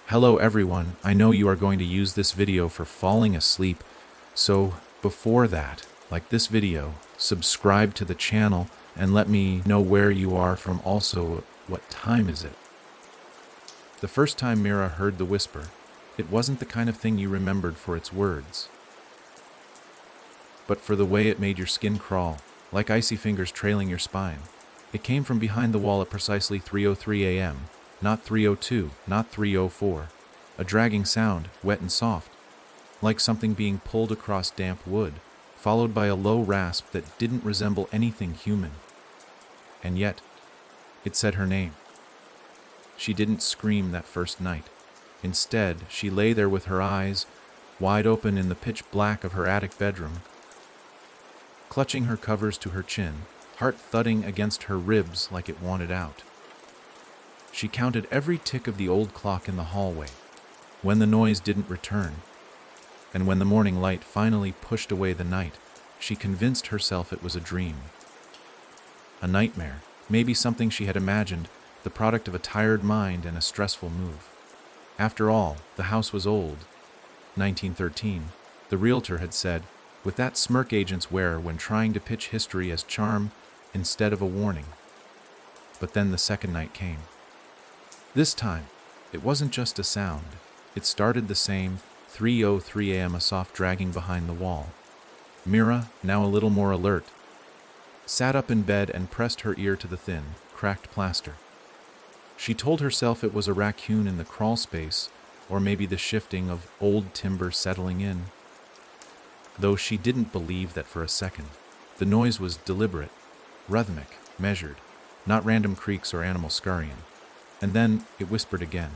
Hello everyone, I know you are going to use this video for falling asleep, so before that, like this video, subscribe to the channel and let me know where you are from, also what time is it. The first time Mira heard the whisper, it wasn't the kind of thing you remembered for its words, but for the way it made your skin crawl, like icy fingers trailing your spine. It came from behind the wall at precisely 3:03 a.m., not 3:02, not 3:04. A dragging sound, wet and soft, like something being pulled across damp wood, followed by a low rasp that didn't resemble anything human. And yet, it said her name. She didn't scream that first night. Instead, she lay there with her eyes wide open in the pitch black of her attic bedroom, clutching her covers to her chin, heart thudding against her ribs like it wanted out. She counted every tick of the old clock in the hallway, when the noise didn't return, and when the morning light finally pushed away the night, she convinced herself it was a dream. A nightmare, maybe something she had imagined, the product of a tired mind and a stressful move. After all, the house was old. 1913, the realtor had said, with that smirk agents wear when trying to pitch history as charm instead of a warning. But then the second night came. This time, it wasn't just a sound. It started the same, 3:03 a.m., a soft dragging behind the wall. Mira, now a little more alert, sat up in bed and pressed her ear to the thin, cracked plaster. She told herself it was a raccoon in the crawl space, or maybe the shifting of old timber settling in. Though she didn't believe that for a second. The noise was deliberate, rhythmic, measured, not random creaks or animal scurrying. And then it whispered again.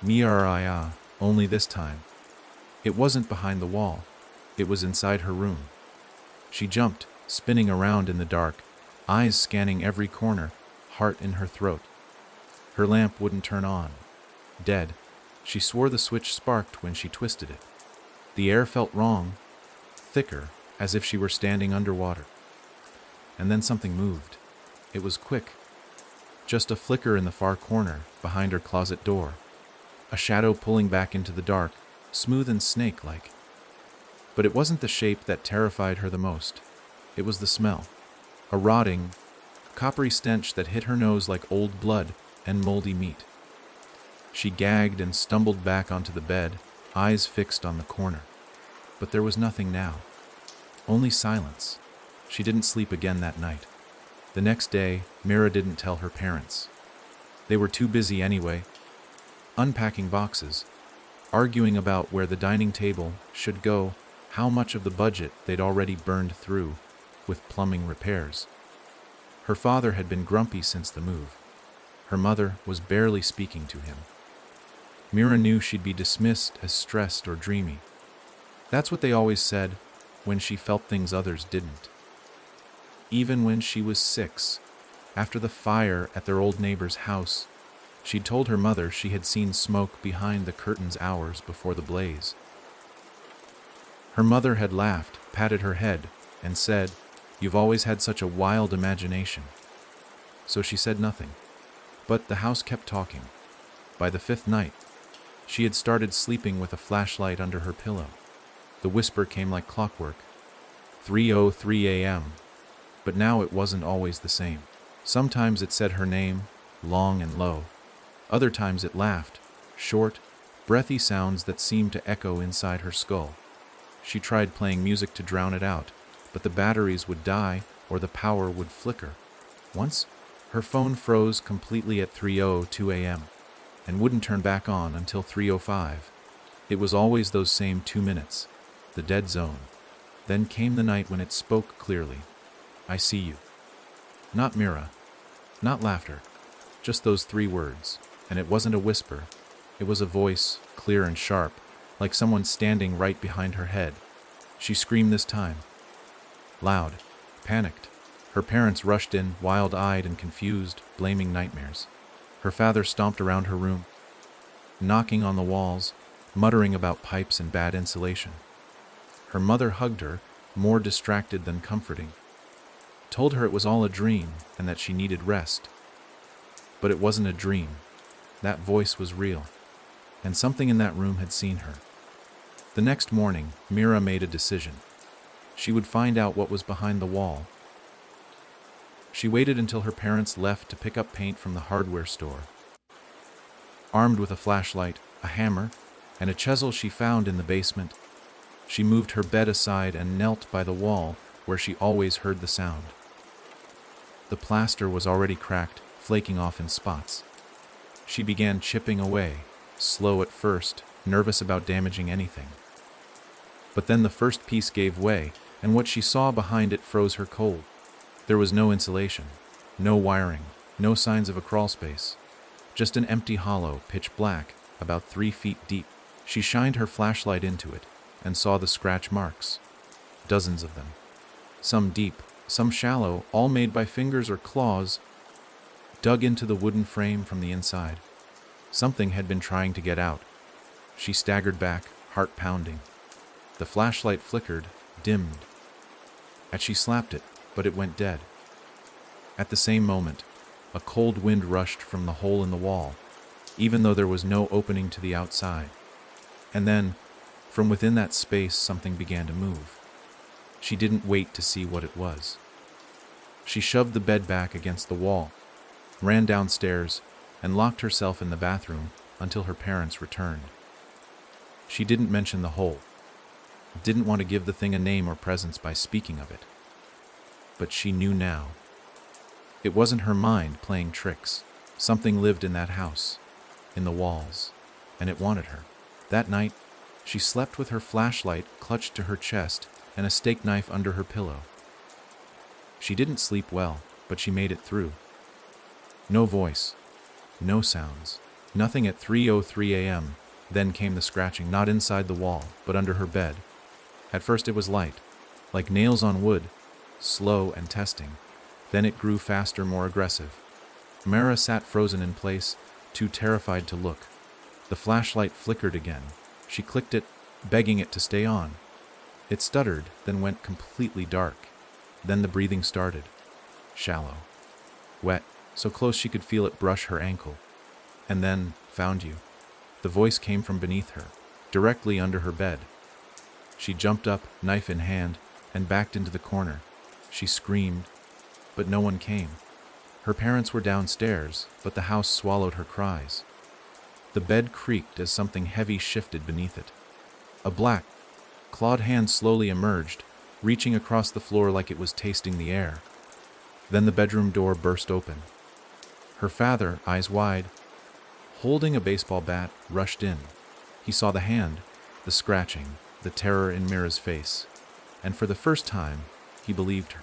Mia, only this time. It wasn't behind the wall. It was inside her room. She jumped, spinning around in the dark, eyes scanning every corner, heart in her throat. Her lamp wouldn't turn on. Dead. She swore the switch sparked when she twisted it. The air felt wrong, thicker, as if she were standing underwater. And then something moved. It was quick. Just a flicker in the far corner, behind her closet door. A shadow pulling back into the dark, smooth and snake-like. But it wasn't the shape that terrified her the most. It was the smell. A rotting, coppery stench that hit her nose like old blood and moldy meat. She gagged and stumbled back onto the bed, eyes fixed on the corner. But there was nothing now. Only silence. She didn't sleep again that night. The next day, Mira didn't tell her parents. They were too busy anyway, unpacking boxes, arguing about where the dining table should go, how much of the budget they'd already burned through with plumbing repairs. Her father had been grumpy since the move. Her mother was barely speaking to him. Mira knew she'd be dismissed as stressed or dreamy. That's what they always said when she felt things others didn't. Even when she was 6, after the fire at their old neighbor's house, she'd told her mother she had seen smoke behind the curtains hours before the blaze. Her mother had laughed, patted her head, and said, "You've always had such a wild imagination." So she said nothing. But the house kept talking. By the 5th night, she had started sleeping with a flashlight under her pillow. The whisper came like clockwork. 3:03 a.m. But now it wasn't always the same. Sometimes it said her name, long and low. Other times it laughed, short, breathy sounds that seemed to echo inside her skull. She tried playing music to drown it out, but the batteries would die or the power would flicker. Once, her phone froze completely at 3:02 a.m. and wouldn't turn back on until 3:05. It was always those same 2 minutes, the dead zone. Then came the night when it spoke clearly. "I see you." Not Mira, not laughter, just those 3 words. And it wasn't a whisper. It was a voice, clear and sharp, like someone standing right behind her head. She screamed this time. Loud, panicked. Her parents rushed in, wild-eyed and confused, blaming nightmares. Her father stomped around her room, knocking on the walls, muttering about pipes and bad insulation. Her mother hugged her, more distracted than comforting. Told her it was all a dream and that she needed rest. But it wasn't a dream. That voice was real. and something in that room had seen her. The next morning, Mira made a decision. She would find out what was behind the wall. She waited until her parents left to pick up paint from the hardware store. Armed with a flashlight, a hammer, and a chisel she found in the basement, she moved her bed aside and knelt by the wall where she always heard the sound. The plaster was already cracked, flaking off in spots. She began chipping away, slow at first, nervous about damaging anything. But then the first piece gave way, and what she saw behind it froze her cold. There was no insulation, no wiring, no signs of a crawl space. Just an empty hollow, pitch black, about 3 feet deep. She shined her flashlight into it and saw the scratch marks. Dozens of them. Some deep, some shallow, all made by fingers or claws, dug into the wooden frame from the inside. Something had been trying to get out. She staggered back, heart pounding. The flashlight flickered, dimmed. And she slapped it, but it went dead. At the same moment, a cold wind rushed from the hole in the wall, even though there was no opening to the outside. And then, from within that space, something began to move. She didn't wait to see what it was. She shoved the bed back against the wall, ran downstairs, and locked herself in the bathroom until her parents returned. She didn't mention the hole, didn't want to give the thing a name or presence by speaking of it. But she knew now. It wasn't her mind playing tricks. Something lived in that house, in the walls, and it wanted her. That night, she slept with her flashlight clutched to her chest and a steak knife under her pillow. She didn't sleep well, but she made it through. No voice, no sounds, nothing at 3:03 a.m. Then came the scratching, not inside the wall, but under her bed. At first it was light, like nails on wood, slow and testing. Then it grew faster, more aggressive. Mira sat frozen in place, too terrified to look. The flashlight flickered again. She clicked it, begging it to stay on. It stuttered, then went completely dark. Then the breathing started. Shallow. Wet, so close she could feel it brush her ankle. And then, found you. The voice came from beneath her, directly under her bed. She jumped up, knife in hand, and backed into the corner. She screamed, but no one came. Her parents were downstairs, but the house swallowed her cries. The bed creaked as something heavy shifted beneath it. A black, clawed hand slowly emerged, reaching across the floor like it was tasting the air. Then the bedroom door burst open. Her father, eyes wide, holding a baseball bat, rushed in. He saw the hand, the scratching, the terror in Mira's face, and for the first time, he believed her.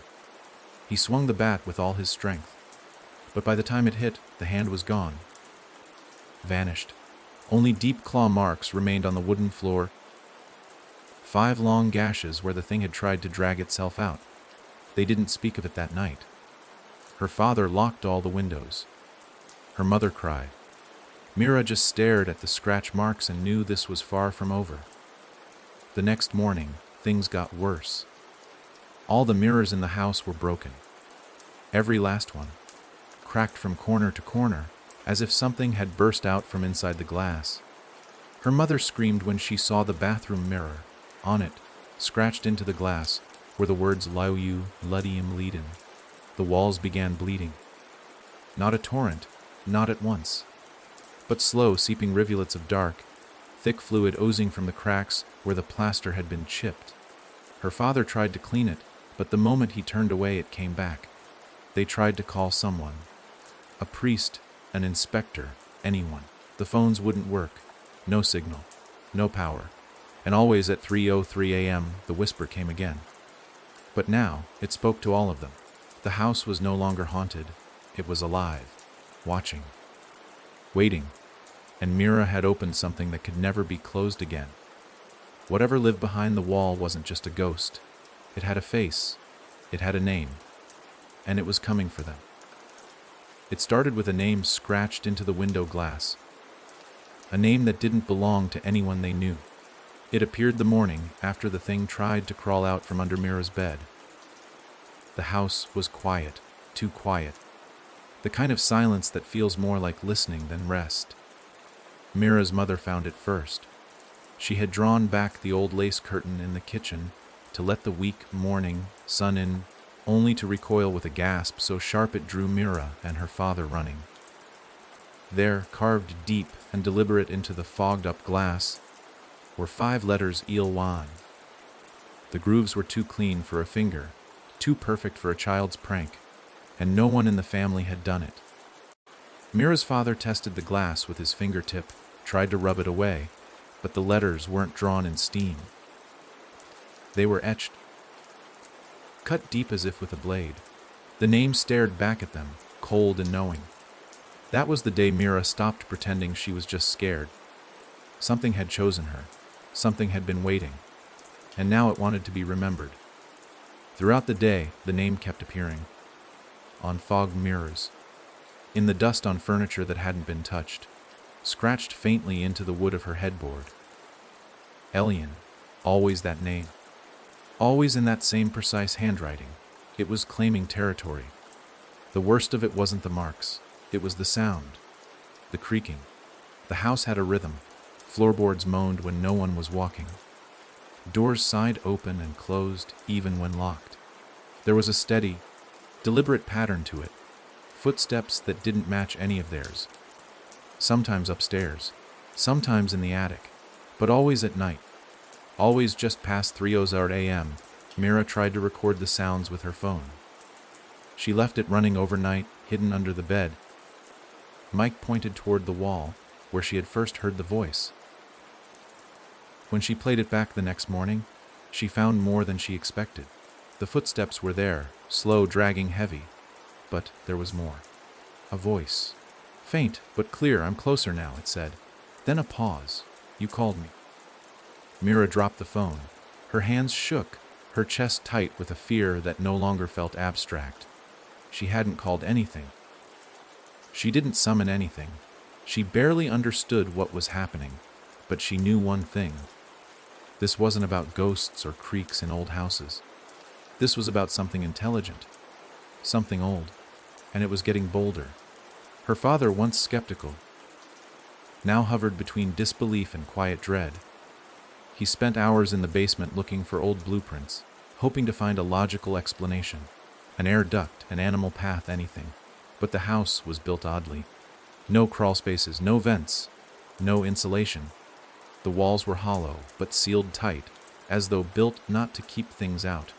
He swung the bat with all his strength, but by the time it hit, the hand was gone. Vanished. Only deep claw marks remained on the wooden floor, 5 long gashes where the thing had tried to drag itself out. They didn't speak of it that night. Her father locked all the windows. Her mother cried. Mira just stared at the scratch marks and knew this was far from over. The next morning, things got worse. All the mirrors in the house were broken. Every last one, cracked from corner to corner, as if something had burst out from inside the glass. Her mother screamed when she saw the bathroom mirror. On it, scratched into the glass, were the words "Liu Ludium Leiden." The walls began bleeding. Not a torrent, not at once, but slow, seeping rivulets of dark, thick fluid oozing from the cracks where the plaster had been chipped. Her father tried to clean it, but the moment he turned away, it came back. They tried to call someone. A priest, an inspector, anyone. The phones wouldn't work. No signal, no power. And always at 3:03 a.m., the whisper came again. But now, it spoke to all of them. The house was no longer haunted. It was alive, watching, waiting. And Mira had opened something that could never be closed again. Whatever lived behind the wall wasn't just a ghost. It had a face. It had a name. And it was coming for them. It started with a name scratched into the window glass. A name that didn't belong to anyone they knew. It appeared the morning after the thing tried to crawl out from under Mira's bed. The house was quiet, too quiet. The kind of silence that feels more like listening than rest. Mira's mother found it first. She had drawn back the old lace curtain in the kitchen to let the weak morning sun in, only to recoil with a gasp so sharp it drew Mira and her father running. There, carved deep and deliberate into the fogged-up glass, were 5 letters Il-Wan. The grooves were too clean for a finger, too perfect for a child's prank, and no one in the family had done it. Mira's father tested the glass with his fingertip, tried to rub it away, but the letters weren't drawn in steam. They were etched, cut deep as if with a blade. The name stared back at them, cold and knowing. That was the day Mira stopped pretending she was just scared. Something had chosen her. Something had been waiting. And now it wanted to be remembered. Throughout the day, the name kept appearing. On fogged mirrors. In the dust on furniture that hadn't been touched. Scratched faintly into the wood of her headboard. Elian. Always that name. Always in that same precise handwriting. It was claiming territory. The worst of it wasn't the marks. It was the sound. The creaking. The house had a rhythm. Floorboards moaned when no one was walking. Doors sighed open and closed even when locked. There was a steady, deliberate pattern to it. Footsteps that didn't match any of theirs. Sometimes upstairs. Sometimes in the attic. But always at night. Always just past 3:00 a.m., Mira tried to record the sounds with her phone. She left it running overnight, hidden under the bed. Mike pointed toward the wall, where she had first heard the voice. When she played it back the next morning, she found more than she expected. The footsteps were there, slow, dragging, heavy. But there was more. A voice. Faint, but clear. "I'm closer now," it said. Then a pause. "You called me." Mira dropped the phone. Her hands shook, her chest tight with a fear that no longer felt abstract. She hadn't called anything. She didn't summon anything. She barely understood what was happening, but she knew one thing. This wasn't about ghosts or creaks in old houses. This was about something intelligent, something old, and it was getting bolder. Her father, once skeptical, now hovered between disbelief and quiet dread. He spent hours in the basement looking for old blueprints, hoping to find a logical explanation, an air duct, an animal path, anything. But the house was built oddly. No crawl spaces, no vents, no insulation. The walls were hollow, but sealed tight, as though built not to keep things out,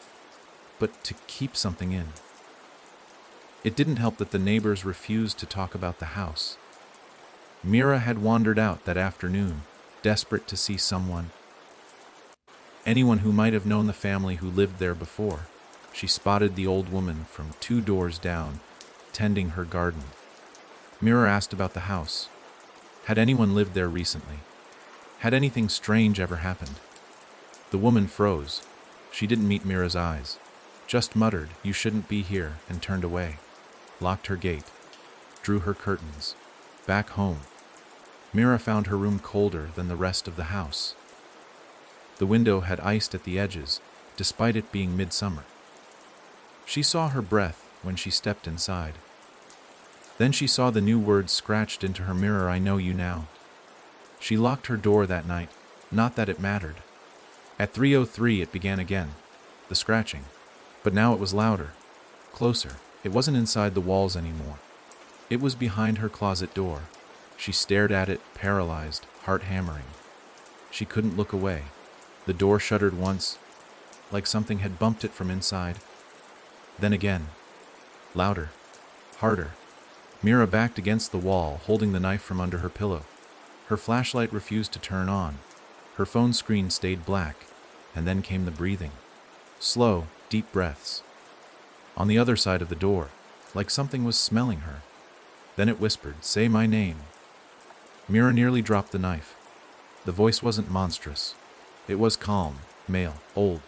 but to keep something in. It didn't help that the neighbors refused to talk about the house. Mira had wandered out that afternoon, desperate to see someone. Anyone who might have known the family who lived there before. She spotted the old woman from 2 doors down, tending her garden. Mira asked about the house. Had anyone lived there recently? Had anything strange ever happened? The woman froze. She didn't meet Mira's eyes. Just muttered, "You shouldn't be here," and turned away. Locked her gate. Drew her curtains. Back home. Mira found her room colder than the rest of the house. The window had iced at the edges, despite it being midsummer. She saw her breath when she stepped inside. Then she saw the new words scratched into her mirror, "I know you now." She locked her door that night, not that it mattered. At 3:03 it began again, the scratching, but now it was louder, closer. It wasn't inside the walls anymore. It was behind her closet door. She stared at it, paralyzed, heart hammering. She couldn't look away. The door shuddered once, like something had bumped it from inside. Then again. Louder. Harder. Mira backed against the wall, holding the knife from under her pillow. Her flashlight refused to turn on. Her phone screen stayed black, and then came the breathing. Slow, deep breaths. On the other side of the door, like something was smelling her. Then it whispered, "Say my name." Mira nearly dropped the knife. The voice wasn't monstrous. It was calm, male, old,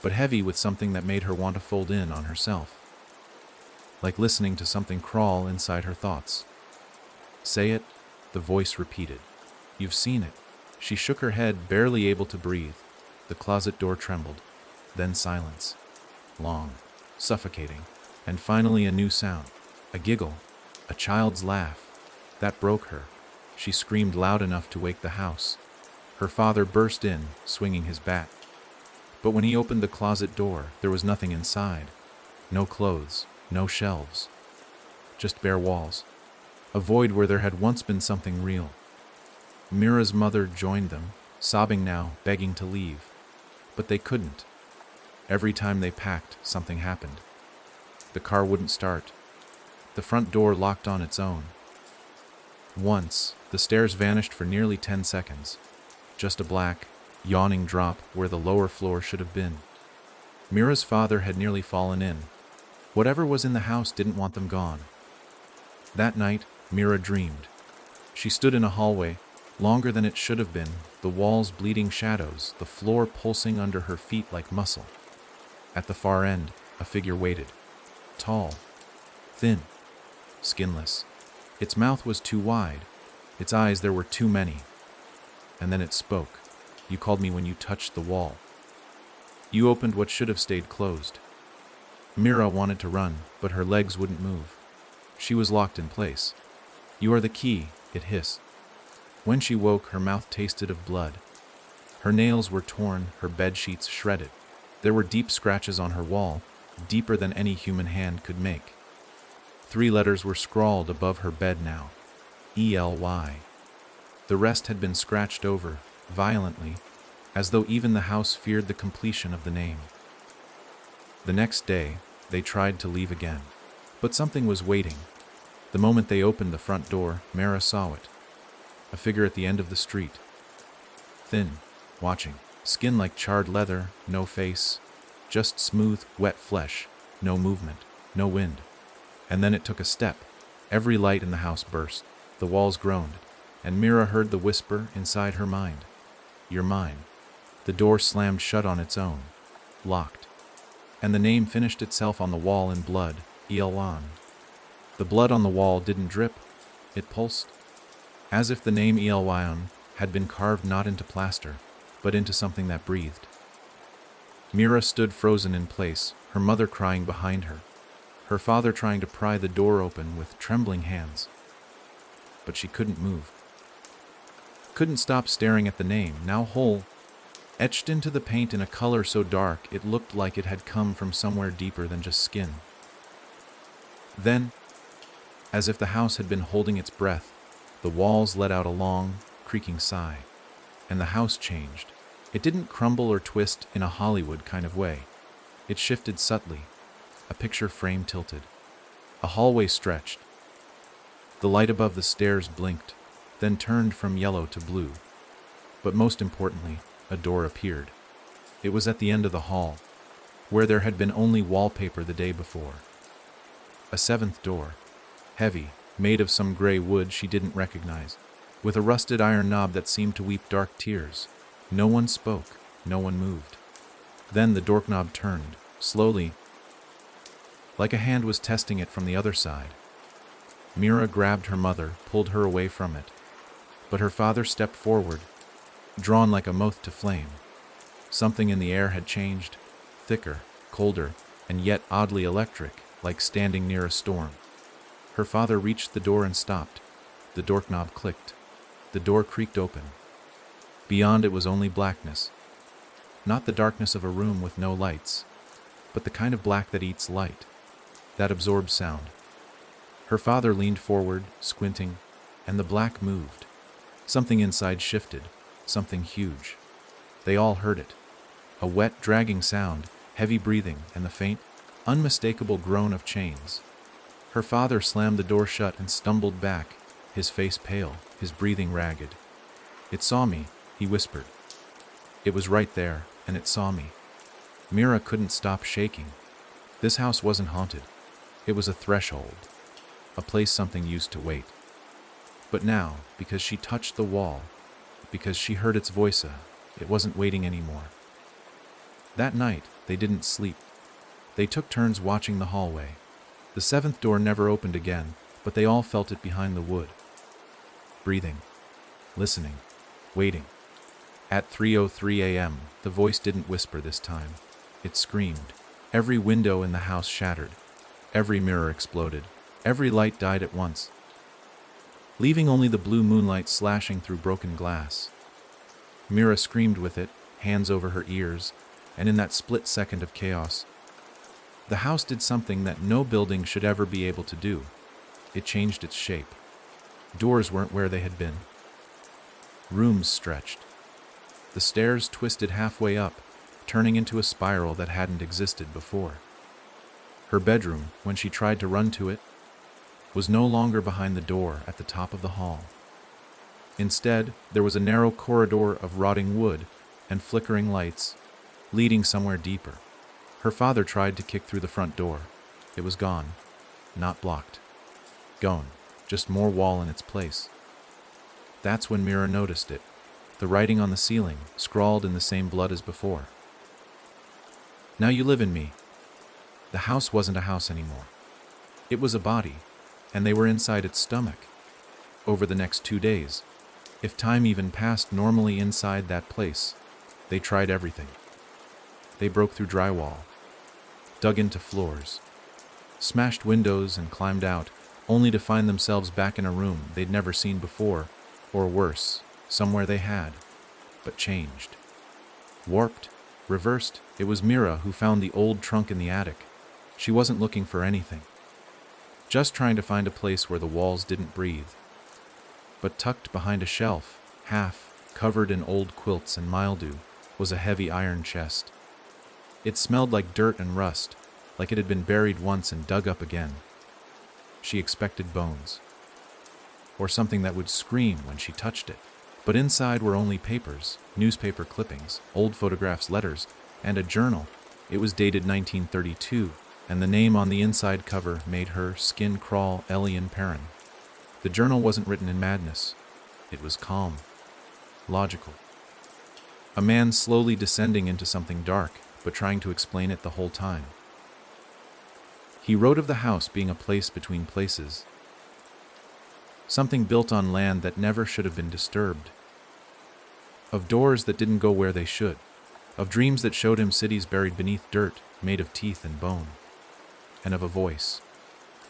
but heavy with something that made her want to fold in on herself. Like listening to something crawl inside her thoughts. "Say it," the voice repeated. "You've seen it." She shook her head, barely able to breathe. The closet door trembled. Then silence. Long, suffocating, and finally a new sound. A giggle. A child's laugh. That broke her. She screamed loud enough to wake the house. Her father burst in, swinging his bat. But when he opened the closet door, there was nothing inside. No clothes, no shelves. Just bare walls. A void where there had once been something real. Mira's mother joined them, sobbing now, begging to leave. But they couldn't. Every time they packed, something happened. The car wouldn't start. The front door locked on its own. Once, the stairs vanished for nearly 10 seconds. Just a black, yawning drop where the lower floor should have been. Mira's father had nearly fallen in. Whatever was in the house didn't want them gone. That night, Mira dreamed. She stood in a hallway, longer than it should have been, the walls bleeding shadows, the floor pulsing under her feet like muscle. At the far end, a figure waited. Tall, thin, skinless. Its mouth was too wide. Its eyes, there were too many. And then it spoke. You called me when you touched the wall. You opened what should have stayed closed. Mira wanted to run, but her legs wouldn't move. She was locked in place. You are the key, it hissed. When she woke, her mouth tasted of blood. Her nails were torn, her bed sheets shredded. There were deep scratches on her wall, deeper than any human hand could make. 3 letters were scrawled above her bed now. ELY. The rest had been scratched over, violently, as though even the house feared the completion of the name. The next day, they tried to leave again. But something was waiting. The moment they opened the front door, Mira saw it. A figure at the end of the street. Thin, watching. Skin like charred leather, no face. Just smooth, wet flesh. No movement, no wind. And then it took a step. Every light in the house burst. The walls groaned. And Mira heard the whisper inside her mind. You're mine. The door slammed shut on its own. Locked. And the name finished itself on the wall in blood. Elon. The blood on the wall didn't drip. It pulsed. As if the name Elyon had been carved not into plaster, but into something that breathed. Mira stood frozen in place, her mother crying behind her, her father trying to pry the door open with trembling hands. But she couldn't move. Couldn't stop staring at the name, now whole, etched into the paint in a color so dark it looked like it had come from somewhere deeper than just skin. Then, as if the house had been holding its breath, the walls let out a long, creaking sigh, and the house changed. It didn't crumble or twist in a Hollywood kind of way. It shifted subtly. A picture frame tilted. A hallway stretched. The light above the stairs blinked, then turned from yellow to blue. But most importantly, a door appeared. It was at the end of the hall, where there had been only wallpaper the day before. A 7th door, heavy, made of some gray wood she didn't recognize, with a rusted iron knob that seemed to weep dark tears. No one spoke, no one moved. Then the doorknob turned, slowly, like a hand was testing it from the other side. Mira grabbed her mother, pulled her away from it. But her father stepped forward, drawn like a moth to flame. Something in the air had changed, thicker, colder, and yet oddly electric, like standing near a storm. Her father reached the door and stopped. The doorknob clicked. The door creaked open. Beyond it was only blackness. Not the darkness of a room with no lights, but the kind of black that eats light, that absorbs sound. Her father leaned forward, squinting, and the black moved. Something inside shifted, something huge. They all heard it. A wet, dragging sound, heavy breathing, and the faint, unmistakable groan of chains. Her father slammed the door shut and stumbled back, his face pale, his breathing ragged. It saw me, he whispered. It was right there, and it saw me. Mira couldn't stop shaking. This house wasn't haunted. It was a threshold, a place something used to wait. But now, because she touched the wall, because she heard its voice, it wasn't waiting anymore. That night, they didn't sleep. They took turns watching the hallway. The 7th door never opened again, but they all felt it behind the wood. Breathing, listening, waiting. At 3:03 a.m., the voice didn't whisper this time. It screamed. Every window in the house shattered. Every mirror exploded. Every light died at once. leaving only the blue moonlight slashing through broken glass. Mira screamed with it, hands over her ears, and in that split second of chaos, the house did something that no building should ever be able to do. It changed its shape. Doors weren't where they had been. Rooms stretched. The stairs twisted halfway up, turning into a spiral that hadn't existed before. Her bedroom, when she tried to run to it, was no longer behind the door at the top of the hall. Instead, there was a narrow corridor of rotting wood and flickering lights, leading somewhere deeper. Her father tried to kick through the front door. It was gone, not blocked. Gone, just more wall in its place. That's when Mira noticed it, the writing on the ceiling, scrawled in the same blood as before. Now you live in me. The house wasn't a house anymore. It was a body, and they were inside its stomach. Over the next 2 days, if time even passed normally inside that place, they tried everything. They broke through drywall, dug into floors, smashed windows and climbed out, only to find themselves back in a room they'd never seen before, or worse, somewhere they had, but changed. Warped, reversed, it was Mira who found the old trunk in the attic. She wasn't looking for anything, just trying to find a place where the walls didn't breathe. But tucked behind a shelf, half covered in old quilts and mildew, was a heavy iron chest. It smelled like dirt and rust, like it had been buried once and dug up again. She expected bones, or something that would scream when she touched it. But inside were only papers, newspaper clippings, old photographs, letters, and a journal. It was dated 1932, and the name on the inside cover made her skin crawl. Elian Perrin. The journal wasn't written in madness. It was calm, logical. A man slowly descending into something dark, but trying to explain it the whole time. He wrote of the house being a place between places, something built on land that never should have been disturbed, of doors that didn't go where they should, of dreams that showed him cities buried beneath dirt, made of teeth and bone, and of a voice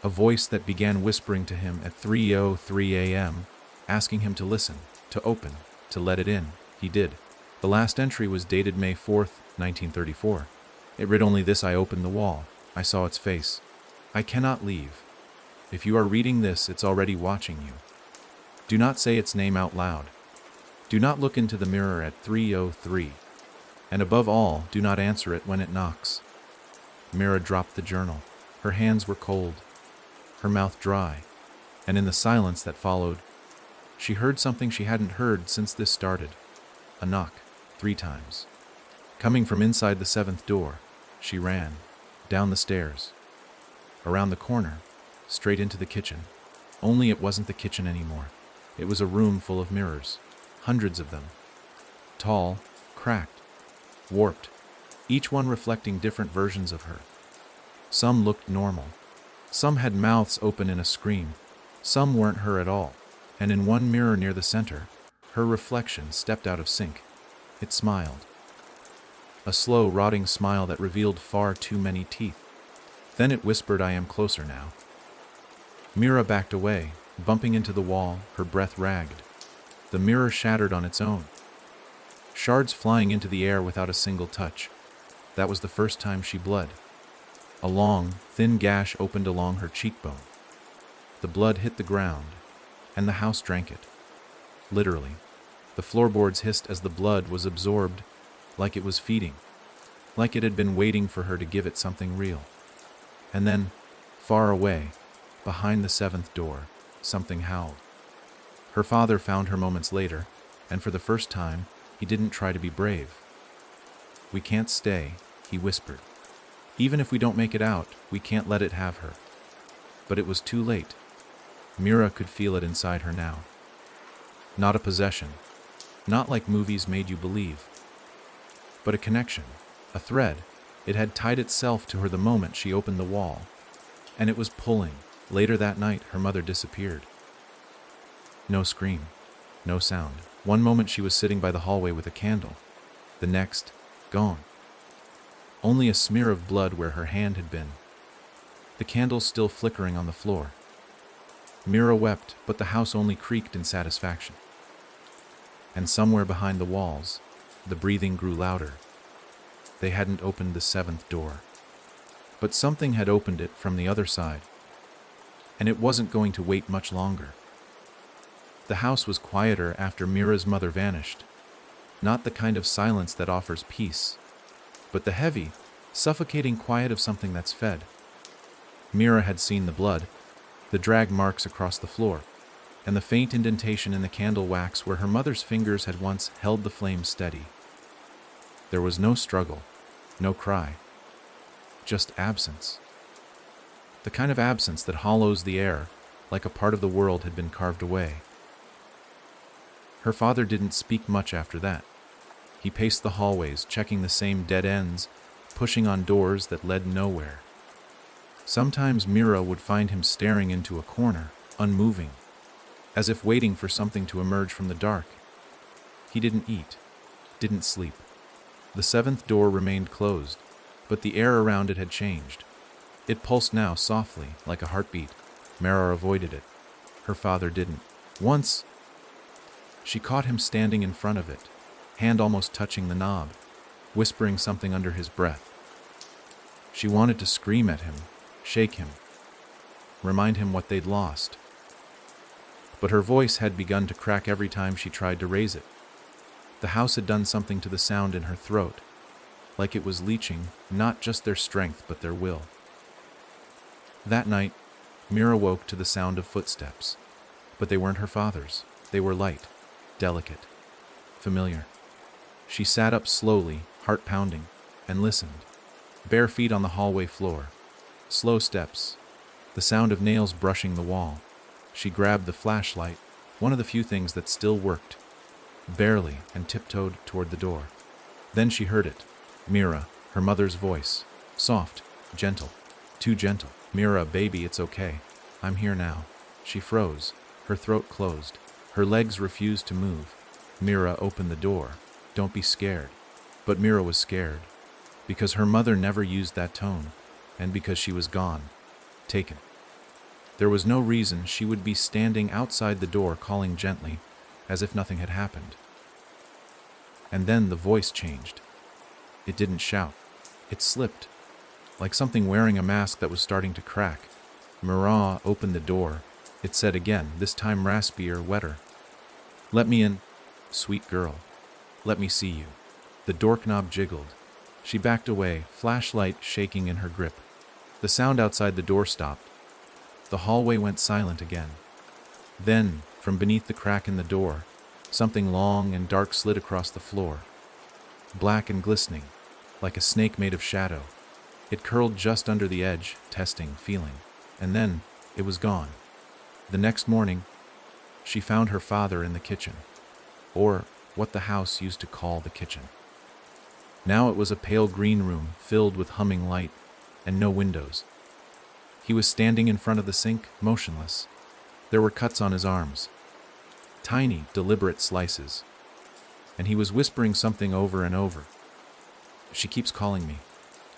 that began whispering to him at 3:03 a.m., asking him to listen, to open, to let it in. He did. The last entry was dated May 4th, 1934. It read only this: I opened the wall. I saw its face. I cannot leave. If you are reading this, it's already watching you. Do not say its name out loud. Do not look into the mirror at 3:03. And above all, do not answer it when it knocks. Mira dropped the journal. Her hands were cold, her mouth dry, and in the silence that followed, she heard something she hadn't heard since this started. A knock, 3 times. Coming from inside the 7th door, she ran, down the stairs, around the corner, straight into the kitchen. Only it wasn't the kitchen anymore. It was a room full of mirrors, hundreds of them. Tall, cracked, warped, each one reflecting different versions of her. Some looked normal. Some had mouths open in a scream. Some weren't her at all. And in one mirror near the center, her reflection stepped out of sync. It smiled. A slow, rotting smile that revealed far too many teeth. Then it whispered, I am closer now. Mira backed away, bumping into the wall, her breath ragged. The mirror shattered on its own, shards flying into the air without a single touch. That was the first time she bled. A long, thin gash opened along her cheekbone. The blood hit the ground, and the house drank it. Literally. The floorboards hissed as the blood was absorbed, like it was feeding, like it had been waiting for her to give it something real. And then, far away, behind the 7th door, something howled. Her father found her moments later, and for the first time, he didn't try to be brave. We can't stay, he whispered. Even if we don't make it out, we can't let it have her. But it was too late. Mira could feel it inside her now. Not a possession, not like movies made you believe, but a connection, a thread. It had tied itself to her the moment she opened the wall, and it was pulling. Later that night, her mother disappeared. No scream, no sound. One moment she was sitting by the hallway with a candle, the next, gone. Only a smear of blood where her hand had been. The candle still flickering on the floor. Mira wept, but the house only creaked in satisfaction. And somewhere behind the walls, the breathing grew louder. They hadn't opened the seventh door. But something had opened it from the other side, and it wasn't going to wait much longer. The house was quieter after Mira's mother vanished. Not the kind of silence that offers peace, but the heavy, suffocating quiet of something that's fed. Mira had seen the blood, the drag marks across the floor, and the faint indentation in the candle wax where her mother's fingers had once held the flame steady. There was no struggle, no cry, just absence. The kind of absence that hollows the air, like a part of the world had been carved away. Her father didn't speak much after that. He paced the hallways, checking the same dead ends, pushing on doors that led nowhere. Sometimes Mira would find him staring into a corner, unmoving, as if waiting for something to emerge from the dark. He didn't eat, didn't sleep. The seventh door remained closed, but the air around it had changed. It pulsed now softly, like a heartbeat. Mira avoided it. Her father didn't. Once, she caught him standing in front of it, hand almost touching the knob, whispering something under his breath. She wanted to scream at him, shake him, remind him what they'd lost. But her voice had begun to crack every time she tried to raise it. The house had done something to the sound in her throat, like it was leeching not just their strength but their will. That night, Mira woke to the sound of footsteps, but they weren't her father's. They were light, delicate, familiar. She sat up slowly, heart pounding, and listened. Bare feet on the hallway floor, slow steps, the sound of nails brushing the wall. She grabbed the flashlight, one of the few things that still worked, barely, and tiptoed toward the door. Then she heard it. Mira, her mother's voice, soft, gentle, too gentle. Mira, baby, it's okay. I'm here now. She froze, her throat closed. Her legs refused to move. Mira opened the door. Don't be scared. But Mira was scared, because her mother never used that tone, and because she was gone, taken. There was no reason she would be standing outside the door calling gently, as if nothing had happened. And then the voice changed. It didn't shout. It slipped, like something wearing a mask that was starting to crack. Mira opened the door. It said again, this time raspier, wetter. Let me in, sweet girl. Let me see you. The doorknob jiggled. She backed away, flashlight shaking in her grip. The sound outside the door stopped. The hallway went silent again. Then, from beneath the crack in the door, something long and dark slid across the floor. Black and glistening, like a snake made of shadow. It curled just under the edge, testing, feeling. And then, it was gone. The next morning, she found her father in the kitchen, or what the house used to call the kitchen. Now it was a pale green room filled with humming light and no windows. He was standing in front of the sink, motionless. There were cuts on his arms, tiny, deliberate slices, and he was whispering something over and over. She keeps calling me.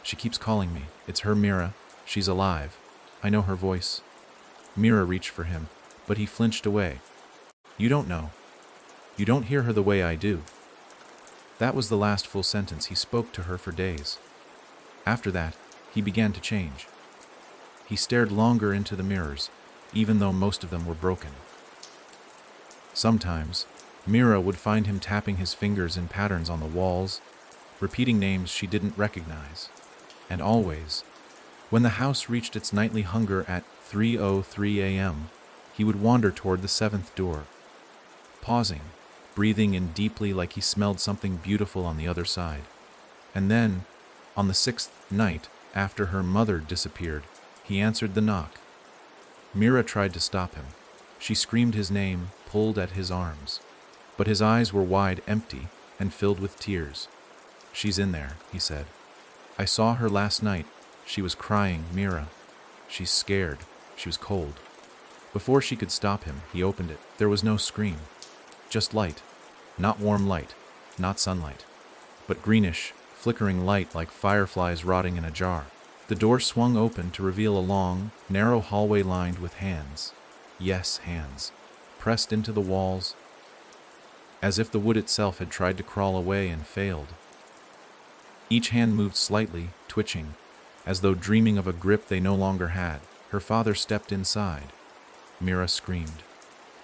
She keeps calling me. It's her, Mira. She's alive. I know her voice. Mira reached for him, but he flinched away. You don't know. You don't hear her the way I do. That was the last full sentence he spoke to her for days. After that, he began to change. He stared longer into the mirrors, even though most of them were broken. Sometimes, Mira would find him tapping his fingers in patterns on the walls, repeating names she didn't recognize. And always, when the house reached its nightly hunger at 3:03 a.m., he would wander toward the seventh door, pausing, breathing in deeply like he smelled something beautiful on the other side. And then, on the sixth night after her mother disappeared, he answered the knock. Mira tried to stop him. She screamed his name, pulled at his arms. But his eyes were wide, empty, and filled with tears. She's in there, he said. I saw her last night. She was crying, Mira. She's scared. She was cold. Before she could stop him, he opened it. There was no scream. Just light. Not warm light. Not sunlight. But greenish, flickering light like fireflies rotting in a jar. The door swung open to reveal a long, narrow hallway lined with hands. Yes, hands. Pressed into the walls, as if the wood itself had tried to crawl away and failed. Each hand moved slightly, twitching, as though dreaming of a grip they no longer had. Her father stepped inside. Mira screamed,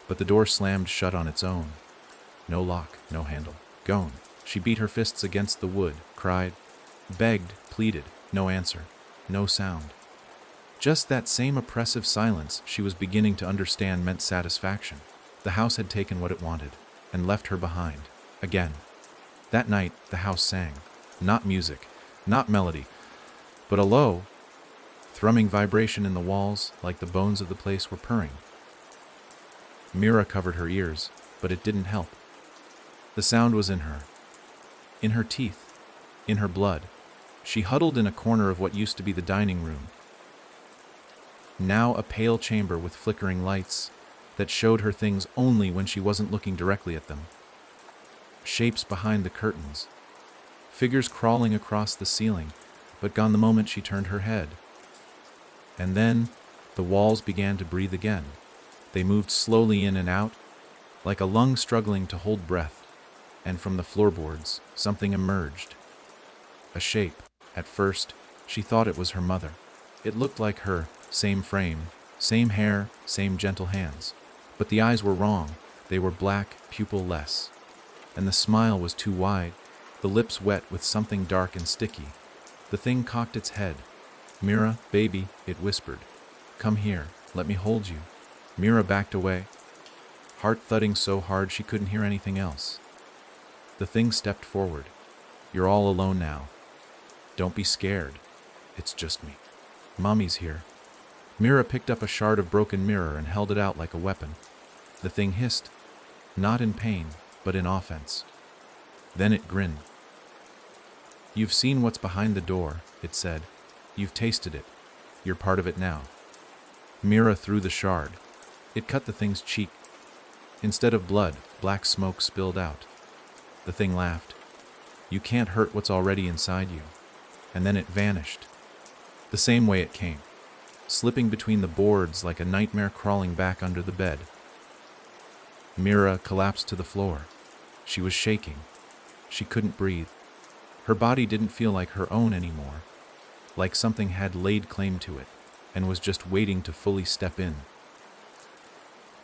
but the door slammed shut on its own. No lock, no handle. Gone. She beat her fists against the wood, cried, begged, pleaded. No answer. No sound. Just that same oppressive silence she was beginning to understand meant satisfaction. The house had taken what it wanted, and left her behind. Again. That night, the house sang. Not music, not melody, but a low, thrumming vibration in the walls, like the bones of the place were purring. Mira covered her ears, but it didn't help. The sound was in her teeth, in her blood. She huddled in a corner of what used to be the dining room, now a pale chamber with flickering lights that showed her things only when she wasn't looking directly at them. Shapes behind the curtains, figures crawling across the ceiling, but gone the moment she turned her head. And then the walls began to breathe again. They moved slowly in and out, like a lung struggling to hold breath, and from the floorboards something emerged. A shape. At first, she thought it was her mother. It looked like her, same frame, same hair, same gentle hands. But the eyes were wrong. They were black, pupil-less. And the smile was too wide, the lips wet with something dark and sticky. The thing cocked its head. "Mira, baby," it whispered. "Come here, let me hold you." Mira backed away, heart thudding so hard she couldn't hear anything else. The thing stepped forward. "You're all alone now. Don't be scared. It's just me. Mommy's here." Mira picked up a shard of broken mirror and held it out like a weapon. The thing hissed, not in pain, but in offense. Then it grinned. "You've seen what's behind the door," it said. "You've tasted it. You're part of it now." Mira threw the shard. It cut the thing's cheek. Instead of blood, black smoke spilled out. The thing laughed. "You can't hurt what's already inside you." And then it vanished. The same way it came, slipping between the boards like a nightmare crawling back under the bed. Mira collapsed to the floor. She was shaking. She couldn't breathe. Her body didn't feel like her own anymore, like something had laid claim to it and was just waiting to fully step in.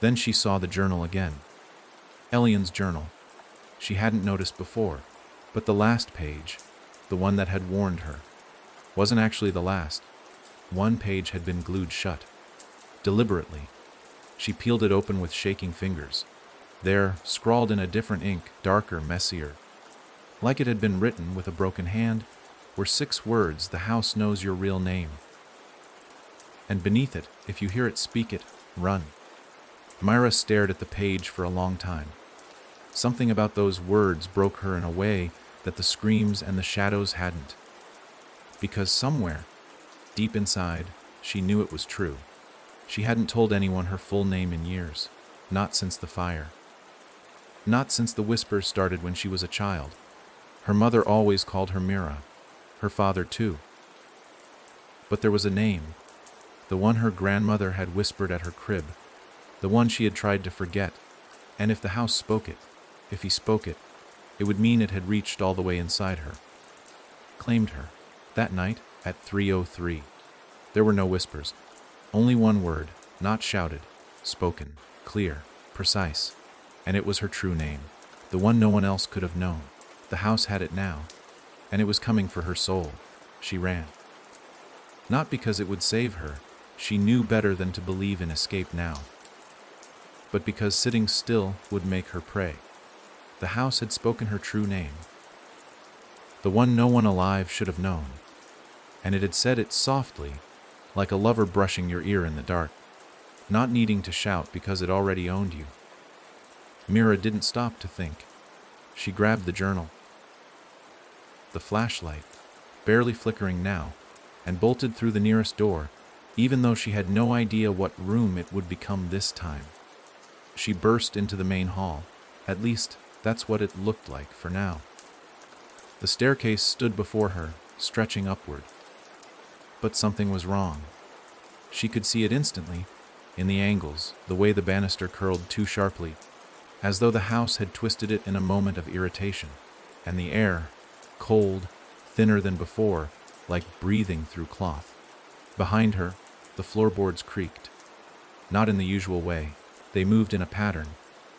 Then she saw the journal again. Elian's journal. She hadn't noticed before, but the last page, the one that had warned her, wasn't actually the last. One page had been glued shut. Deliberately, she peeled it open with shaking fingers. There, scrawled in a different ink, darker, messier, like it had been written with a broken hand, were 6 words: "The house knows your real name." And beneath it, "If you hear it speak it, run." Myra stared at the page for a long time. Something about those words broke her in a way that the screams and the shadows hadn't. Because somewhere, deep inside, she knew it was true. She hadn't told anyone her full name in years, not since the fire. Not since the whispers started when she was a child. Her mother always called her Mira, her father too. But there was a name, the one her grandmother had whispered at her crib, the one she had tried to forget, and if the house spoke it, if he spoke it, it would mean it had reached all the way inside her. Claimed her. That night, at 3:03. There were no whispers. Only one word, not shouted, spoken, clear, precise. And it was her true name, the one no one else could have known. The house had it now, and it was coming for her soul. She ran. Not because it would save her, she knew better than to believe in escape now, but because sitting still would make her pray. The house had spoken her true name, the one no one alive should have known, and it had said it softly, like a lover brushing your ear in the dark, not needing to shout because it already owned you. Mira didn't stop to think. She grabbed the journal, the flashlight, barely flickering now, and bolted through the nearest door, even though she had no idea what room it would become this time. She burst into the main hall. At least, that's what it looked like for now. The staircase stood before her, stretching upward. But something was wrong. She could see it instantly. in the angles, the way the banister curled too sharply, as though the house had twisted it in a moment of irritation, and the air, cold, thinner than before, like breathing through cloth. Behind her, the floorboards creaked. Not in the usual way. They moved in a pattern,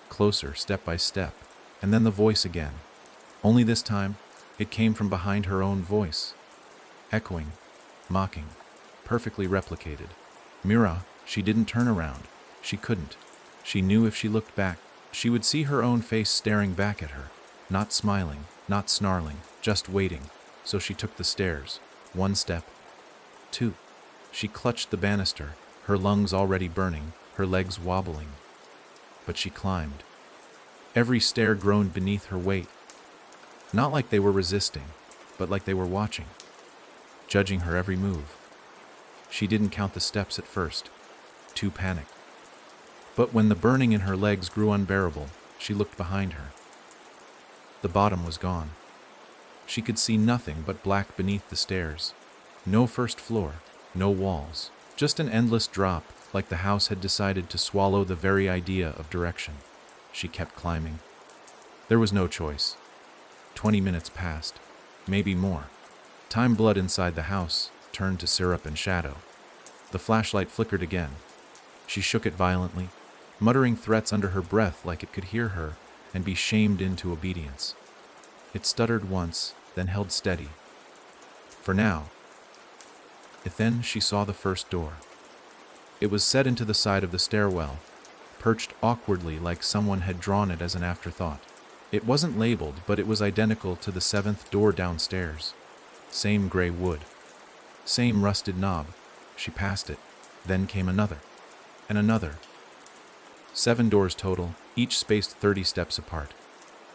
closer, step by step, and then the voice again. Only this time, it came from behind her own voice. Echoing, mocking, perfectly replicated. Mira, she didn't turn around. She couldn't. She knew if she looked back, she would see her own face staring back at her, not smiling, not snarling, just waiting. So she took the stairs. 1 step. 2. She clutched the banister, her lungs already burning, her legs wobbling. But she climbed. Every stair groaned beneath her weight. Not like they were resisting, but like they were watching, judging her every move. She didn't count the steps at first, too panicked. But when the burning in her legs grew unbearable, she looked behind her. The bottom was gone. She could see nothing but black beneath the stairs. No first floor, no walls, just an endless drop, like the house had decided to swallow the very idea of direction. She kept climbing. There was no choice. 20 minutes passed, maybe more. Time blood inside the house turned to syrup and shadow. The flashlight flickered again. She shook it violently, muttering threats under her breath like it could hear her and be shamed into obedience. It stuttered once, then held steady. For now. Then she saw the first door. It was set into the side of the stairwell, perched awkwardly like someone had drawn it as an afterthought. It wasn't labeled, but it was identical to the 7th door downstairs. Same gray wood. Same rusted knob. She passed it. Then came another. And another. 7 doors total, each spaced 30 steps apart.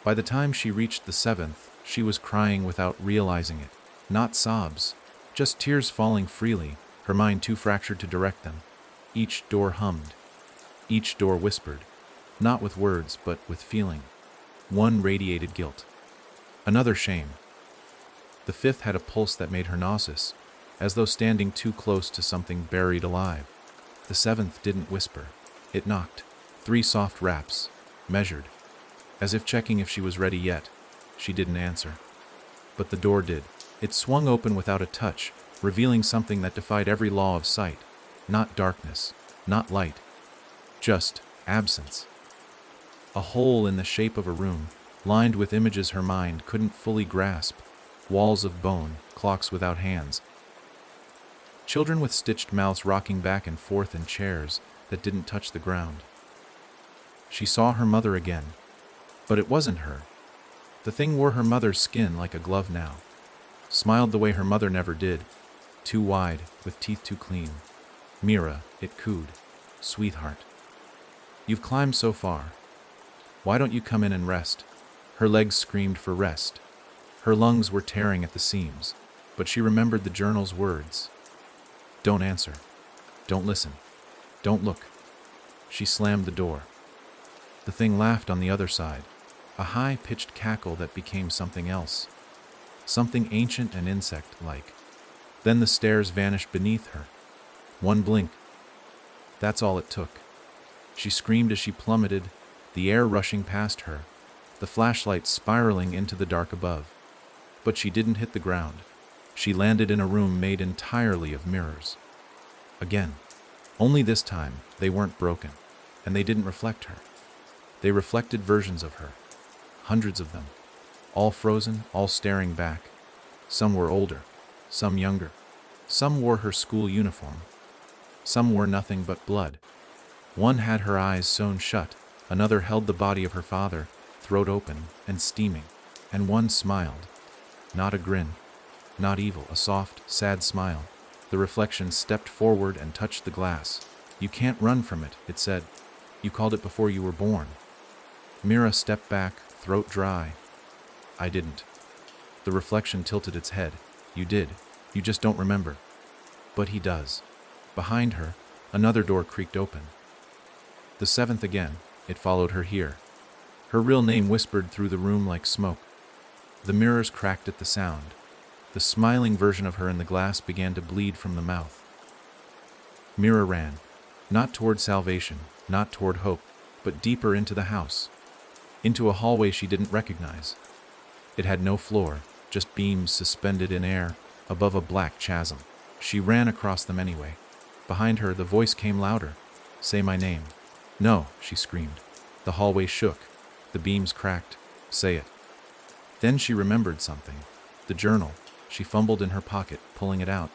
By the time she reached the 7th, she was crying without realizing it. Not sobs, just tears falling freely, her mind too fractured to direct them. Each door hummed. Each door whispered, not with words, but with feeling. One radiated guilt. Another shame. The 5th had a pulse that made her nauseous, as though standing too close to something buried alive. The 7th didn't whisper. It knocked. 3 soft raps, measured, as if checking if she was ready yet. She didn't answer. But the door did. It swung open without a touch, revealing something that defied every law of sight. Not darkness, not light, just absence. A hole in the shape of a room, lined with images her mind couldn't fully grasp. Walls of bone, clocks without hands. Children with stitched mouths rocking back and forth in chairs that didn't touch the ground. She saw her mother again, but it wasn't her. The thing wore her mother's skin like a glove now. Smiled the way her mother never did, too wide, with teeth too clean. Mira, it cooed. Sweetheart. You've climbed so far. Why don't you come in and rest? Her legs screamed for rest. Her lungs were tearing at the seams, but she remembered the journal's words. Don't answer. Don't listen. Don't look. She slammed the door. The thing laughed on the other side, a high-pitched cackle that became something else. Something ancient and insect-like. Then the stairs vanished beneath her. One blink. That's all it took. She screamed as she plummeted, the air rushing past her, the flashlight spiraling into the dark above. But she didn't hit the ground. She landed in a room made entirely of mirrors. Again. Only this time, they weren't broken, and they didn't reflect her. They reflected versions of her. Hundreds of them. All frozen, all staring back. Some were older, some younger. Some wore her school uniform. Some wore nothing but blood. One had her eyes sewn shut, another held the body of her father, throat open and steaming, and one smiled. Not a grin, not evil, a soft, sad smile. The reflection stepped forward and touched the glass. You can't run from it, it said. You called it before you were born. Mira stepped back, throat dry. I didn't. The reflection tilted its head. You did. You just don't remember. But he does. Behind her, another door creaked open. The 7th again. It followed her here. Her real name whispered through the room like smoke. The mirrors cracked at the sound. The smiling version of her in the glass began to bleed from the mouth. Mira ran. Not toward salvation, not toward hope, but deeper into the house. Into a hallway she didn't recognize. It had no floor, just beams suspended in air above a black chasm. She ran across them anyway. Behind her, the voice came louder. "Say my name." "No," she screamed. The hallway shook. The beams cracked. "Say it." Then she remembered something. The journal. She fumbled in her pocket, pulling it out.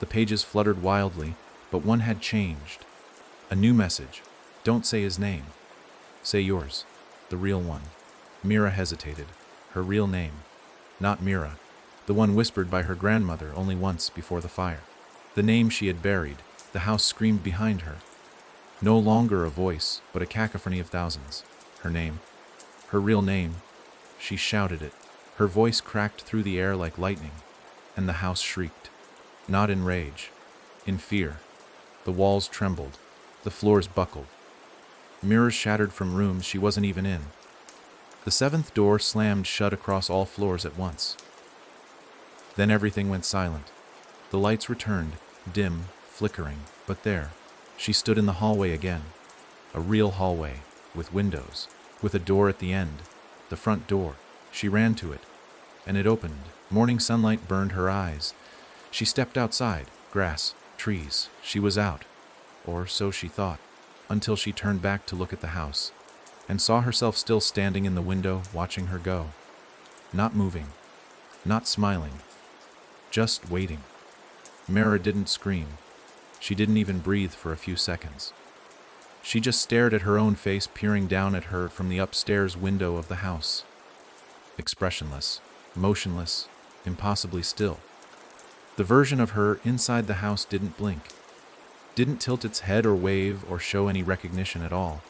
The pages fluttered wildly, but one had changed. A new message. "Don't say his name. Say yours. The real one." Mira hesitated. Her real name. Not Mira. The one whispered by her grandmother only once before the fire. The name she had buried. The house screamed behind her. No longer a voice, but a cacophony of thousands. Her name. Her real name. She shouted it. Her voice cracked through the air like lightning, and the house shrieked. Not in rage. In fear. The walls trembled. The floors buckled. Mirrors shattered from rooms she wasn't even in. The seventh door slammed shut across all floors at once. Then everything went silent. The lights returned, dim, flickering, but there. She stood in the hallway again. A real hallway, with windows, with a door at the end. The front door. She ran to it, and it opened. Morning sunlight burned her eyes. She stepped outside. Grass, trees. She was out. Or so she thought, until she turned back to look at the house, and saw herself still standing in the window, watching her go. Not moving. Not smiling. Just waiting. Mira didn't scream. She didn't even breathe for a few seconds. She just stared at her own face peering down at her from the upstairs window of the house. Expressionless, motionless, impossibly still. The version of her inside the house didn't blink, didn't tilt its head or wave or show any recognition at all.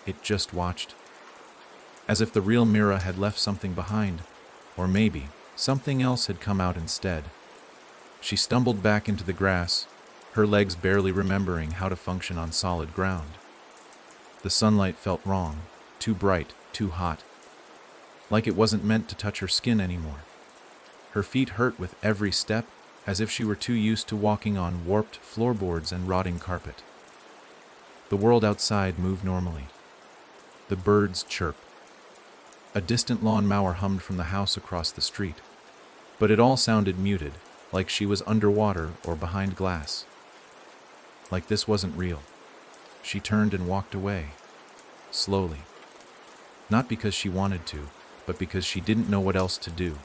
It just watched, as if the real Mira had left something behind, or maybe something else had come out instead. She stumbled back into the grass, her legs barely remembering how to function on solid ground. The sunlight felt wrong, too bright, too hot, like it wasn't meant to touch her skin anymore. Her feet hurt with every step, as if she were too used to walking on warped floorboards and rotting carpet. The world outside moved normally. The birds chirped. A distant lawnmower hummed from the house across the street, but it all sounded muted, like she was underwater or behind glass. Like this wasn't real. She turned and walked away, slowly. Not because she wanted to, but because she didn't know what else to do.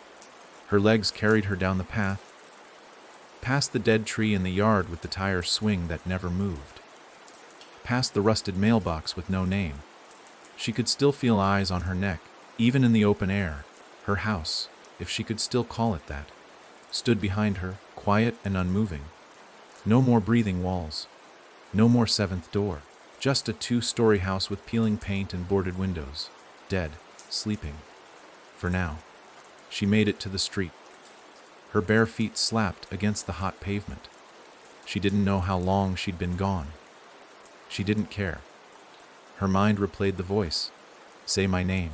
Her legs carried her down the path, past the dead tree in the yard with the tire swing that never moved, past the rusted mailbox with no name. She could still feel eyes on her neck, even in the open air. Her house, if she could still call it that, stood behind her, quiet and unmoving. No more breathing walls. No more seventh door. Just a two-story house with peeling paint and boarded windows. Dead. Sleeping. For now. She made it to the street. Her bare feet slapped against the hot pavement. She didn't know how long she'd been gone. She didn't care. Her mind replayed the voice. "Say my name."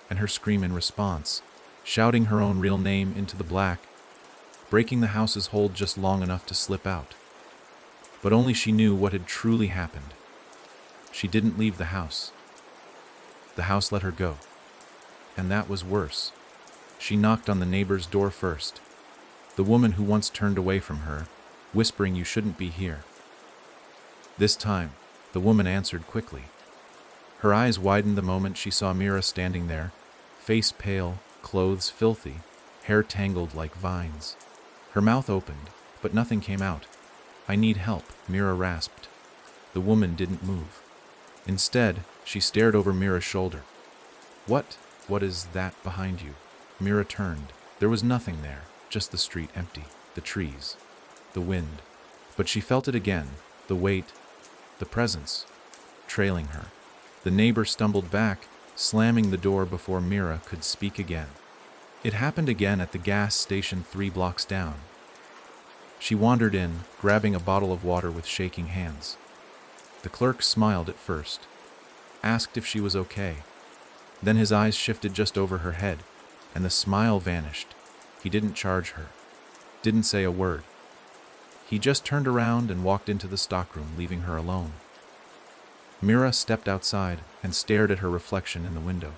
And her scream in response, shouting her own real name into the black, breaking the house's hold just long enough to slip out. But only she knew what had truly happened. She didn't leave the house. The house let her go. And that was worse. She knocked on the neighbor's door first. The woman who once turned away from her, whispering you shouldn't be here. This time, the woman answered quickly. Her eyes widened the moment she saw Mira standing there, face pale, clothes filthy, hair tangled like vines. Her mouth opened, but nothing came out. "I need help," Mira rasped. The woman didn't move. Instead, she stared over Mira's shoulder. What is that behind you?" Mira turned. There was nothing there, just the street empty, the trees, the wind. But she felt it again, the weight, the presence, trailing her. The neighbor stumbled back, slamming the door before Mira could speak again. It happened again at the gas station 3 blocks down. She wandered in, grabbing a bottle of water with shaking hands. The clerk smiled at first, asked if she was okay. Then his eyes shifted just over her head, and the smile vanished. He didn't charge her, didn't say a word. He just turned around and walked into the stockroom, leaving her alone. Mira stepped outside and stared at her reflection in the window.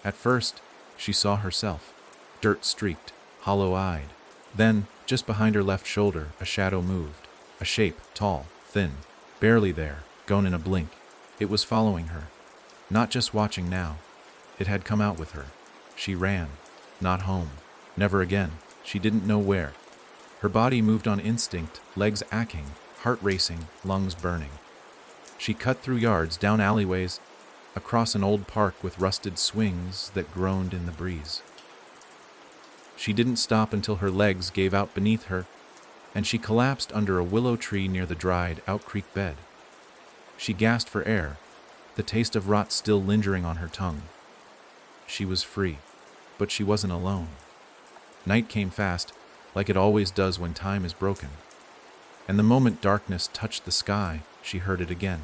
At first, she saw herself, dirt-streaked, hollow-eyed. Then, just behind her left shoulder, a shadow moved. A shape, tall, thin, barely there, gone in a blink. It was following her. Not just watching now. It had come out with her. She ran. Not home. Never again. She didn't know where. Her body moved on instinct, legs aching, heart racing, lungs burning. She cut through yards, down alleyways, across an old park with rusted swings that groaned in the breeze. She didn't stop until her legs gave out beneath her, and she collapsed under a willow tree near the dried out creek bed. She gasped for air, the taste of rot still lingering on her tongue. She was free, but she wasn't alone. Night came fast, like it always does when time is broken. And the moment darkness touched the sky, she heard it again.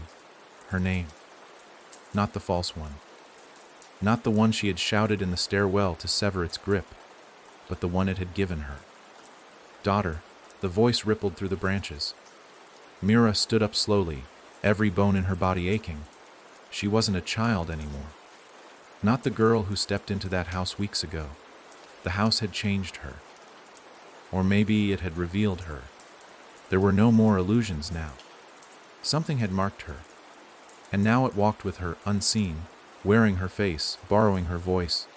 Her name. Not the false one. Not the one she had shouted in the stairwell to sever its grip, but the one it had given her. Daughter, the voice rippled through the branches. Mira stood up slowly, every bone in her body aching. She wasn't a child anymore. Not the girl who stepped into that house weeks ago. The house had changed her. Or maybe it had revealed her. There were no more illusions now. Something had marked her. And now it walked with her, unseen, wearing her face, borrowing her voice,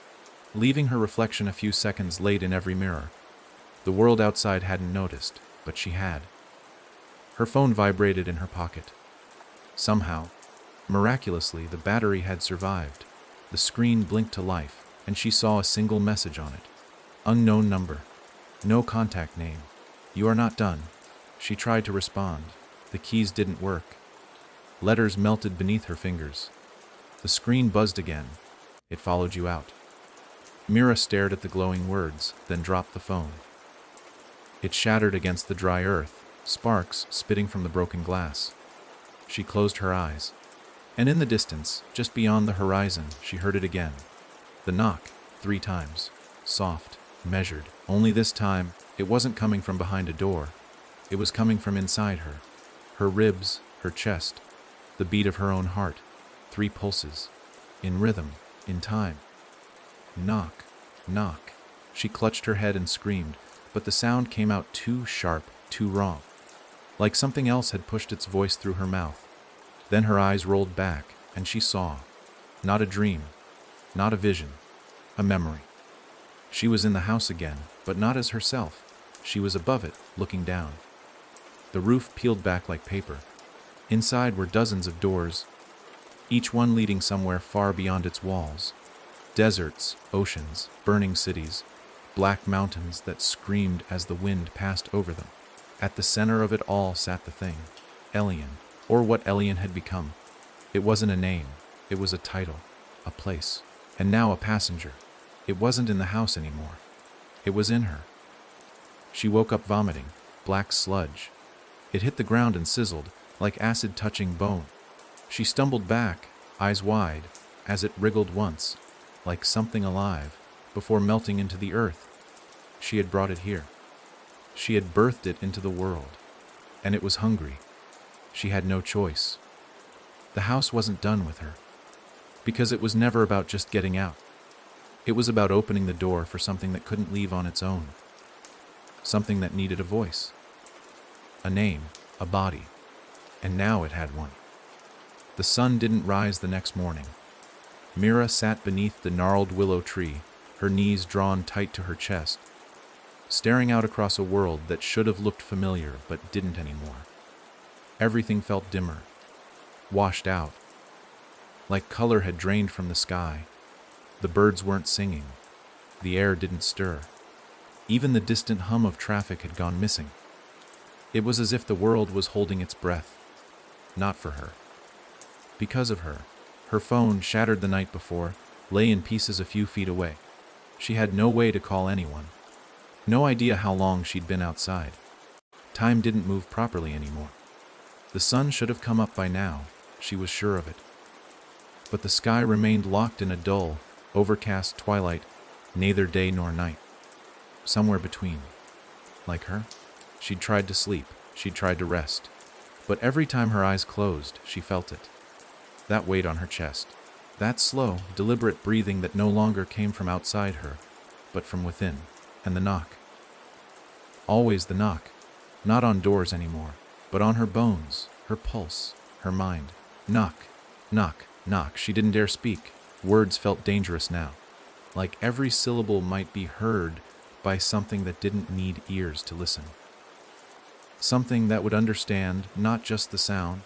leaving her reflection a few seconds late in every mirror. The world outside hadn't noticed, but she had. Her phone vibrated in her pocket. Somehow, miraculously, the battery had survived. The screen blinked to life, and she saw a single message on it. Unknown number. No contact name. You are not done. She tried to respond. The keys didn't work. Letters melted beneath her fingers. The screen buzzed again. It followed you out. Mira stared at the glowing words, then dropped the phone. It shattered against the dry earth, sparks spitting from the broken glass. She closed her eyes. And in the distance, just beyond the horizon, she heard it again. The knock, 3 times. Soft, measured. Only this time, it wasn't coming from behind a door. It was coming from inside her. Her ribs, her chest, the beat of her own heart. 3 pulses. In rhythm, in time. Knock, knock. She clutched her head and screamed, but the sound came out too sharp, too wrong. Like something else had pushed its voice through her mouth. Then her eyes rolled back, and she saw. Not a dream, not a vision, a memory. She was in the house again, but not as herself. She was above it, looking down. The roof peeled back like paper. Inside were dozens of doors, each one leading somewhere far beyond its walls. Deserts, oceans, burning cities, black mountains that screamed as the wind passed over them. At the center of it all sat the thing, Alien, or what Alien had become. It wasn't a name, it was a title, a place, and now a passenger. It wasn't in the house anymore. It was in her. She woke up vomiting, black sludge. It hit the ground and sizzled, like acid touching bone. She stumbled back, eyes wide, as it wriggled once, like something alive, before melting into the earth. She had brought it here. She had birthed it into the world, and it was hungry. She had no choice. The house wasn't done with her, because it was never about just getting out. It was about opening the door for something that couldn't leave on its own, something that needed a voice, a name, a body, and now it had one. The sun didn't rise the next morning. Mira sat beneath the gnarled willow tree, her knees drawn tight to her chest, staring out across a world that should have looked familiar but didn't anymore. Everything felt dimmer, washed out, like color had drained from the sky. The birds weren't singing. The air didn't stir. Even the distant hum of traffic had gone missing. It was as if the world was holding its breath. Not for her. Because of her. Her phone, shattered the night before, lay in pieces a few feet away. She had no way to call anyone. No idea how long she'd been outside. Time didn't move properly anymore. The sun should have come up by now, she was sure of it. But the sky remained locked in a dull, overcast twilight, neither day nor night. Somewhere between. Like her? She'd tried to sleep, she'd tried to rest. But every time her eyes closed, she felt it. That weight on her chest. That slow, deliberate breathing that no longer came from outside her, but from within. And the knock. Always the knock. Not on doors anymore, but on her bones, her pulse, her mind. Knock, knock, knock. She didn't dare speak. Words felt dangerous now. Like every syllable might be heard by something that didn't need ears to listen. Something that would understand not just the sound,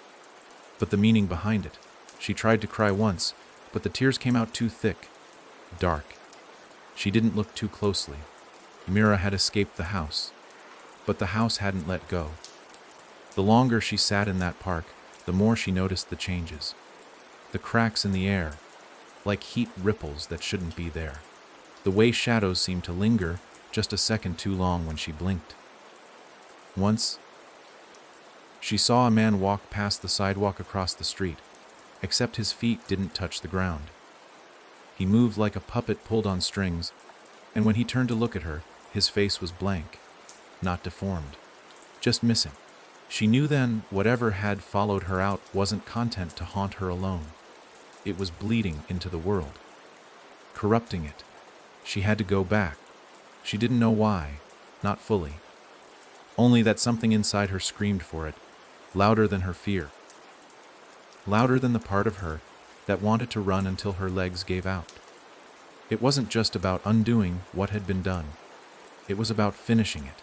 but the meaning behind it. She tried to cry once, but the tears came out too thick, dark. She didn't look too closely. Mira had escaped the house, but the house hadn't let go. The longer she sat in that park, the more she noticed the changes. The cracks in the air, like heat ripples that shouldn't be there. The way shadows seemed to linger just a second too long when she blinked. Once, she saw a man walk past the sidewalk across the street, except his feet didn't touch the ground. He moved like a puppet pulled on strings, and when he turned to look at her, his face was blank, not deformed, just missing. She knew then whatever had followed her out wasn't content to haunt her alone. It was bleeding into the world, corrupting it. She had to go back. She didn't know why, not fully. Only that something inside her screamed for it, louder than her fear. Louder than the part of her that wanted to run until her legs gave out. It wasn't just about undoing what had been done. It was about finishing it.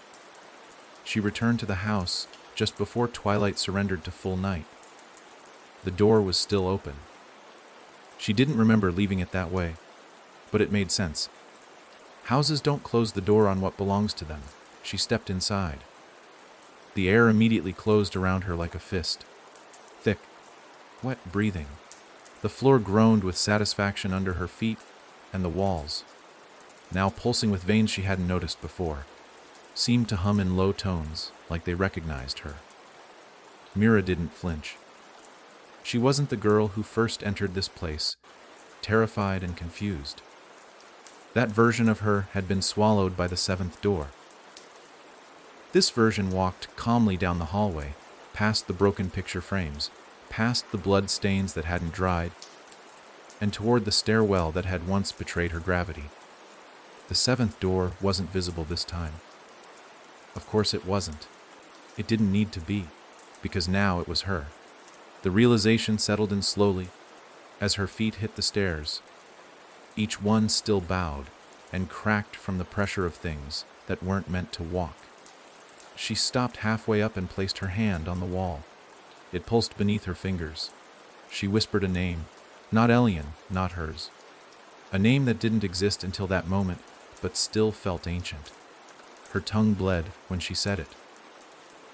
She returned to the house just before twilight surrendered to full night. The door was still open. She didn't remember leaving it that way, but it made sense. Houses don't close the door on what belongs to them. She stepped inside. The air immediately closed around her like a fist. Thick, wet breathing. The floor groaned with satisfaction under her feet, and the walls, now pulsing with veins she hadn't noticed before, seemed to hum in low tones like they recognized her. Mira didn't flinch. She wasn't the girl who first entered this place, terrified and confused. That version of her had been swallowed by the seventh door. This version walked calmly down the hallway, past the broken picture frames, past the blood stains that hadn't dried, and toward the stairwell that had once betrayed her gravity. The seventh door wasn't visible this time. Of course it wasn't. It didn't need to be, because now it was her. The realization settled in slowly as her feet hit the stairs, each one still bowed and cracked from the pressure of things that weren't meant to walk. She stopped halfway up and placed her hand on the wall. It pulsed beneath her fingers. She whispered a name, not Elian, not hers. A name that didn't exist until that moment, but still felt ancient. Her tongue bled when she said it.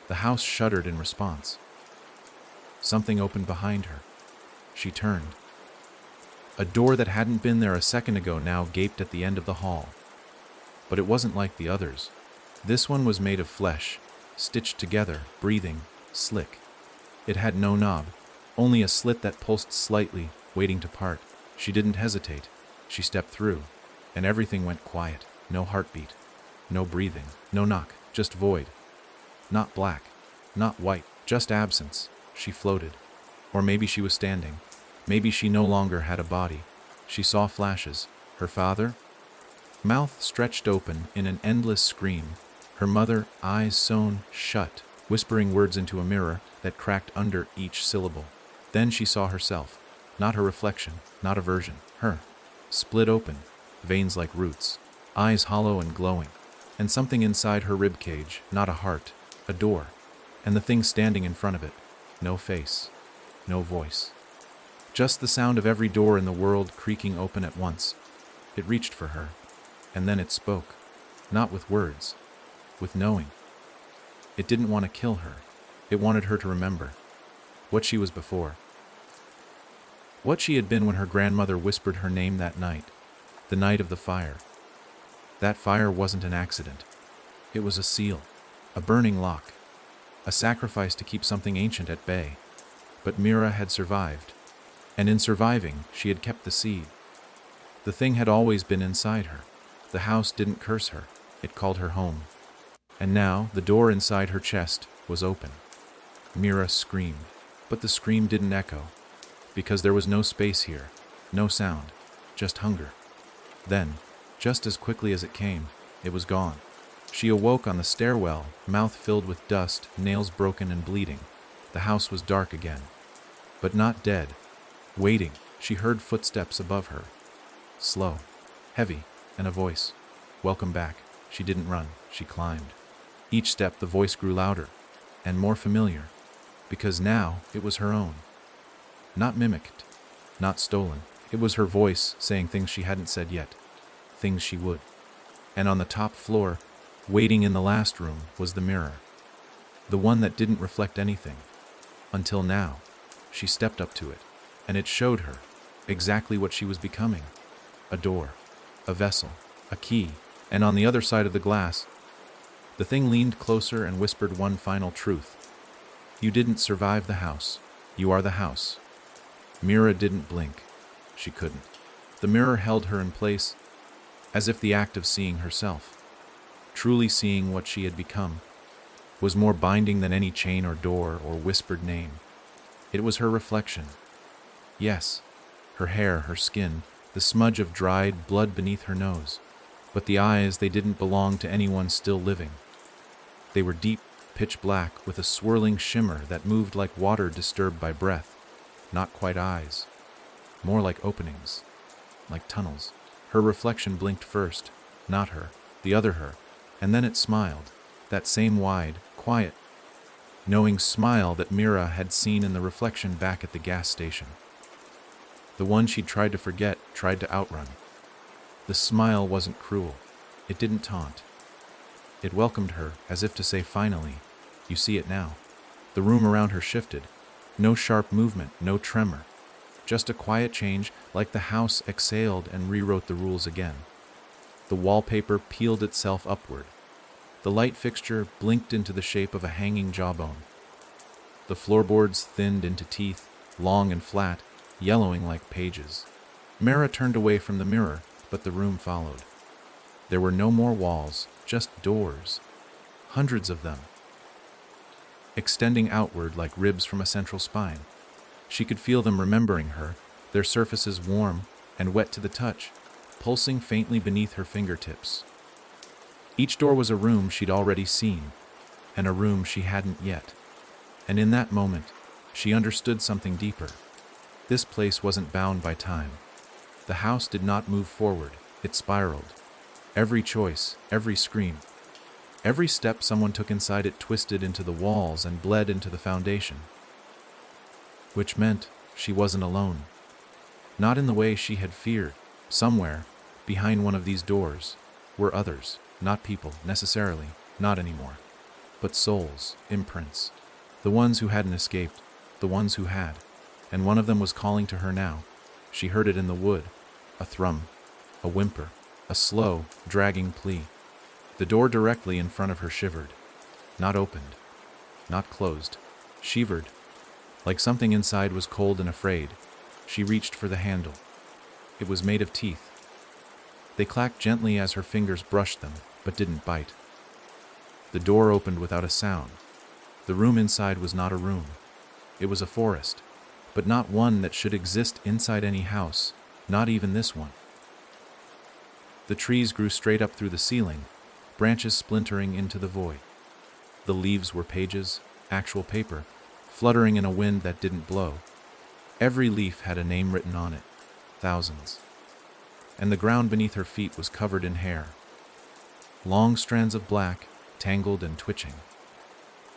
The house shuddered in response. Something opened behind her. She turned. A door that hadn't been there a second ago now gaped at the end of the hall. But it wasn't like the others. This one was made of flesh, stitched together, breathing, slick. It had no knob, only a slit that pulsed slightly, waiting to part. She didn't hesitate. She stepped through, and everything went quiet. No heartbeat, no breathing, no knock, just void. Not black, not white, just absence. She floated. Or maybe she was standing. Maybe she no longer had a body. She saw flashes. Her father? Mouth stretched open in an endless scream. Her mother, eyes sewn shut, whispering words into a mirror that cracked under each syllable. Then she saw herself. Not her reflection, not a version. Her. Split open, veins like roots, eyes hollow and glowing, and something inside her ribcage, not a heart, a door, and the thing standing in front of it. No face, no voice. Just the sound of every door in the world creaking open at once. It reached for her, and then it spoke, not with words, with knowing. It didn't want to kill her. It wanted her to remember what she was before. What she had been when her grandmother whispered her name that night, the night of the fire. That fire wasn't an accident. It was a seal, a burning lock, a sacrifice to keep something ancient at bay. But Mira had survived, and in surviving, she had kept the seed. The thing had always been inside her. The house didn't curse her. It called her home. And now the door inside her chest was open. Mira screamed, but the scream didn't echo, because there was no space here, no sound, just hunger. Then, just as quickly as it came, it was gone. She awoke on the stairwell, mouth filled with dust, nails broken and bleeding. The house was dark again, but not dead. Waiting, she heard footsteps above her. Slow, heavy, and a voice. Welcome back. She didn't run, she climbed. Each step the voice grew louder, and more familiar, because now it was her own. Not mimicked, not stolen. It was her voice saying things she hadn't said yet, things she would. And on the top floor, waiting in the last room, was the mirror. The one that didn't reflect anything. Until now, she stepped up to it, and it showed her exactly what she was becoming. A door, a vessel, a key, and on the other side of the glass, the thing leaned closer and whispered one final truth. You didn't survive the house. You are the house. Mira didn't blink. She couldn't. The mirror held her in place, as if the act of seeing herself, truly seeing what she had become, was more binding than any chain or door or whispered name. It was her reflection. Yes, her hair, her skin, the smudge of dried blood beneath her nose. But the eyes, they didn't belong to anyone still living. They were deep, pitch black, with a swirling shimmer that moved like water disturbed by breath. Not quite eyes. More like openings. Like tunnels. Her reflection blinked first. Not her. The other her. And then it smiled. That same wide, quiet, knowing smile that Mira had seen in the reflection back at the gas station. The one she'd tried to forget, tried to outrun. The smile wasn't cruel. It didn't taunt. It welcomed her, as if to say, finally, you see it now. The room around her shifted. No sharp movement, no tremor. Just a quiet change, like the house exhaled and rewrote the rules again. The wallpaper peeled itself upward. The light fixture blinked into the shape of a hanging jawbone. The floorboards thinned into teeth, long and flat, yellowing like pages. Mira turned away from the mirror, but the room followed. There were no more walls, just doors. Hundreds of them, extending outward like ribs from a central spine. She could feel them remembering her, their surfaces warm and wet to the touch, pulsing faintly beneath her fingertips. Each door was a room she'd already seen, and a room she hadn't yet. And in that moment, she understood something deeper. This place wasn't bound by time. The house did not move forward, it spiraled. Every choice, every scream, every step someone took inside it twisted into the walls and bled into the foundation. Which meant she wasn't alone. Not in the way she had feared. Somewhere, behind one of these doors, were others. Not people, necessarily, not anymore. But souls, imprints. The ones who hadn't escaped, the ones who had. And one of them was calling to her now. She heard it in the wood. A thrum, a whimper, a slow, dragging plea. The door directly in front of her shivered. Not opened. Not closed. Shivered. Like something inside was cold and afraid. She reached for the handle. It was made of teeth. They clacked gently as her fingers brushed them, but didn't bite. The door opened without a sound. The room inside was not a room. It was a forest, but not one that should exist inside any house, not even this one. The trees grew straight up through the ceiling, branches splintering into the void. The leaves were pages, actual paper, fluttering in a wind that didn't blow. Every leaf had a name written on it, thousands. And the ground beneath her feet was covered in hair. Long strands of black, tangled and twitching.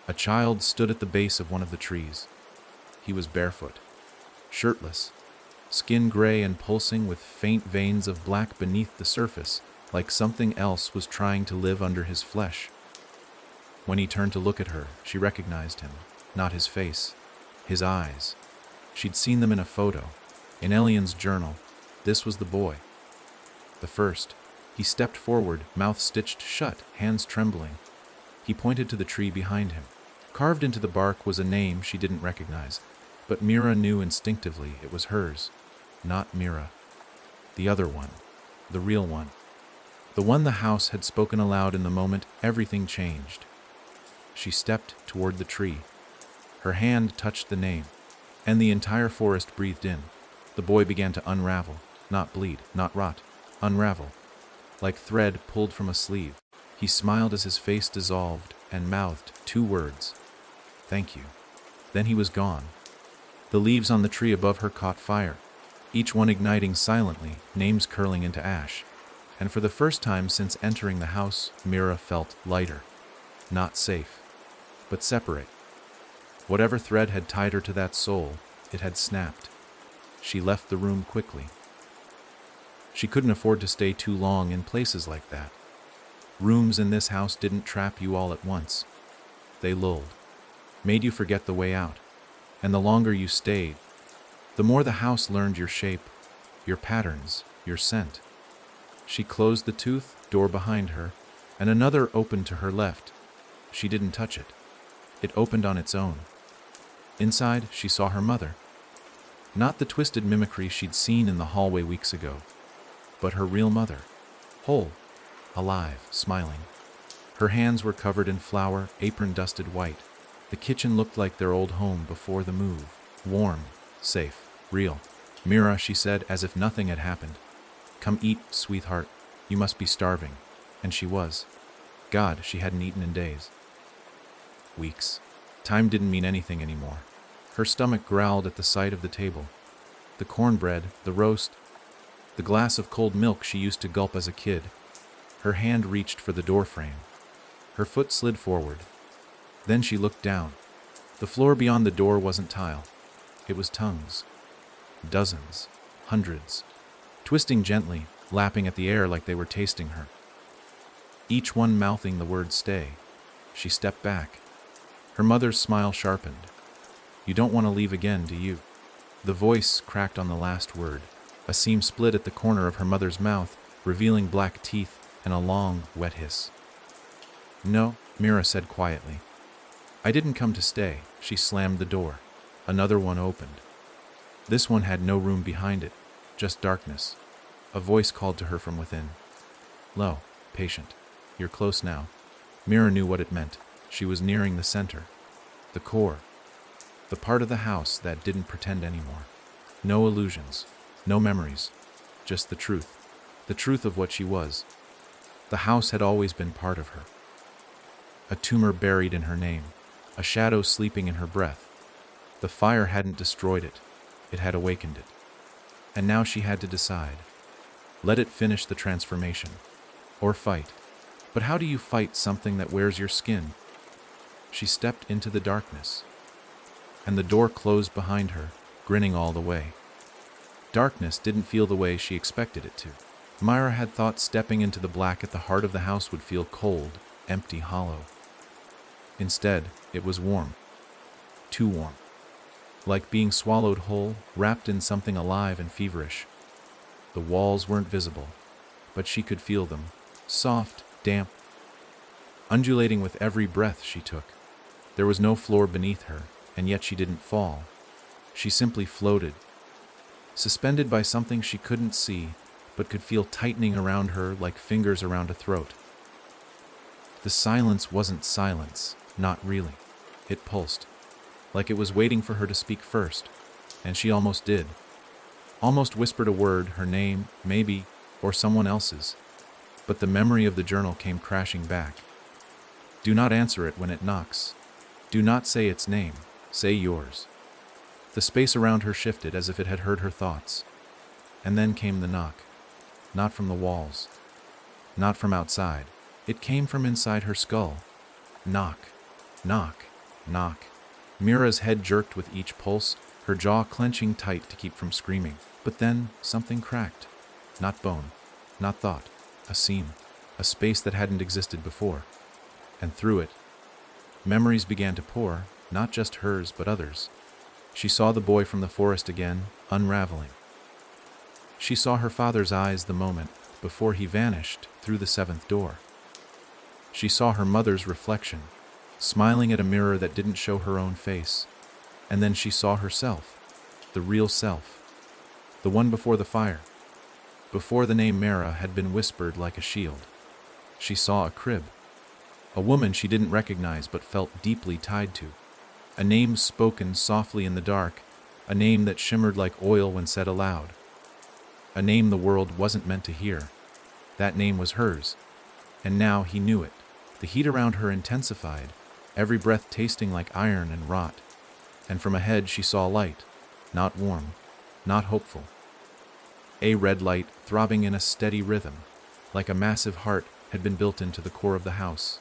A child stood at the base of one of the trees. He was barefoot, shirtless, skin gray and pulsing with faint veins of black beneath the surface, like something else was trying to live under his flesh. When he turned to look at her, she recognized him, not his face, his eyes. She'd seen them in a photo, in Elian's journal. This was the boy. The first. He stepped forward, mouth stitched shut, hands trembling. He pointed to the tree behind him. Carved into the bark was a name she didn't recognize, but Mira knew instinctively it was hers, not Mira. The other one, the real one, The one the house had spoken aloud in the moment everything changed. She stepped toward the tree. Her hand touched the name, and the entire forest breathed in. The boy began to unravel, not bleed, not rot, unravel, like thread pulled from a sleeve. He smiled as his face dissolved and mouthed 2 words. "Thank you." Then he was gone. The leaves on the tree above her caught fire, each one igniting silently, names curling into ash. And for the first time since entering the house, Mira felt lighter. Not safe, but separate. Whatever thread had tied her to that soul, it had snapped. She left the room quickly. She couldn't afford to stay too long in places like that. Rooms in this house didn't trap you all at once. They lulled, made you forget the way out. And the longer you stayed, the more the house learned your shape, your patterns, your scent. She closed the tooth door behind her, and another opened to her left. She didn't touch it. It opened on its own. Inside, she saw her mother. Not the twisted mimicry she'd seen in the hallway weeks ago, but her real mother, whole, alive, smiling. Her hands were covered in flour, apron dusted white. The kitchen looked like their old home before the move. Warm, safe, real. "Mira," she said, as if nothing had happened. "Come eat, sweetheart. You must be starving." And she was. God, she hadn't eaten in days. Weeks. Time didn't mean anything anymore. Her stomach growled at the sight of the table. The cornbread, the roast, the glass of cold milk she used to gulp as a kid. Her hand reached for the doorframe. Her foot slid forward. Then she looked down. The floor beyond the door wasn't tile. It was tongues. Dozens. Hundreds. Twisting gently, lapping at the air like they were tasting her. Each one mouthing the word "stay." She stepped back. Her mother's smile sharpened. "You don't want to leave again, do you?" The voice cracked on the last word. A seam split at the corner of her mother's mouth, revealing black teeth and a long, wet hiss. "No," Mira said quietly. "I didn't come to stay." She slammed the door. Another one opened. This one had no room behind it, just darkness. A voice called to her from within. "Lo, patient. You're close now." Mira knew what it meant. She was nearing the center. The core. The part of the house that didn't pretend anymore. No illusions. No memories. Just the truth. The truth of what she was. The house had always been part of her. A tumor buried in her name. A shadow sleeping in her breath. The fire hadn't destroyed it. It had awakened it. And now she had to decide. Let it finish the transformation. Or fight. But how do you fight something that wears your skin? She stepped into the darkness. And the door closed behind her, grinning all the way. Darkness didn't feel the way she expected it to. Myra had thought stepping into the black at the heart of the house would feel cold, empty, hollow. Instead, it was warm. Too warm. Like being swallowed whole, wrapped in something alive and feverish. The walls weren't visible, but she could feel them. Soft, damp, undulating with every breath she took. There was no floor beneath her, and yet she didn't fall. She simply floated, suspended by something she couldn't see, but could feel tightening around her like fingers around a throat. The silence wasn't silence, not really. It pulsed, like it was waiting for her to speak first, and she almost did. Almost whispered a word, her name, maybe, or someone else's. But the memory of the journal came crashing back. Do not answer it when it knocks. Do not say its name, say yours. The space around her shifted as if it had heard her thoughts. And then came the knock. Not from the walls. Not from outside. It came from inside her skull. Knock, knock, knock. Mira's head jerked with each pulse, her jaw clenching tight to keep from screaming. But then something cracked. Not bone, not thought. A seam. A space that hadn't existed before. And through it, memories began to pour, not just hers but others. She saw the boy from the forest again, unraveling. She saw her father's eyes the moment before he vanished through the 7th door. She saw her mother's reflection, smiling at a mirror that didn't show her own face. And then she saw herself, the real self, the one before the fire. Before the name Mara had been whispered like a shield. She saw a crib. A woman she didn't recognize but felt deeply tied to. A name spoken softly in the dark, a name that shimmered like oil when said aloud. A name the world wasn't meant to hear. That name was hers, and now he knew it. The heat around her intensified, every breath tasting like iron and rot. And from ahead she saw light, not warm, not hopeful. A red light throbbing in a steady rhythm, like a massive heart had been built into the core of the house.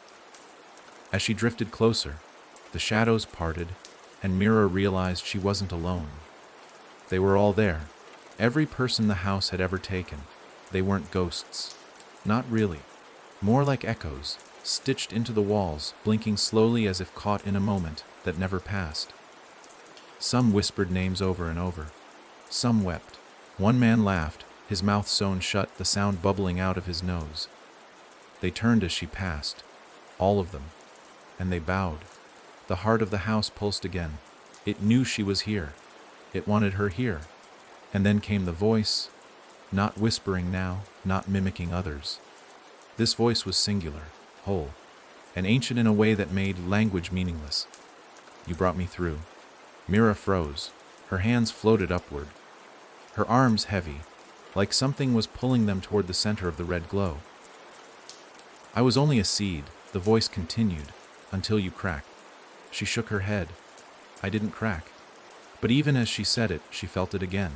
As she drifted closer, the shadows parted, and Mira realized she wasn't alone. They were all there, every person the house had ever taken. They weren't ghosts. Not really. More like echoes, stitched into the walls, blinking slowly as if caught in a moment that never passed. Some whispered names over and over. Some wept. One man laughed, his mouth sewn shut, the sound bubbling out of his nose. They turned as she passed, all of them, and they bowed. The heart of the house pulsed again. It knew she was here. It wanted her here. And then came the voice, not whispering now, not mimicking others. This voice was singular, whole, and ancient in a way that made language meaningless. You brought me through. Mira froze. Her hands floated upward. Her arms heavy, like something was pulling them toward the center of the red glow. I was only a seed, the voice continued, until you cracked. She shook her head. I didn't crack. But even as she said it, she felt it again.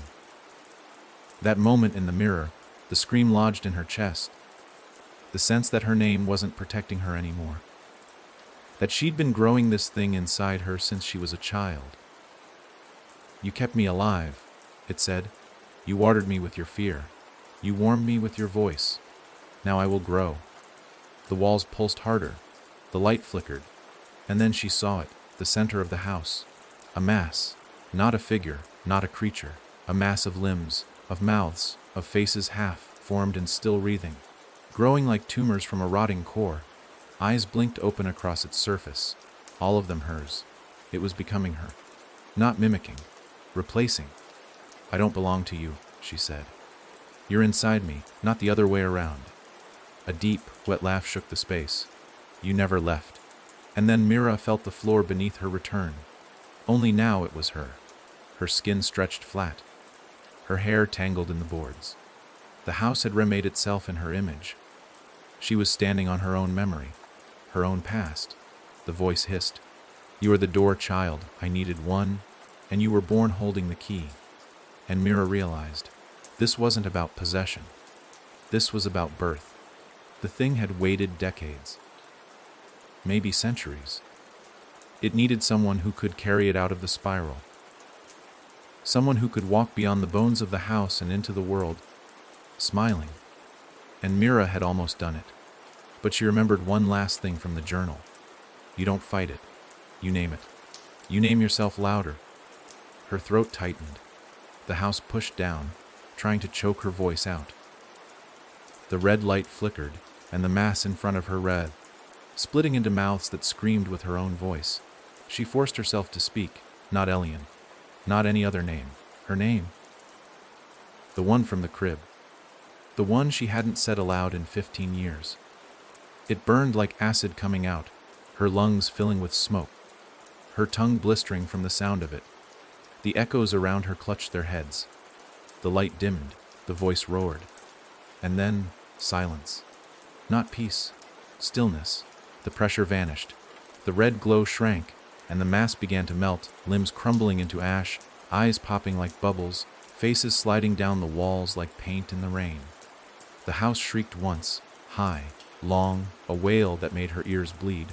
That moment in the mirror, the scream lodged in her chest. The sense that her name wasn't protecting her anymore. That she'd been growing this thing inside her since she was a child. You kept me alive, it said. You watered me with your fear. You warmed me with your voice. Now I will grow. The walls pulsed harder. The light flickered. And then she saw it, the center of the house. A mass, not a figure, not a creature. A mass of limbs, of mouths, of faces half formed and still wreathing. Growing like tumors from a rotting core. Eyes blinked open across its surface. All of them hers. It was becoming her. Not mimicking. Replacing. I don't belong to you, she said. You're inside me, not the other way around. A deep, wet laugh shook the space. You never left. And then Mira felt the floor beneath her return. Only now it was her. Her skin stretched flat. Her hair tangled in the boards. The house had remade itself in her image. She was standing on her own memory, her own past. The voice hissed. You are the door, child. I needed one, and you were born holding the key. And Mira realized, this wasn't about possession. This was about birth. The thing had waited decades. Maybe centuries. It needed someone who could carry it out of the spiral. Someone who could walk beyond the bones of the house and into the world, smiling. And Mira had almost done it. But she remembered one last thing from the journal. You don't fight it. You name it. You name yourself louder. Her throat tightened. The house pushed down, trying to choke her voice out. The red light flickered, and the mass in front of her read, splitting into mouths that screamed with her own voice. She forced herself to speak, not Elian, not any other name. Her name. The one from the crib. The one she hadn't said aloud in 15 years. It burned like acid coming out, her lungs filling with smoke, her tongue blistering from the sound of it. The echoes around her clutched their heads. The light dimmed, the voice roared. And then, silence. Not peace, stillness. The pressure vanished. The red glow shrank, and the mass began to melt, limbs crumbling into ash, eyes popping like bubbles, faces sliding down the walls like paint in the rain. The house shrieked once, high, long, a wail that made her ears bleed.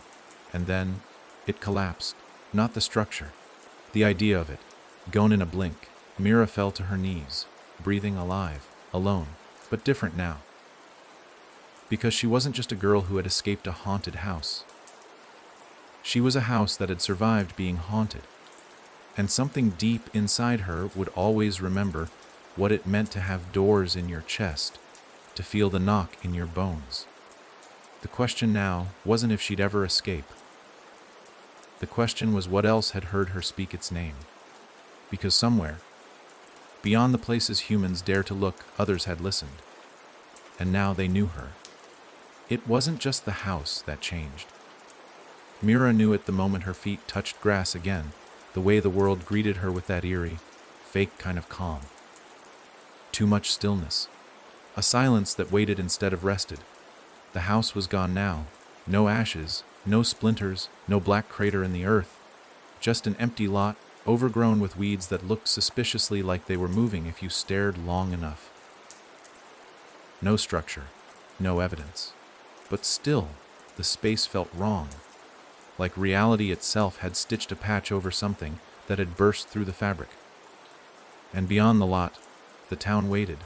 And then, it collapsed. Not the structure, the idea of it. Gone in a blink, Mira fell to her knees, breathing alive, alone, but different now. Because she wasn't just a girl who had escaped a haunted house. She was a house that had survived being haunted, and something deep inside her would always remember what it meant to have doors in your chest, to feel the knock in your bones. The question now wasn't if she'd ever escape. The question was what else had heard her speak its name. Because somewhere, beyond the places humans dare to look, others had listened. and now they knew her. It wasn't just the house that changed. Mira knew it the moment her feet touched grass again, the way the world greeted her with that eerie, fake kind of calm. Too much stillness. A silence that waited instead of rested. The house was gone now. No ashes, no splinters, no black crater in the earth. Just an empty lot, overgrown with weeds that looked suspiciously like they were moving if you stared long enough. No structure, no evidence. But still, the space felt wrong. Like reality itself had stitched a patch over something that had burst through the fabric. And beyond the lot, the town waited.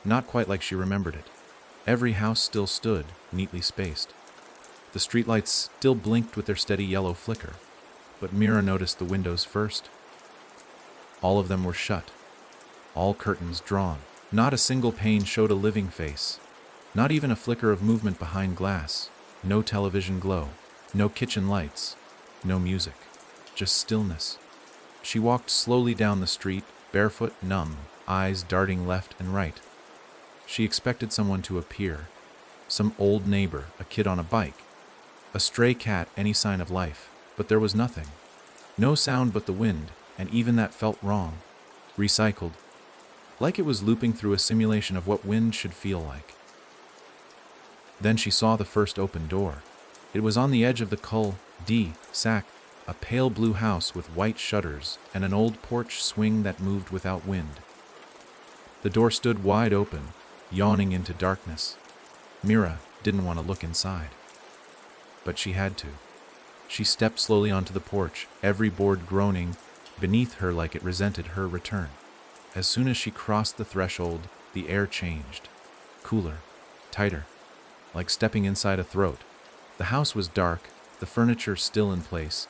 Not quite like she remembered it. Every house still stood, neatly spaced. The streetlights still blinked with their steady yellow flicker, but Mira noticed the windows first. All of them were shut, all curtains drawn. Not a single pane showed a living face, not even a flicker of movement behind glass, no television glow, no kitchen lights, no music, just stillness. She walked slowly down the street, barefoot, numb, eyes darting left and right. She expected someone to appear, some old neighbor, a kid on a bike, a stray cat, any sign of life, but there was nothing. No sound but the wind, and even that felt wrong, recycled, like it was looping through a simulation of what wind should feel like. Then she saw the first open door. It was on the edge of the cul-de-sac, a pale blue house with white shutters and an old porch swing that moved without wind. The door stood wide open, yawning into darkness. Mira didn't want to look inside, but she had to. She stepped slowly onto the porch, every board groaning beneath her like it resented her return. As soon as she crossed the threshold, the air changed. Cooler, tighter, like stepping inside a throat. The house was dark, the furniture still in place,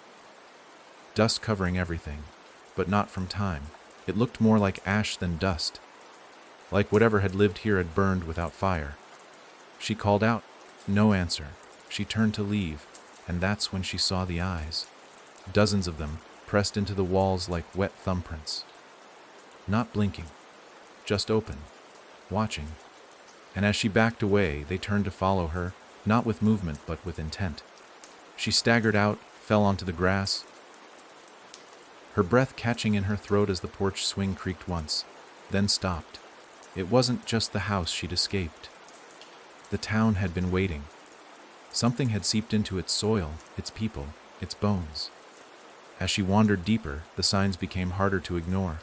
dust covering everything, but not from time. It looked more like ash than dust, like whatever had lived here had burned without fire. She called out. No answer. She turned to leave, and that's when she saw the eyes. Dozens of them, pressed into the walls like wet thumbprints. Not blinking, just open, watching. And as she backed away, they turned to follow her, not with movement but with intent. She staggered out, fell onto the grass, her breath catching in her throat as the porch swing creaked once, then stopped. It wasn't just the house she'd escaped. The town had been waiting. Something had seeped into its soil, its people, its bones. As she wandered deeper, the signs became harder to ignore.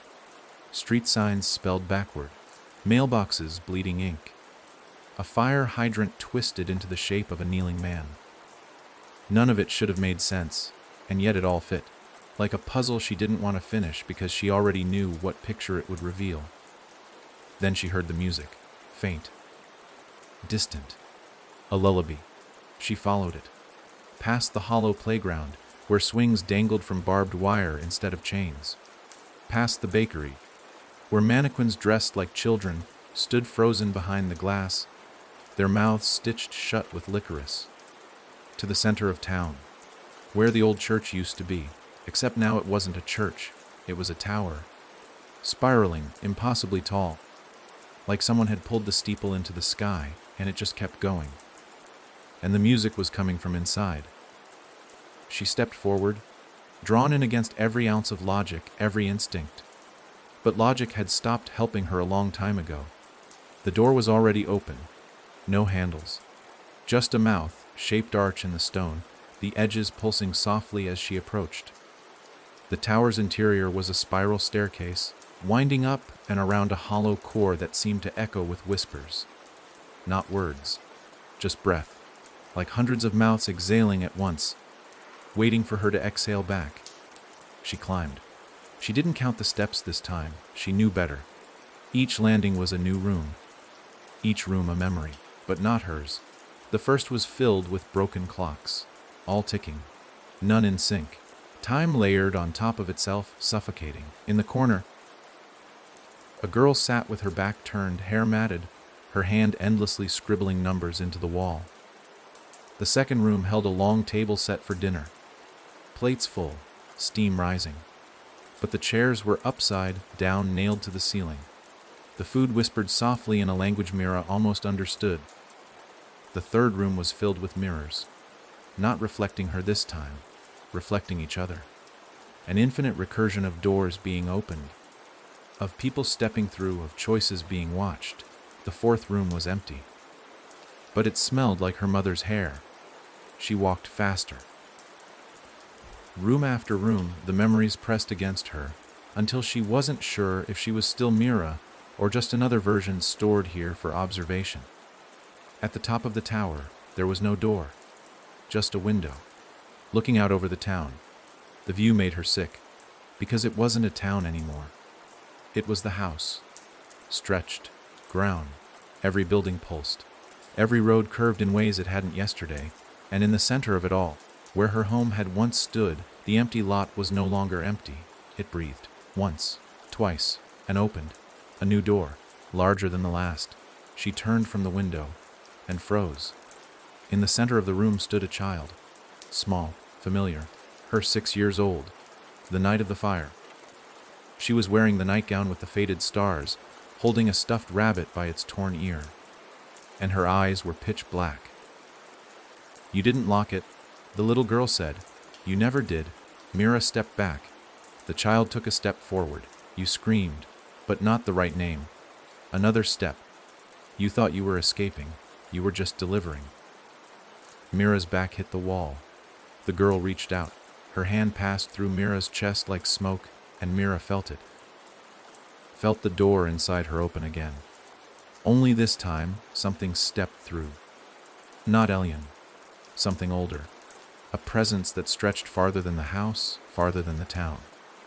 Street signs spelled backward, mailboxes bleeding ink. A fire hydrant twisted into the shape of a kneeling man. None of it should have made sense, and yet it all fit, like a puzzle she didn't want to finish because she already knew what picture it would reveal. Then she heard the music, faint, distant, a lullaby. She followed it, past the hollow playground, where swings dangled from barbed wire instead of chains, past the bakery, where mannequins dressed like children stood frozen behind the glass, their mouths stitched shut with licorice, to the center of town, where the old church used to be, except now it wasn't a church, it was a tower, spiraling, impossibly tall, like someone had pulled the steeple into the sky, and it just kept going. And the music was coming from inside. She stepped forward, drawn in against every ounce of logic, every instinct. But logic had stopped helping her a long time ago. The door was already open, no handles, just a mouth-shaped arch in the stone, the edges pulsing softly as she approached. The tower's interior was a spiral staircase, winding up and around a hollow core that seemed to echo with whispers. Not words, just breath, like hundreds of mouths exhaling at once, waiting for her to exhale back. She climbed. She didn't count the steps this time. She knew better. Each landing was a new room. Each room a memory, but not hers. The first was filled with broken clocks, all ticking, none in sync. Time layered on top of itself, suffocating. In the corner, a girl sat with her back turned, hair matted, her hand endlessly scribbling numbers into the wall. The second room held a long table set for dinner, plates full, steam rising. But the chairs were upside down, nailed to the ceiling. The food whispered softly in a language Mira almost understood. The third room was filled with mirrors, not reflecting her this time, reflecting each other. An infinite recursion of doors being opened, of people stepping through, of choices being watched. The fourth room was empty. But it smelled like her mother's hair. She walked faster. Room after room, the memories pressed against her, until she wasn't sure if she was still Mira or just another version stored here for observation. At the top of the tower, there was no door, just a window, looking out over the town. The view made her sick, because it wasn't a town anymore. It was the house. Stretched, ground, every building pulsed. Every road curved in ways it hadn't yesterday, and in the center of it all, where her home had once stood, the empty lot was no longer empty. It breathed, once, twice, and opened. A new door, larger than the last. She turned from the window, and froze. In the center of the room stood a child, small, familiar, her 6 years old, the night of the fire. She was wearing the nightgown with the faded stars, holding a stuffed rabbit by its torn ear, and her eyes were pitch black. "You didn't lock it," the little girl said. "You never did." Mira stepped back. The child took a step forward. "You screamed, but not the right name." Another step. "You thought you were escaping. You were just delivering." Mira's back hit the wall. The girl reached out. Her hand passed through Mira's chest like smoke, and Mira felt it. Felt the door inside her open again. Only this time, something stepped through. Not alien. Something older. A presence that stretched farther than the house, farther than the town.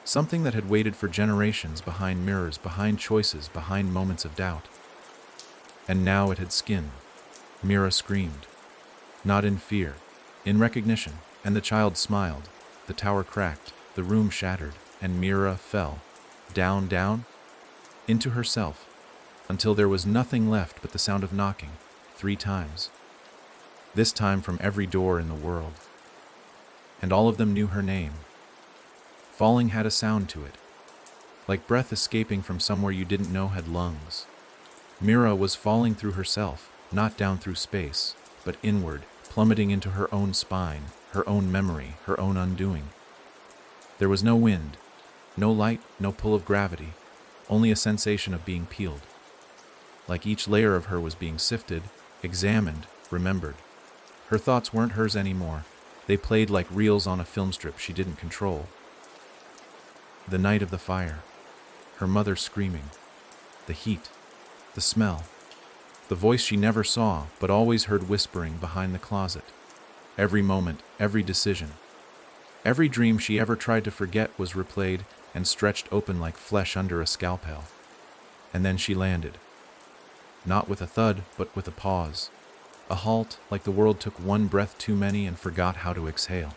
Something that had waited for generations behind mirrors, behind choices, behind moments of doubt. And now it had skinned. Mira screamed. Not in fear, in recognition, and the child smiled. The tower cracked, the room shattered, and Mira fell, down, into herself, until there was nothing left but the sound of knocking, 3 times. This time from every door in the world. And all of them knew her name. Falling had a sound to it, like breath escaping from somewhere you didn't know had lungs. Mira was falling through herself, not down through space, but inward, plummeting into her own spine, her own memory, her own undoing. There was no wind, no light, no pull of gravity, only a sensation of being peeled. Like each layer of her was being sifted, examined, remembered. Her thoughts weren't hers anymore. They played like reels on a film strip she didn't control. The night of the fire. Her mother screaming. The heat. The smell. The voice she never saw, but always heard whispering behind the closet. Every moment, every decision. Every dream she ever tried to forget was replayed and stretched open like flesh under a scalpel. And then she landed. Not with a thud, but with a pause. A halt, like the world took one breath too many and forgot how to exhale.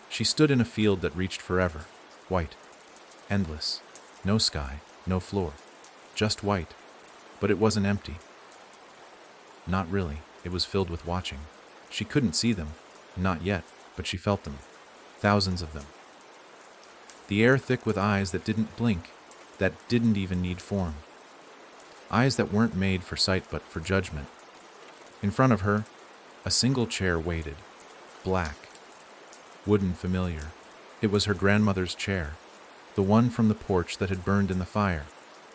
She stood in a field that reached forever. White. Endless. No sky, no floor. Just white. But it wasn't empty. Not really. It was filled with watching. She couldn't see them. Not yet, but she felt them. Thousands of them. The air thick with eyes that didn't blink, that didn't even need form. Eyes that weren't made for sight but for judgment. In front of her, a single chair waited. Black. Wooden familiar. It was her grandmother's chair. The one from the porch that had burned in the fire,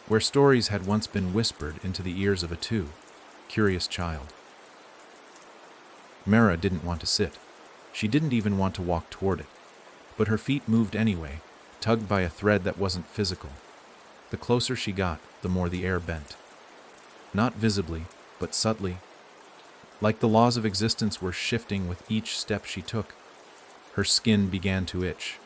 where stories had once been whispered into the ears of a curious child. Mira didn't want to sit. She didn't even want to walk toward it. But her feet moved anyway, tugged by a thread that wasn't physical. The closer she got, the more the air bent. Not visibly, but subtly. Like the laws of existence were shifting with each step she took. Her skin began to itch.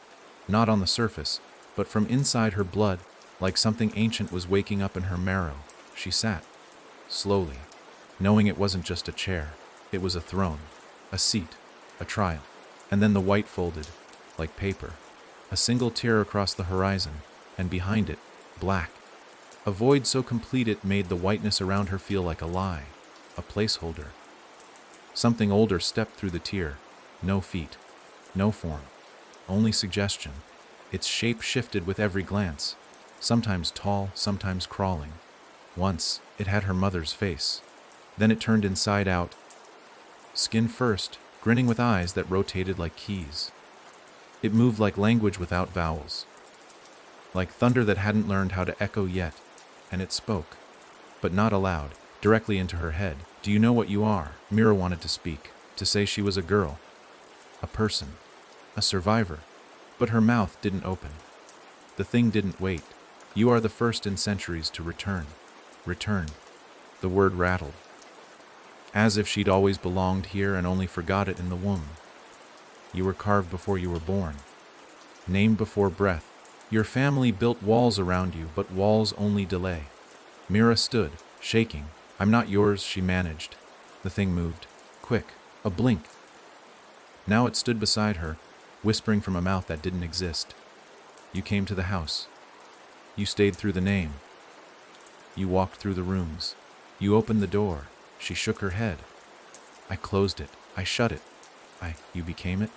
Not on the surface, but from inside her blood, like something ancient was waking up in her marrow. She sat, slowly, knowing it wasn't just a chair. It was a throne, a seat, a trial. And then the white folded, like paper. A single tear across the horizon, and behind it, black. A void so complete it made the whiteness around her feel like a lie, a placeholder. Something older stepped through the tear. No feet, no form, only suggestion. Its shape shifted with every glance, sometimes tall, sometimes crawling. Once, it had her mother's face. Then it turned inside out, skin first, grinning with eyes that rotated like keys. It moved like language without vowels, like thunder that hadn't learned how to echo yet, and it spoke, but not aloud, directly into her head. Do you know what you are? Mira wanted to speak, to say she was a girl, a person, a survivor, but her mouth didn't open. The thing didn't wait. You are the first in centuries to return. Return. The word rattled, as if she'd always belonged here and only forgot it in the womb. You were carved before you were born, named before breath. Your family built walls around you, but walls only delay. Mira stood, shaking. I'm not yours, she managed. The thing moved. Quick. A blink. Now it stood beside her, whispering from a mouth that didn't exist. You came to the house. You stayed through the name. You walked through the rooms. You opened the door. She shook her head. I closed it. I shut it. You became it?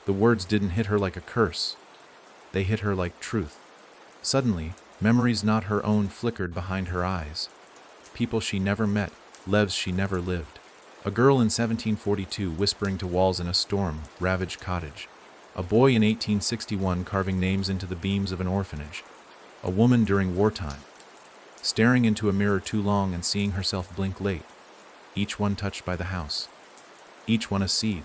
The words didn't hit her like a curse. They hit her like truth. Suddenly, memories not her own flickered behind her eyes. People she never met, lives she never lived. A girl in 1742 whispering to walls in a storm-ravaged cottage. A boy in 1861 carving names into the beams of an orphanage. A woman during wartime, staring into a mirror too long and seeing herself blink late. Each one touched by the house. Each one a seed.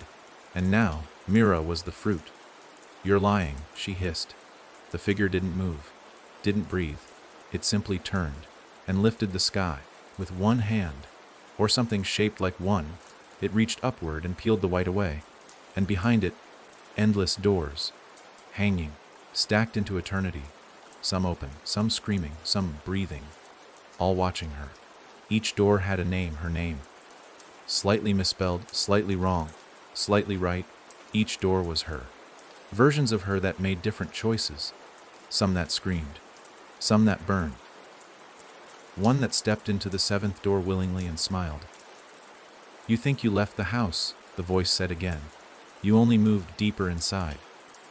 And now, Mira was the fruit. You're lying, she hissed. The figure didn't move, didn't breathe. It simply turned and lifted the sky with one hand, or something shaped like one. It reached upward and peeled the white away. And behind it, endless doors, hanging, stacked into eternity. Some open, some screaming, some breathing, all watching her. Each door had a name, her name. Slightly misspelled, slightly wrong, slightly right. Each door was her. Versions of her that made different choices. Some that screamed, some that burned. One that stepped into the seventh door willingly and smiled. You think you left the house, the voice said again. You only moved deeper inside.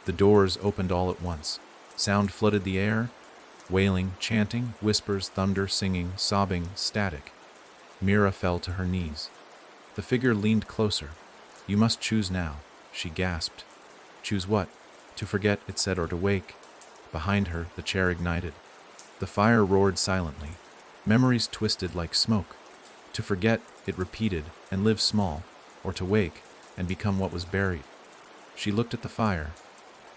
The doors opened all at once. Sound flooded the air, wailing, chanting, whispers, thunder, singing, sobbing, static. Mira fell to her knees. The figure leaned closer. You must choose now, she gasped. Choose what? To forget, it said, or to wake? Behind her, the chair ignited. The fire roared silently. Memories twisted like smoke. To forget, it repeated, and live small, or to wake, and become what was buried. She looked at the fire,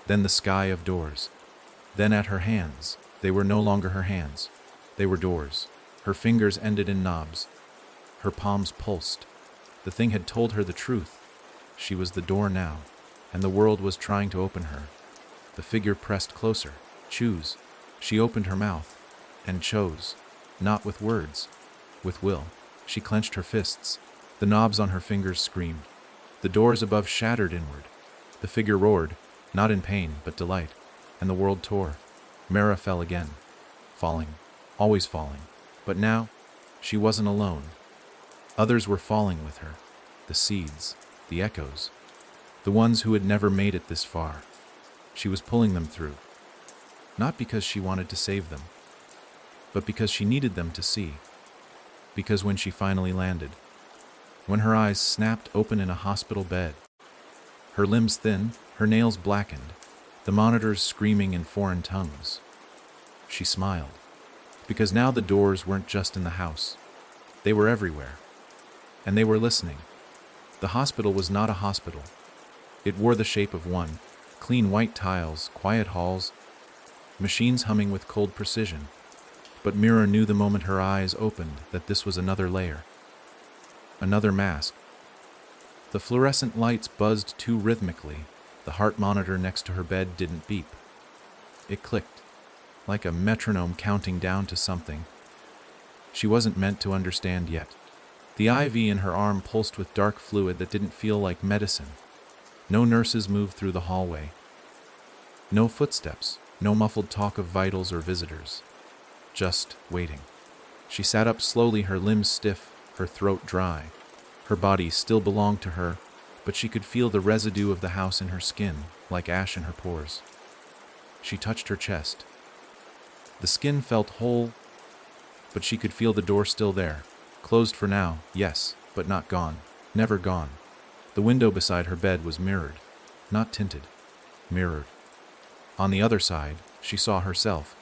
then the sky of doors. Then at her hands. They were no longer her hands. They were doors. Her fingers ended in knobs. Her palms pulsed. The thing had told her the truth. She was the door now, and the world was trying to open her. The figure pressed closer. Choose. She opened her mouth, and chose. Not with words, with will. She clenched her fists. The knobs on her fingers screamed. The doors above shattered inward. The figure roared, not in pain, but delight, and the world tore. Mira fell again, falling, always falling. But now, she wasn't alone. Others were falling with her. The seeds, the echoes, the ones who had never made it this far. She was pulling them through. Not because she wanted to save them, but because she needed them to see. Because when she finally landed, when her eyes snapped open in a hospital bed, her limbs thin, her nails blackened, the monitors screaming in foreign tongues, she smiled. Because now the doors weren't just in the house. They were everywhere. And they were listening. The hospital was not a hospital. It wore the shape of one. Clean white tiles, quiet halls, machines humming with cold precision. But Mira knew the moment her eyes opened that this was another layer. Another mask. The fluorescent lights buzzed too rhythmically. The heart monitor next to her bed didn't beep. It clicked, like a metronome counting down to something she wasn't meant to understand yet. The IV in her arm pulsed with dark fluid that didn't feel like medicine. No nurses moved through the hallway. No footsteps, no muffled talk of vitals or visitors. Just waiting. She sat up slowly, her limbs stiff, her throat dry. Her body still belonged to her, but she could feel the residue of the house in her skin, like ash in her pores. She touched her chest. The skin felt whole, but she could feel the door still there. Closed for now, yes, but not gone. Never gone. The window beside her bed was mirrored. Not tinted. Mirrored. On the other side, she saw herself,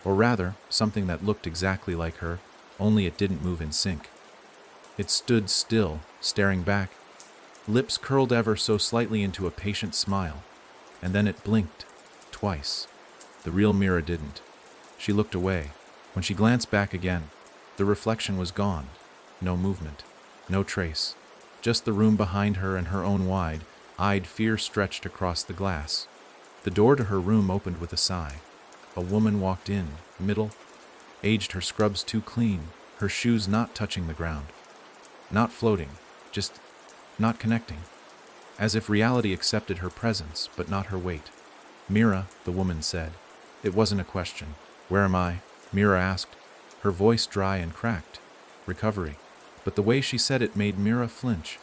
or rather, something that looked exactly like her, only it didn't move in sync. It stood still, staring back, lips curled ever so slightly into a patient smile, and then it blinked, twice. The real Mira didn't. She looked away. When she glanced back again, the reflection was gone. No movement, no trace. Just the room behind her and her own wide-eyed fear stretched across the glass. The door to her room opened with a sigh. A woman walked in, middle-aged, her scrubs too clean, her shoes not touching the ground. Not floating, just not connecting. As if reality accepted her presence, but not her weight. "Mira," the woman said. It wasn't a question. "Where am I?" Mira asked, her voice dry and cracked. "Recovery." But the way she said it made Mira flinch.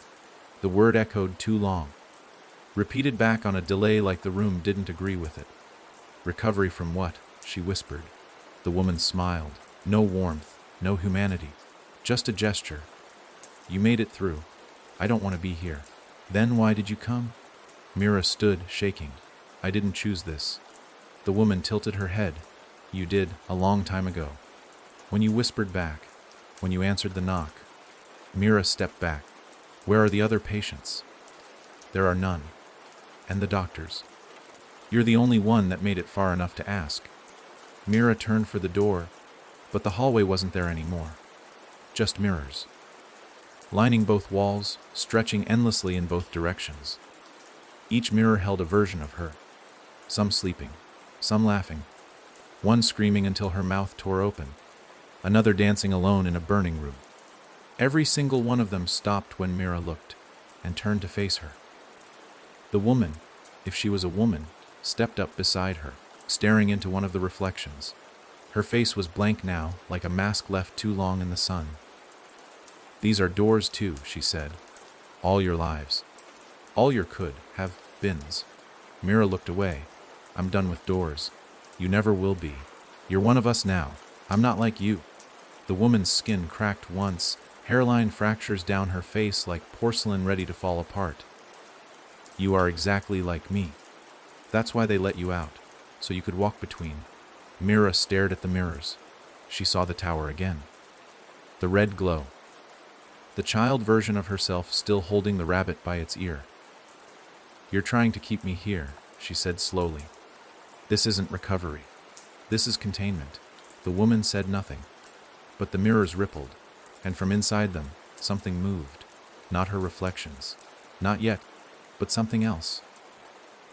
The word echoed too long. Repeated back on a delay like the room didn't agree with it. "Recovery from what?" she whispered. The woman smiled. No warmth, no humanity. Just a gesture. "You made it through. I don't want to be here." "Then why did you come?" Mira stood, shaking. "I didn't choose this." The woman tilted her head. "You did, a long time ago. When you whispered back. When you answered the knock." Mira stepped back. "Where are the other patients?" "There are none." "And the doctors?" "You're the only one that made it far enough to ask." Mira turned for the door, but the hallway wasn't there anymore. Just mirrors. Lining both walls, stretching endlessly in both directions. Each mirror held a version of her. Some sleeping, some laughing. One screaming until her mouth tore open. Another dancing alone in a burning room. Every single one of them stopped when Mira looked, and turned to face her. The woman, if she was a woman, stepped up beside her, staring into one of the reflections. Her face was blank now, like a mask left too long in the sun. "These are doors too," she said. "All your lives. All your could have beens." Mira looked away. "I'm done with doors. You never will be. You're one of us now. I'm not like you." The woman's skin cracked once, hairline fractures down her face like porcelain ready to fall apart. "You are exactly like me. That's why they let you out, so you could walk between." Mira stared at the mirrors. She saw the tower again. The red glow. The child version of herself still holding the rabbit by its ear. "You're trying to keep me here," she said slowly. "This isn't recovery. This is containment." The woman said nothing, but the mirrors rippled, and from inside them, something moved. Not her reflections. Not yet, but something else.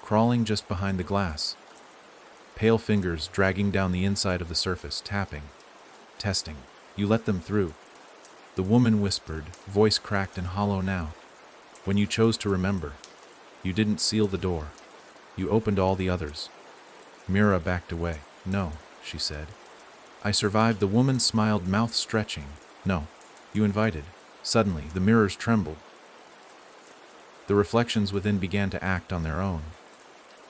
Crawling just behind the glass. Pale fingers dragging down the inside of the surface, tapping. Testing. "You let them through." The woman whispered, voice cracked and hollow now. "When you chose to remember. You didn't seal the door. You opened all the others." Mira backed away. "No," she said. "I survived." The woman smiled, mouth stretching. "No, you invited." Suddenly, the mirrors trembled. The reflections within began to act on their own.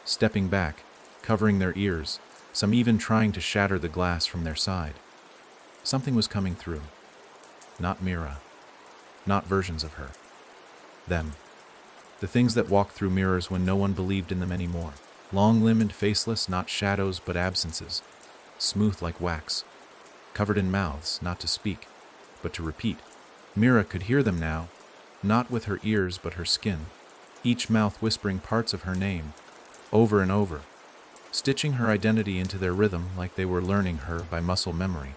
Stepping back, covering their ears, some even trying to shatter the glass from their side. Something was coming through. Not Mira. Not versions of her. Them. The things that walked through mirrors when no one believed in them anymore. Long-limbed, faceless, not shadows but absences. Smooth like wax. Covered in mouths, not to speak, but to repeat. Mira could hear them now, not with her ears but her skin. Each mouth whispering parts of her name, over and over. Stitching her identity into their rhythm like they were learning her by muscle memory.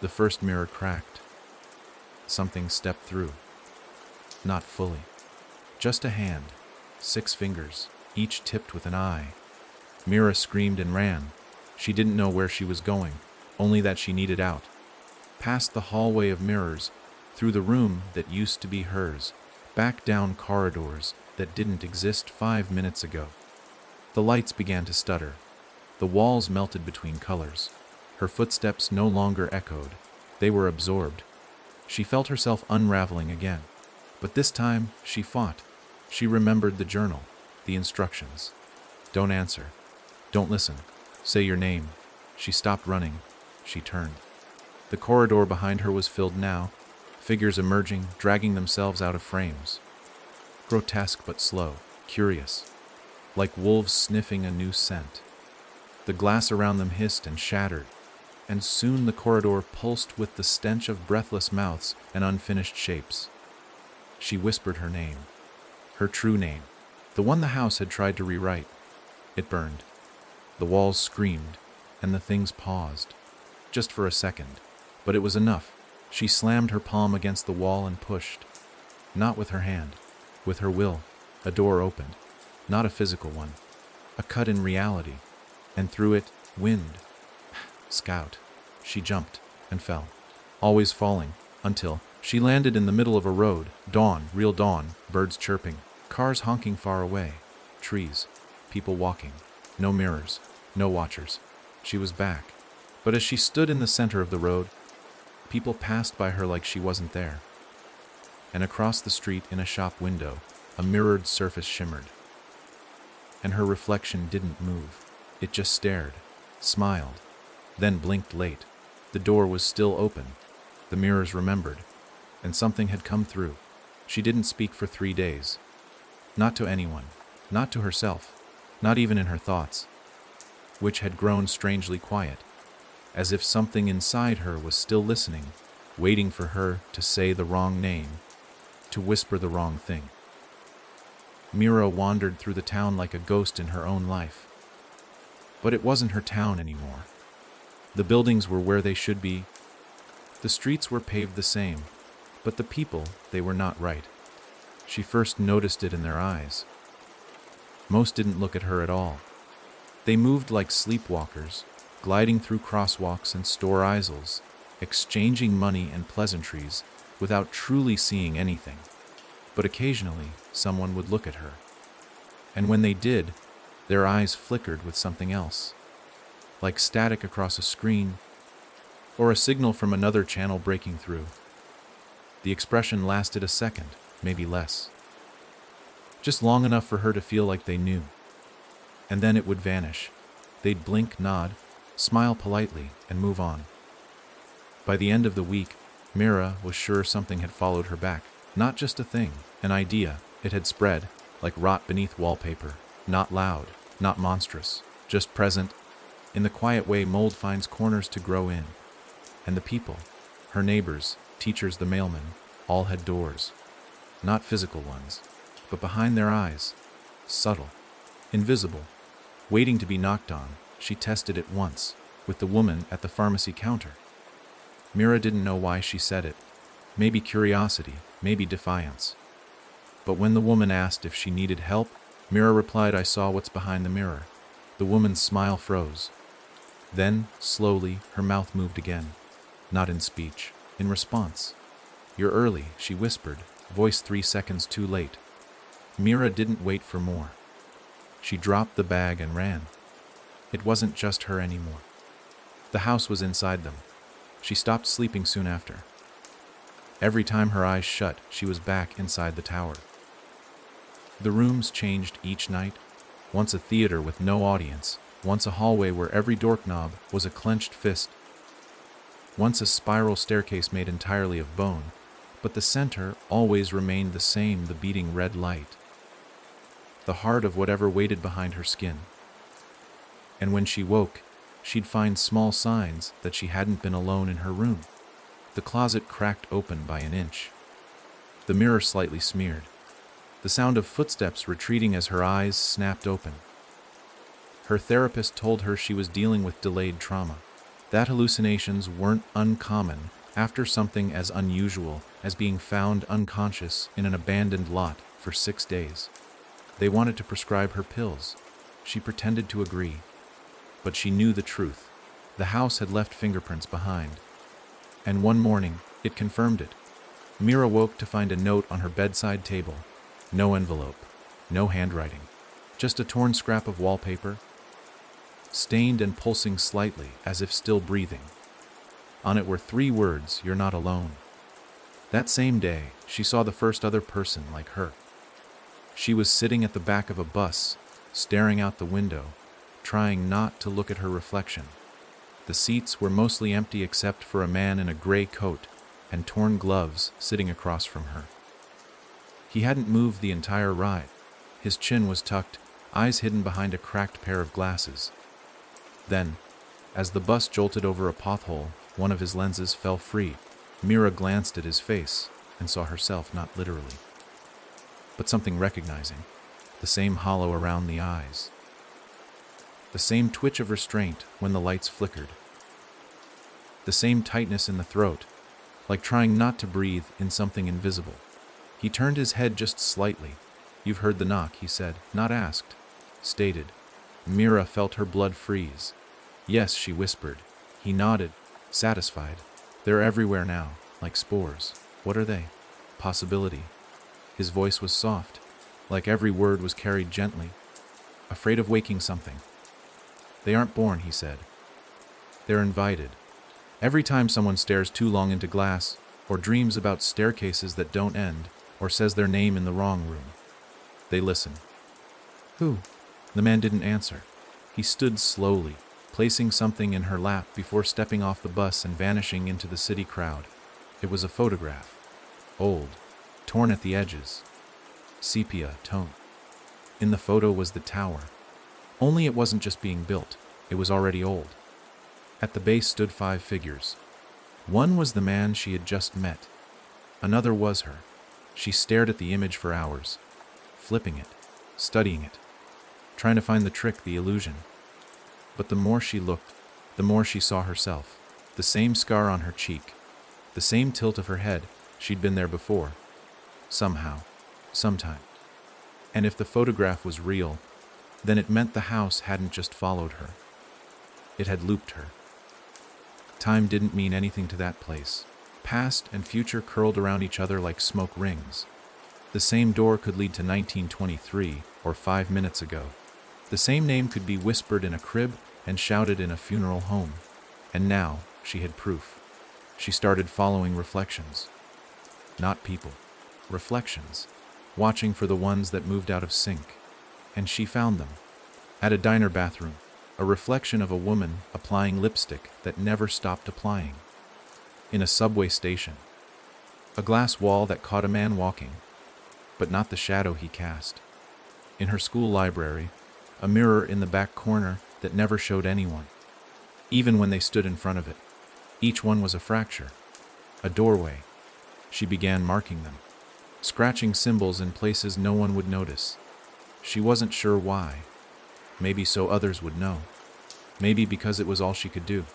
The first mirror cracked. Something stepped through. Not fully. Just a hand. 6 fingers, each tipped with an eye. Mira screamed and ran. She didn't know where she was going, only that she needed out. Past the hallway of mirrors, through the room that used to be hers, back down corridors that didn't exist 5 minutes ago. The lights began to stutter. The walls melted between colors. Her footsteps no longer echoed. They were absorbed. She felt herself unraveling again. But this time, she fought. She remembered the journal, the instructions. Don't answer. Don't listen. Say your name. She stopped running. She turned. The corridor behind her was filled now, figures emerging, dragging themselves out of frames. Grotesque but slow, curious, like wolves sniffing a new scent. The glass around them hissed and shattered, and soon the corridor pulsed with the stench of breathless mouths and unfinished shapes. She whispered her name, her true name, the one the house had tried to rewrite. It burned. The walls screamed, and the things paused. Just for a second, but it was enough. She slammed her palm against the wall and pushed. Not with her hand, with her will. A door opened, not a physical one, a cut in reality, and through it, wind. Scout. She jumped and fell, always falling, until she landed in the middle of a road. Dawn, real dawn, birds chirping, cars honking far away, trees, people walking, no mirrors, no watchers. She was back. But as she stood in the center of the road, people passed by her like she wasn't there. And across the street in a shop window, a mirrored surface shimmered. And her reflection didn't move. It just stared, smiled, then blinked late. The door was still open. The mirrors remembered, and something had come through. She didn't speak for 3 days. Not to anyone, not to herself, not even in her thoughts, which had grown strangely quiet, as if something inside her was still listening, waiting for her to say the wrong name, to whisper the wrong thing. Mira wandered through the town like a ghost in her own life. But it wasn't her town anymore. The buildings were where they should be. The streets were paved the same, but the people, they were not right. She first noticed it in their eyes. Most didn't look at her at all. They moved like sleepwalkers, gliding through crosswalks and store aisles, exchanging money and pleasantries without truly seeing anything. But occasionally, someone would look at her. And when they did, their eyes flickered with something else, like static across a screen, or a signal from another channel breaking through. The expression lasted a second, maybe less. Just long enough for her to feel like they knew. And then it would vanish. They'd blink, nod, smile politely, and move on. By the end of the week, Mira was sure something had followed her back. Not just a thing, an idea. It had spread, like rot beneath wallpaper. Not loud, not monstrous, just present. In the quiet way mold finds corners to grow in. And the people, her neighbors, teachers, the mailman, all had doors. Not physical ones, but behind their eyes. Subtle, invisible, waiting to be knocked on. She tested it once, with the woman at the pharmacy counter. Mira didn't know why she said it. Maybe curiosity, maybe defiance. But when the woman asked if she needed help, Mira replied, "I saw what's behind the mirror." The woman's smile froze. Then, slowly, her mouth moved again. Not in speech, in response. "You're early," she whispered, voice 3 seconds too late. Mira didn't wait for more. She dropped the bag and ran. It wasn't just her anymore. The house was inside them. She stopped sleeping soon after. Every time her eyes shut, she was back inside the tower. The rooms changed each night. Once a theater with no audience, once a hallway where every doorknob was a clenched fist, once a spiral staircase made entirely of bone, but the center always remained the same, the beating red light, the heart of whatever waited behind her skin. And when she woke, she'd find small signs that she hadn't been alone in her room. The closet cracked open by an inch. The mirror slightly smeared. The sound of footsteps retreating as her eyes snapped open. Her therapist told her she was dealing with delayed trauma, that hallucinations weren't uncommon after something as unusual as being found unconscious in an abandoned lot for 6 days. They wanted to prescribe her pills. She pretended to agree. But she knew the truth. The house had left fingerprints behind. And one morning, it confirmed it. Mira woke to find a note on her bedside table. No envelope, no handwriting, just a torn scrap of wallpaper, stained and pulsing slightly as if still breathing. On it were 3 words, "You're not alone." That same day, she saw the first other person like her. She was sitting at the back of a bus, staring out the window, trying not to look at her reflection. The seats were mostly empty except for a man in a gray coat and torn gloves sitting across from her. He hadn't moved the entire ride. His chin was tucked, eyes hidden behind a cracked pair of glasses. Then, as the bus jolted over a pothole, one of his lenses fell free. Mira glanced at his face and saw herself, not literally, but something recognizing. The same hollow around the eyes. The same twitch of restraint when the lights flickered. The same tightness in the throat, like trying not to breathe in something invisible. He turned his head just slightly. "You've heard the knock," he said, not asked, stated. Mira felt her blood freeze. "Yes," she whispered. He nodded, satisfied. "They're everywhere now, like spores." "What are they?" "Possibility." His voice was soft, like every word was carried gently. "Afraid of waking something." "They aren't born," he said. "They're invited. Every time someone stares too long into glass, or dreams about staircases that don't end, or says their name in the wrong room, they listen." "Who?" The man didn't answer. He stood slowly, placing something in her lap before stepping off the bus and vanishing into the city crowd. It was a photograph. Old, torn at the edges, sepia tone. In the photo was the tower. Only it wasn't just being built, it was already old. At the base stood 5 figures. One was the man she had just met. Another was her. She stared at the image for hours, flipping it, studying it, trying to find the trick, the illusion. But the more she looked, the more she saw herself. The same scar on her cheek, the same tilt of her head. She'd been there before. Somehow, sometime. And if the photograph was real, then it meant the house hadn't just followed her. It had looped her. Time didn't mean anything to that place. Past and future curled around each other like smoke rings. The same door could lead to 1923 or 5 minutes ago. The same name could be whispered in a crib and shouted in a funeral home. And now she had proof. She started following reflections. Not people. Reflections. Watching for the ones that moved out of sync. And she found them. At a diner bathroom. A reflection of a woman applying lipstick that never stopped applying. In a subway station. A glass wall that caught a man walking, but not the shadow he cast. In her school library, a mirror in the back corner that never showed anyone, even when they stood in front of it. Each one was a fracture, a doorway. She began marking them, scratching symbols in places no one would notice. She wasn't sure why. Maybe so others would know. Maybe because it was all she could do.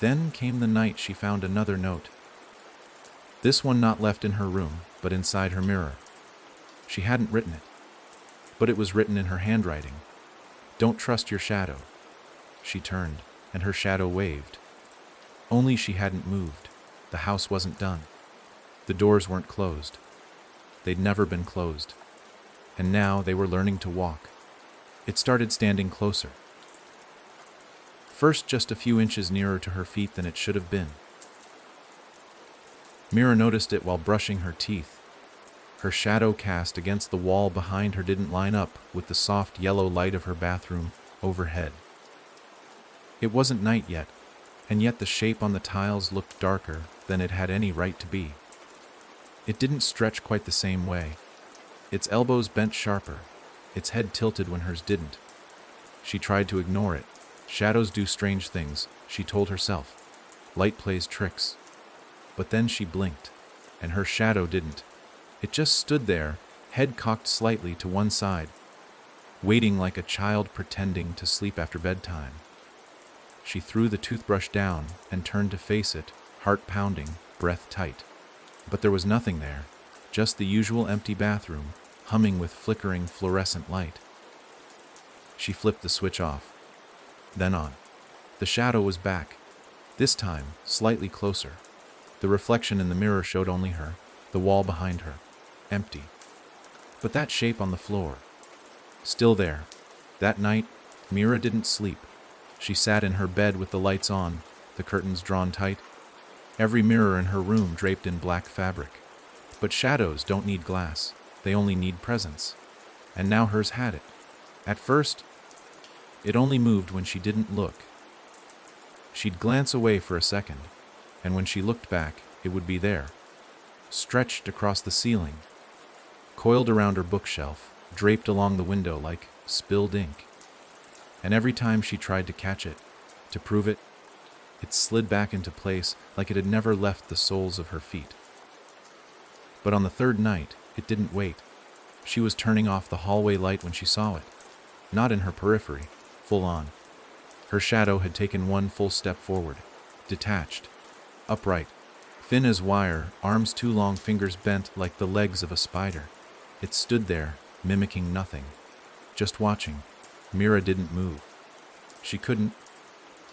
Then came the night she found another note. This one not left in her room, but inside her mirror. She hadn't written it, but it was written in her handwriting. "Don't trust your shadow." She turned, and her shadow waved. Only she hadn't moved. The house wasn't done. The doors weren't closed. They'd never been closed. And now they were learning to walk. It started standing closer. First just a few inches nearer to her feet than it should have been. Mira noticed it while brushing her teeth. Her shadow cast against the wall behind her didn't line up with the soft yellow light of her bathroom overhead. It wasn't night yet, and yet the shape on the tiles looked darker than it had any right to be. It didn't stretch quite the same way. Its elbows bent sharper, its head tilted when hers didn't. She tried to ignore it. Shadows do strange things, she told herself. Light plays tricks. But then she blinked, and her shadow didn't. It just stood there, head cocked slightly to one side, waiting like a child pretending to sleep after bedtime. She threw the toothbrush down and turned to face it, heart pounding, breath tight. But there was nothing there, just the usual empty bathroom, humming with flickering fluorescent light. She flipped the switch off, then on. The shadow was back, this time slightly closer. The reflection in the mirror showed only her, the wall behind her, empty. But that shape on the floor, still there. That night, Mira didn't sleep. She sat in her bed with the lights on, the curtains drawn tight, every mirror in her room draped in black fabric. But shadows don't need glass, they only need presence. And now hers had it. At first, it only moved when she didn't look. She'd glance away for a second, and when she looked back, it would be there, stretched across the ceiling, coiled around her bookshelf, draped along the window like spilled ink. And every time she tried to catch it, to prove it, it slid back into place like it had never left the soles of her feet. But on the third night, it didn't wait. She was turning off the hallway light when she saw it. Not in her periphery, full on. Her shadow had taken one full step forward, detached, upright, thin as wire, arms too long, fingers bent like the legs of a spider. It stood there, mimicking nothing, just watching. Mira didn't move. She couldn't.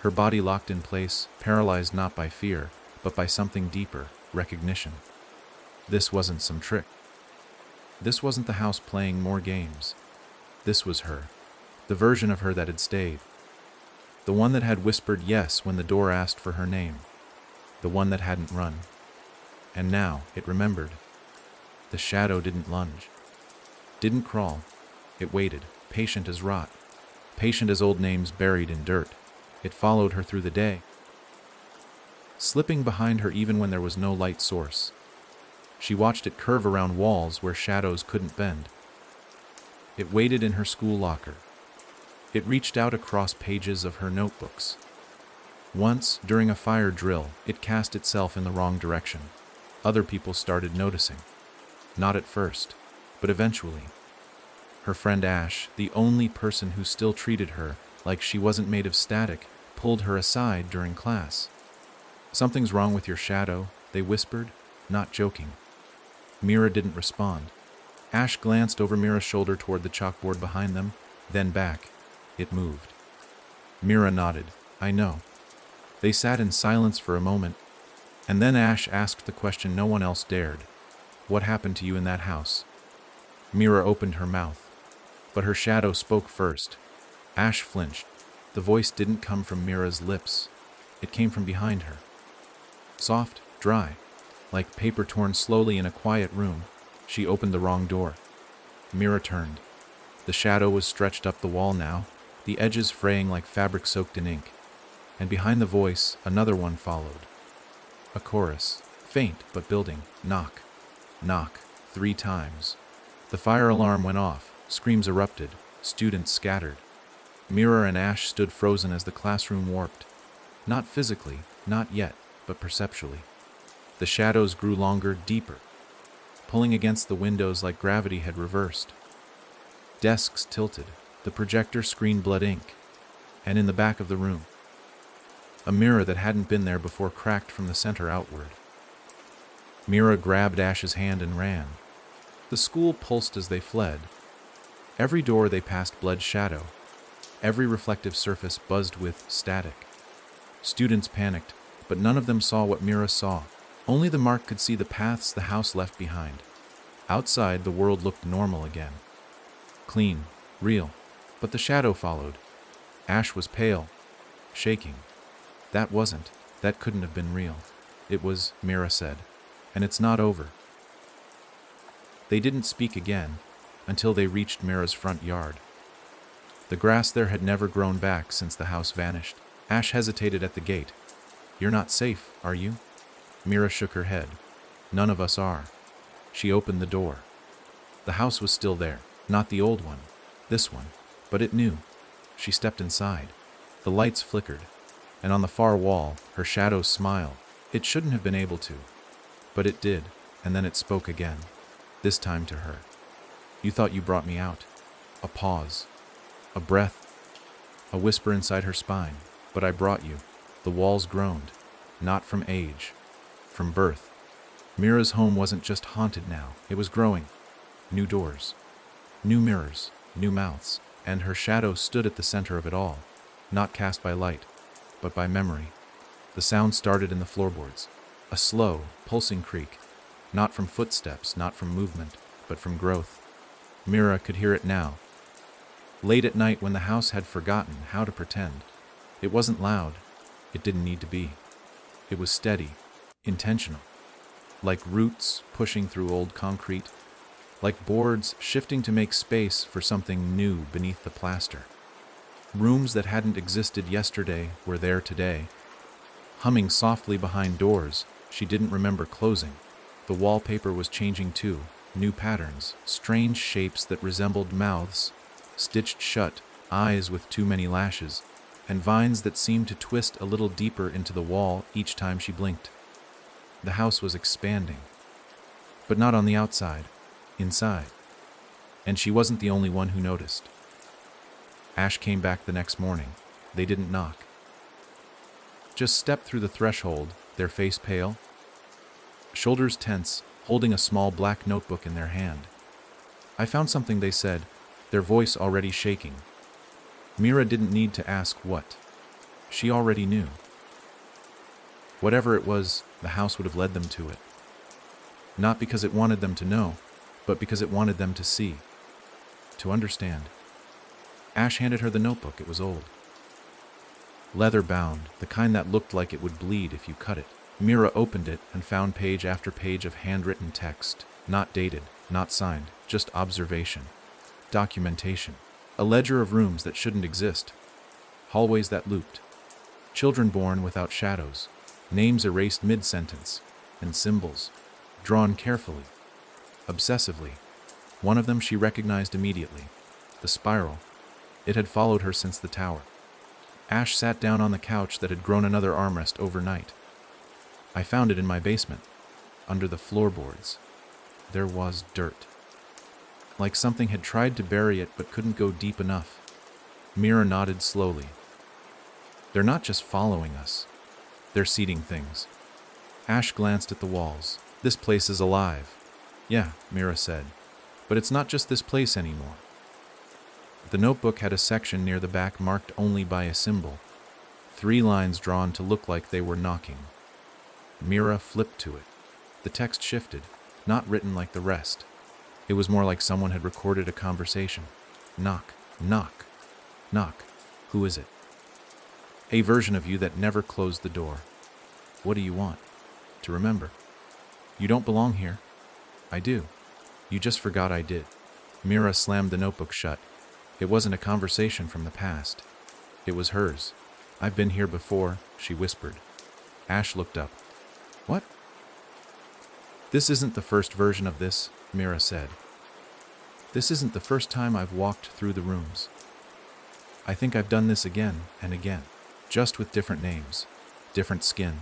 Her body locked in place, paralyzed not by fear, but by something deeper, recognition. This wasn't some trick. This wasn't the house playing more games. This was her, the version of her that had stayed. The one that had whispered yes when the door asked for her name. The one that hadn't run. And now it remembered. The shadow didn't lunge. Didn't crawl. It waited, patient as rot. Patient as old names buried in dirt. It followed her through the day, slipping behind her even when there was no light source. She watched it curve around walls where shadows couldn't bend. It waited in her school locker. It reached out across pages of her notebooks. Once, during a fire drill, it cast itself in the wrong direction. Other people started noticing. Not at first, but eventually. Her friend Ash, the only person who still treated her like she wasn't made of static, pulled her aside during class. "Something's wrong with your shadow," they whispered, not joking. Mira didn't respond. Ash glanced over Mira's shoulder toward the chalkboard behind them, then back. It moved. Mira nodded. "I know." They sat in silence for a moment, and then Ash asked the question no one else dared. "What happened to you in that house?" Mira opened her mouth, but her shadow spoke first. Ash flinched. The voice didn't come from Mira's lips. It came from behind her. Soft, dry, like paper torn slowly in a quiet room. She opened the wrong door. Mira turned. The shadow was stretched up the wall now, the edges fraying like fabric soaked in ink. And behind the voice, another one followed. A chorus, faint but building. Knock, knock, 3 times. The fire alarm went off. Screams erupted. Students scattered. Mira and Ash stood frozen as the classroom warped. Not physically, not yet, but perceptually. The shadows grew longer, deeper, pulling against the windows like gravity had reversed. Desks tilted. The projector screened blood ink. And in the back of the room, a mirror that hadn't been there before cracked from the center outward. Mira grabbed Ash's hand and ran. The school pulsed as they fled. Every door they passed bled shadow. Every reflective surface buzzed with static. Students panicked, but none of them saw what Mira saw. Only the mark could see the paths the house left behind. Outside, the world looked normal again. Clean, real. But the shadow followed. Ash was pale, shaking. That couldn't have been real. It was, Mira said. And it's not over. They didn't speak again until they reached Mira's front yard. The grass there had never grown back since the house vanished. Ash hesitated at the gate. "You're not safe, are you?" Mira shook her head. "None of us are." She opened the door. The house was still there, not the old one, this one, but it knew. She stepped inside. The lights flickered, and on the far wall, her shadow smiled. It shouldn't have been able to, but it did, and then it spoke again, this time to her. "You thought you brought me out." A pause. A breath. A whisper inside her spine. "But I brought you." The walls groaned. Not from age. From birth. Mira's home wasn't just haunted now. It was growing. New doors. New mirrors. New mouths. And her shadow stood at the center of it all. Not cast by light, but by memory. The sound started in the floorboards. A slow, pulsing creak. Not from footsteps, not from movement, but from growth. Mira could hear it now. Late at night when the house had forgotten how to pretend. It wasn't loud. It didn't need to be. It was steady, intentional. Like roots pushing through old concrete. Like boards shifting to make space for something new beneath the plaster. Rooms that hadn't existed yesterday were there today, humming softly behind doors she didn't remember closing. The wallpaper was changing too, new patterns, strange shapes that resembled mouths, stitched shut, eyes with too many lashes, and vines that seemed to twist a little deeper into the wall each time she blinked. The house was expanding. But not on the outside, inside. And she wasn't the only one who noticed. Ash came back the next morning. They didn't knock. Just stepped through the threshold, their face pale, shoulders tense, holding a small black notebook in their hand. "I found something," they said, their voice already shaking. Mira didn't need to ask what. She already knew. Whatever it was, the house would have led them to it. Not because it wanted them to know, but because it wanted them to see, to understand. Ash handed her the notebook. It was old. Leather-bound, the kind that looked like it would bleed if you cut it. Mira opened it and found page after page of handwritten text, not dated, not signed, just observation, documentation. A ledger of rooms that shouldn't exist, hallways that looped, children born without shadows, names erased mid-sentence, and symbols, drawn carefully, obsessively. One of them she recognized immediately, the spiral. It had followed her since the tower. Ash sat down on the couch that had grown another armrest overnight. "I found it in my basement, under the floorboards." There was dirt. Like something had tried to bury it but couldn't go deep enough. Mira nodded slowly. "They're not just following us. They're seeding things." Ash glanced at the walls. "This place is alive." "Yeah," Mira said. "But it's not just this place anymore." The notebook had a section near the back marked only by a symbol. 3 lines drawn to look like they were knocking. Mira flipped to it. The text shifted, not written like the rest. It was more like someone had recorded a conversation. "Knock, knock, knock. Who is it?" "A version of you that never closed the door." "What do you want?" "To remember." "You don't belong here." "I do. You just forgot I did." Mira slammed the notebook shut. It wasn't a conversation from the past. It was hers. "I've been here before," she whispered. Ash looked up. "What?" "This isn't the first version of this," Mira said. "This isn't the first time I've walked through the rooms. I think I've done this again and again, just with different names, different skin."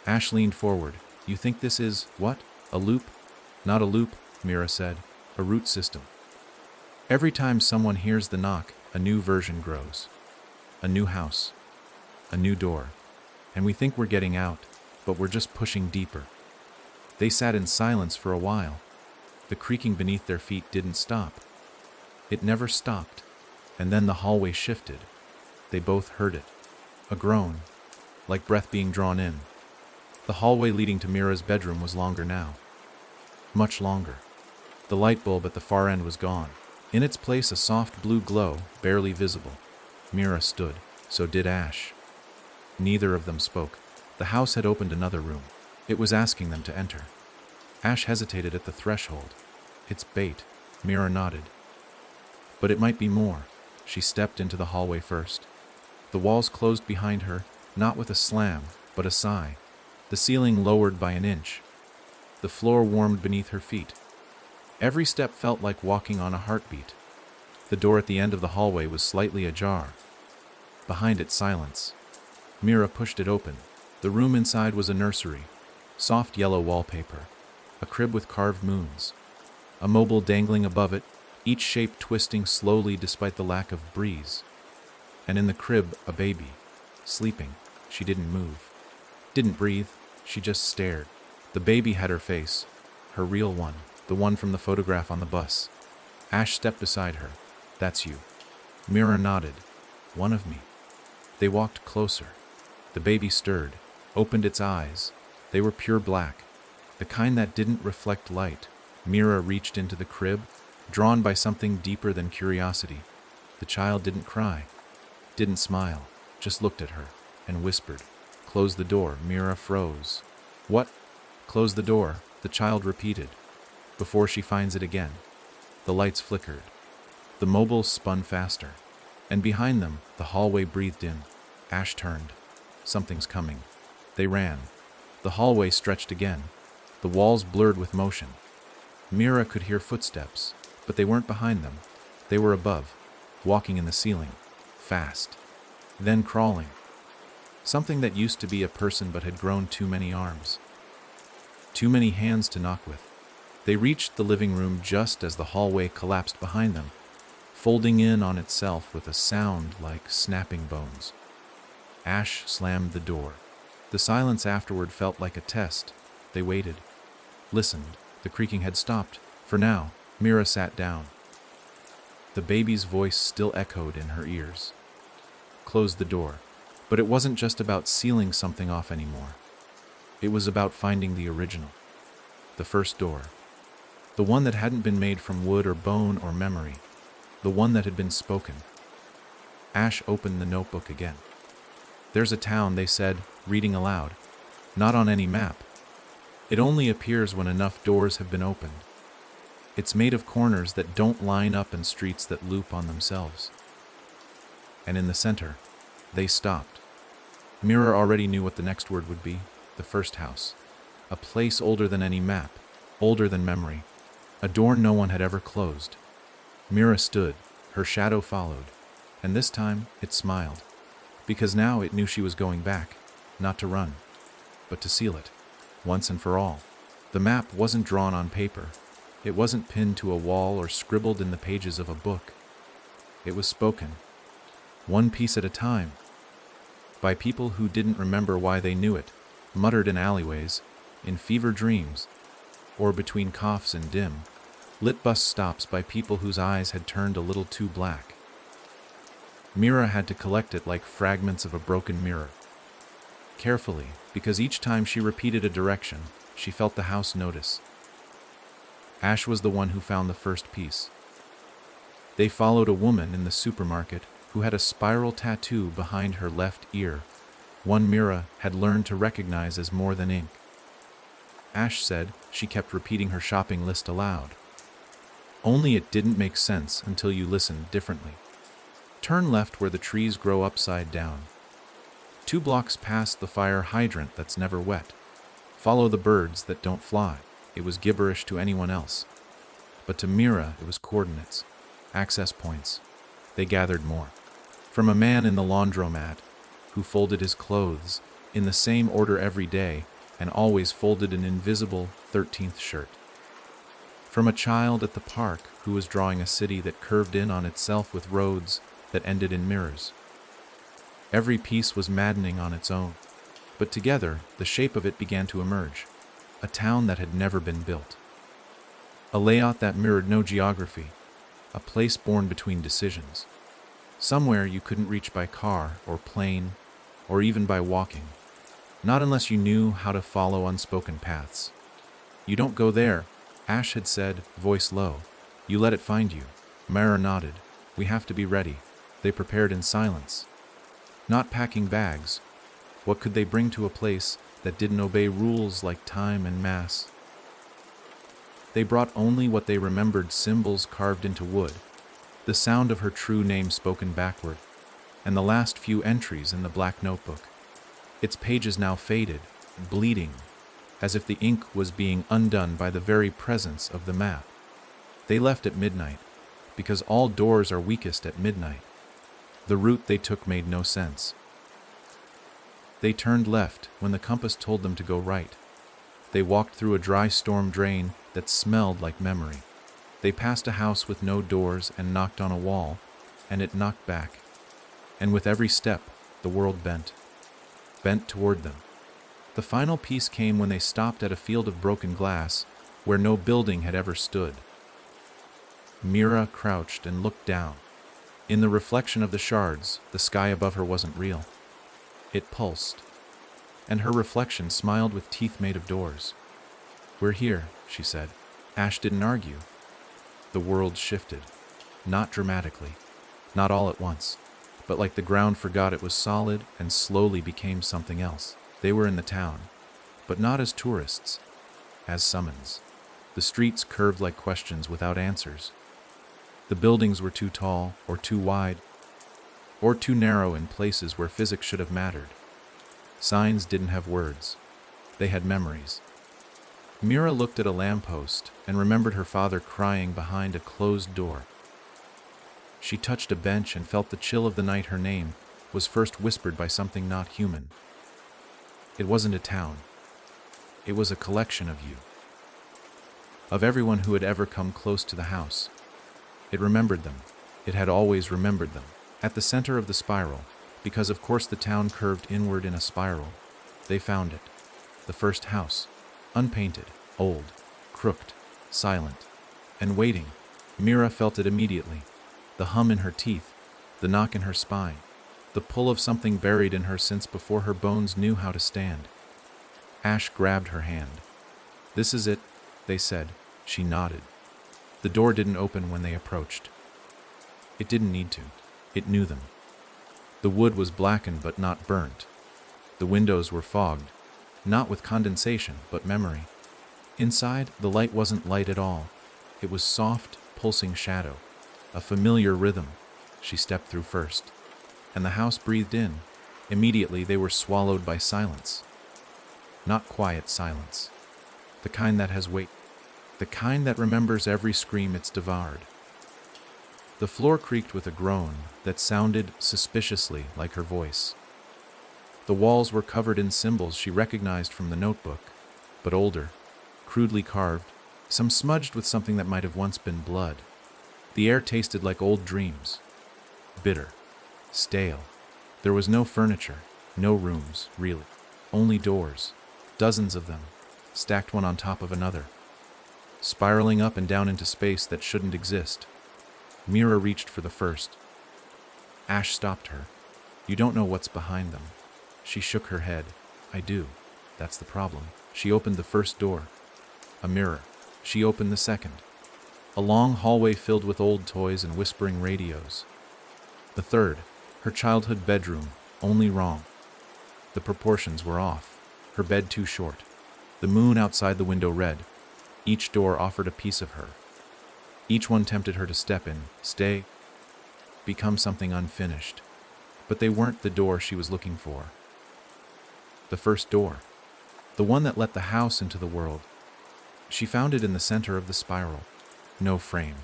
Ash leaned forward. "You think this is, what, a loop?" "Not a loop," Mira said. "A root system. Every time someone hears the knock, a new version grows. A new house. A new door. And we think we're getting out, but we're just pushing deeper." They sat in silence for a while. The creaking beneath their feet didn't stop. It never stopped. And then the hallway shifted. They both heard it. A groan, like breath being drawn in. The hallway leading to Mira's bedroom was longer now. Much longer. The light bulb at the far end was gone. In its place, a soft blue glow, barely visible. Mira stood. So did Ash. Neither of them spoke. The house had opened another room. It was asking them to enter. Ash hesitated at the threshold. "It's bait," Mira nodded. "But it might be more." She stepped into the hallway first. The walls closed behind her, not with a slam, but a sigh. The ceiling lowered by an inch. The floor warmed beneath her feet. Every step felt like walking on a heartbeat. The door at the end of the hallway was slightly ajar. Behind it, silence. Mira pushed it open. The room inside was a nursery. Soft yellow wallpaper. A crib with carved moons. A mobile dangling above it, each shape twisting slowly despite the lack of breeze. And in the crib, a baby. Sleeping. She didn't move. Didn't breathe. She just stared. The baby had her face. Her real one. The one from the photograph on the bus. Ash stepped beside her. "That's you." Mira nodded. "One of me." They walked closer. The baby stirred, opened its eyes. They were pure black, the kind that didn't reflect light. Mira reached into the crib, drawn by something deeper than curiosity. The child didn't cry, didn't smile, just looked at her and whispered, "Close the door." Mira froze. "What?" "Close the door," the child repeated. "Before she finds it again." The lights flickered. The mobiles spun faster. And behind them, the hallway breathed in. Ash turned. "Something's coming." They ran. The hallway stretched again, the walls blurred with motion. Mira could hear footsteps, but they weren't behind them. They were above, walking in the ceiling, fast, then crawling. Something that used to be a person but had grown too many arms, too many hands to knock with. They reached the living room just as the hallway collapsed behind them, folding in on itself with a sound like snapping bones. Ash slammed the door. The silence afterward felt like a test. They waited, listened. The creaking had stopped. For now, Mira sat down. The baby's voice still echoed in her ears. Closed the door. But it wasn't just about sealing something off anymore. It was about finding the original. The first door. The one that hadn't been made from wood or bone or memory. The one that had been spoken. Ash opened the notebook again. There's a town, they said, reading aloud. Not on any map. It only appears when enough doors have been opened. It's made of corners that don't line up and streets that loop on themselves. And in the center, they stopped. Mira already knew what the next word would be. The first house. A place older than any map, older than memory. A door no one had ever closed. Mira stood, her shadow followed, and this time it smiled, because now it knew she was going back, not to run, but to seal it, once and for all. The map wasn't drawn on paper. It wasn't pinned to a wall or scribbled in the pages of a book. It was spoken, one piece at a time, by people who didn't remember why they knew it, muttered in alleyways, in fever dreams, or between coughs and dim, lit bus stops by people whose eyes had turned a little too black. Mira had to collect it like fragments of a broken mirror. Carefully, because each time she repeated a direction, she felt the house notice. Ash was the one who found the first piece. They followed a woman in the supermarket who had a spiral tattoo behind her left ear, one Mira had learned to recognize as more than ink. Ash said she kept repeating her shopping list aloud. Only it didn't make sense until you listened differently. Turn left where the trees grow upside down. 2 blocks past the fire hydrant that's never wet. Follow the birds that don't fly. It was gibberish to anyone else. But to Mira, it was coordinates, access points. They gathered more. From a man in the laundromat who folded his clothes in the same order every day and always folded an invisible 13th shirt. From a child at the park who was drawing a city that curved in on itself with roads that ended in mirrors. Every piece was maddening on its own, but together the shape of it began to emerge. A town that had never been built. A layout that mirrored no geography. A place born between decisions. Somewhere you couldn't reach by car or plane or even by walking. Not unless you knew how to follow unspoken paths. You don't go there, Ash had said, voice low. You let it find you. Mira nodded. We have to be ready. They prepared in silence. Not packing bags. What could they bring to a place that didn't obey rules like time and mass? They brought only what they remembered, symbols carved into wood, the sound of her true name spoken backward, and the last few entries in the black notebook. Its pages now faded, bleeding, as if the ink was being undone by the very presence of the map. They left at midnight, because all doors are weakest at midnight. The route they took made no sense. They turned left when the compass told them to go right. They walked through a dry storm drain that smelled like memory. They passed a house with no doors and knocked on a wall, and it knocked back. And with every step, the world bent toward them. The final piece came when they stopped at a field of broken glass where no building had ever stood. Mira crouched and looked down. In the reflection of the shards, the sky above her wasn't real. It pulsed, and her reflection smiled with teeth made of doors. We're here, she said. Ash didn't argue. The world shifted, not dramatically, not all at once, but like the ground forgot it was solid and slowly became something else. They were in the town, but not as tourists, as summons. The streets curved like questions without answers. The buildings were too tall or too wide, or too narrow in places where physics should have mattered. Signs didn't have words. They had memories. Mira looked at a lamppost and remembered her father crying behind a closed door. She touched a bench and felt the chill of the night her name was first whispered by something not human. It wasn't a town. It was a collection of you. Of everyone who had ever come close to the house. It remembered them. It had always remembered them. At the center of the spiral, because of course the town curved inward in a spiral, they found it. The first house. Unpainted, old, crooked, silent, and waiting. Mira felt it immediately. The hum in her teeth, the knock in her spine, the pull of something buried in her since before her bones knew how to stand. Ash grabbed her hand. "This is it," they said. She nodded. The door didn't open when they approached. It didn't need to. It knew them. The wood was blackened but not burnt. The windows were fogged, not with condensation but memory. Inside, the light wasn't light at all. It was soft, pulsing shadow, a familiar rhythm. She stepped through first, and the house breathed in. Immediately they were swallowed by silence. Not quiet silence. The kind that has weight. The kind that remembers every scream it's devoured. The floor creaked with a groan that sounded suspiciously like her voice. The walls were covered in symbols she recognized from the notebook, but older, crudely carved, some smudged with something that might have once been blood. The air tasted like old dreams. Bitter. Stale. There was no furniture, no rooms, really. Only doors. Dozens of them, stacked one on top of another, spiraling up and down into space that shouldn't exist. Mira reached for the first. Ash stopped her. "You don't know what's behind them." She shook her head. "I do. That's the problem." She opened the first door. A mirror. She opened the second. A long hallway filled with old toys and whispering radios. The third. Her childhood bedroom, only wrong. The proportions were off. Her bed too short. The moon outside the window red. Each door offered a piece of her. Each one tempted her to step in, stay, become something unfinished. But they weren't the door she was looking for. The first door. The one that let the house into the world. She found it in the center of the spiral. No frame.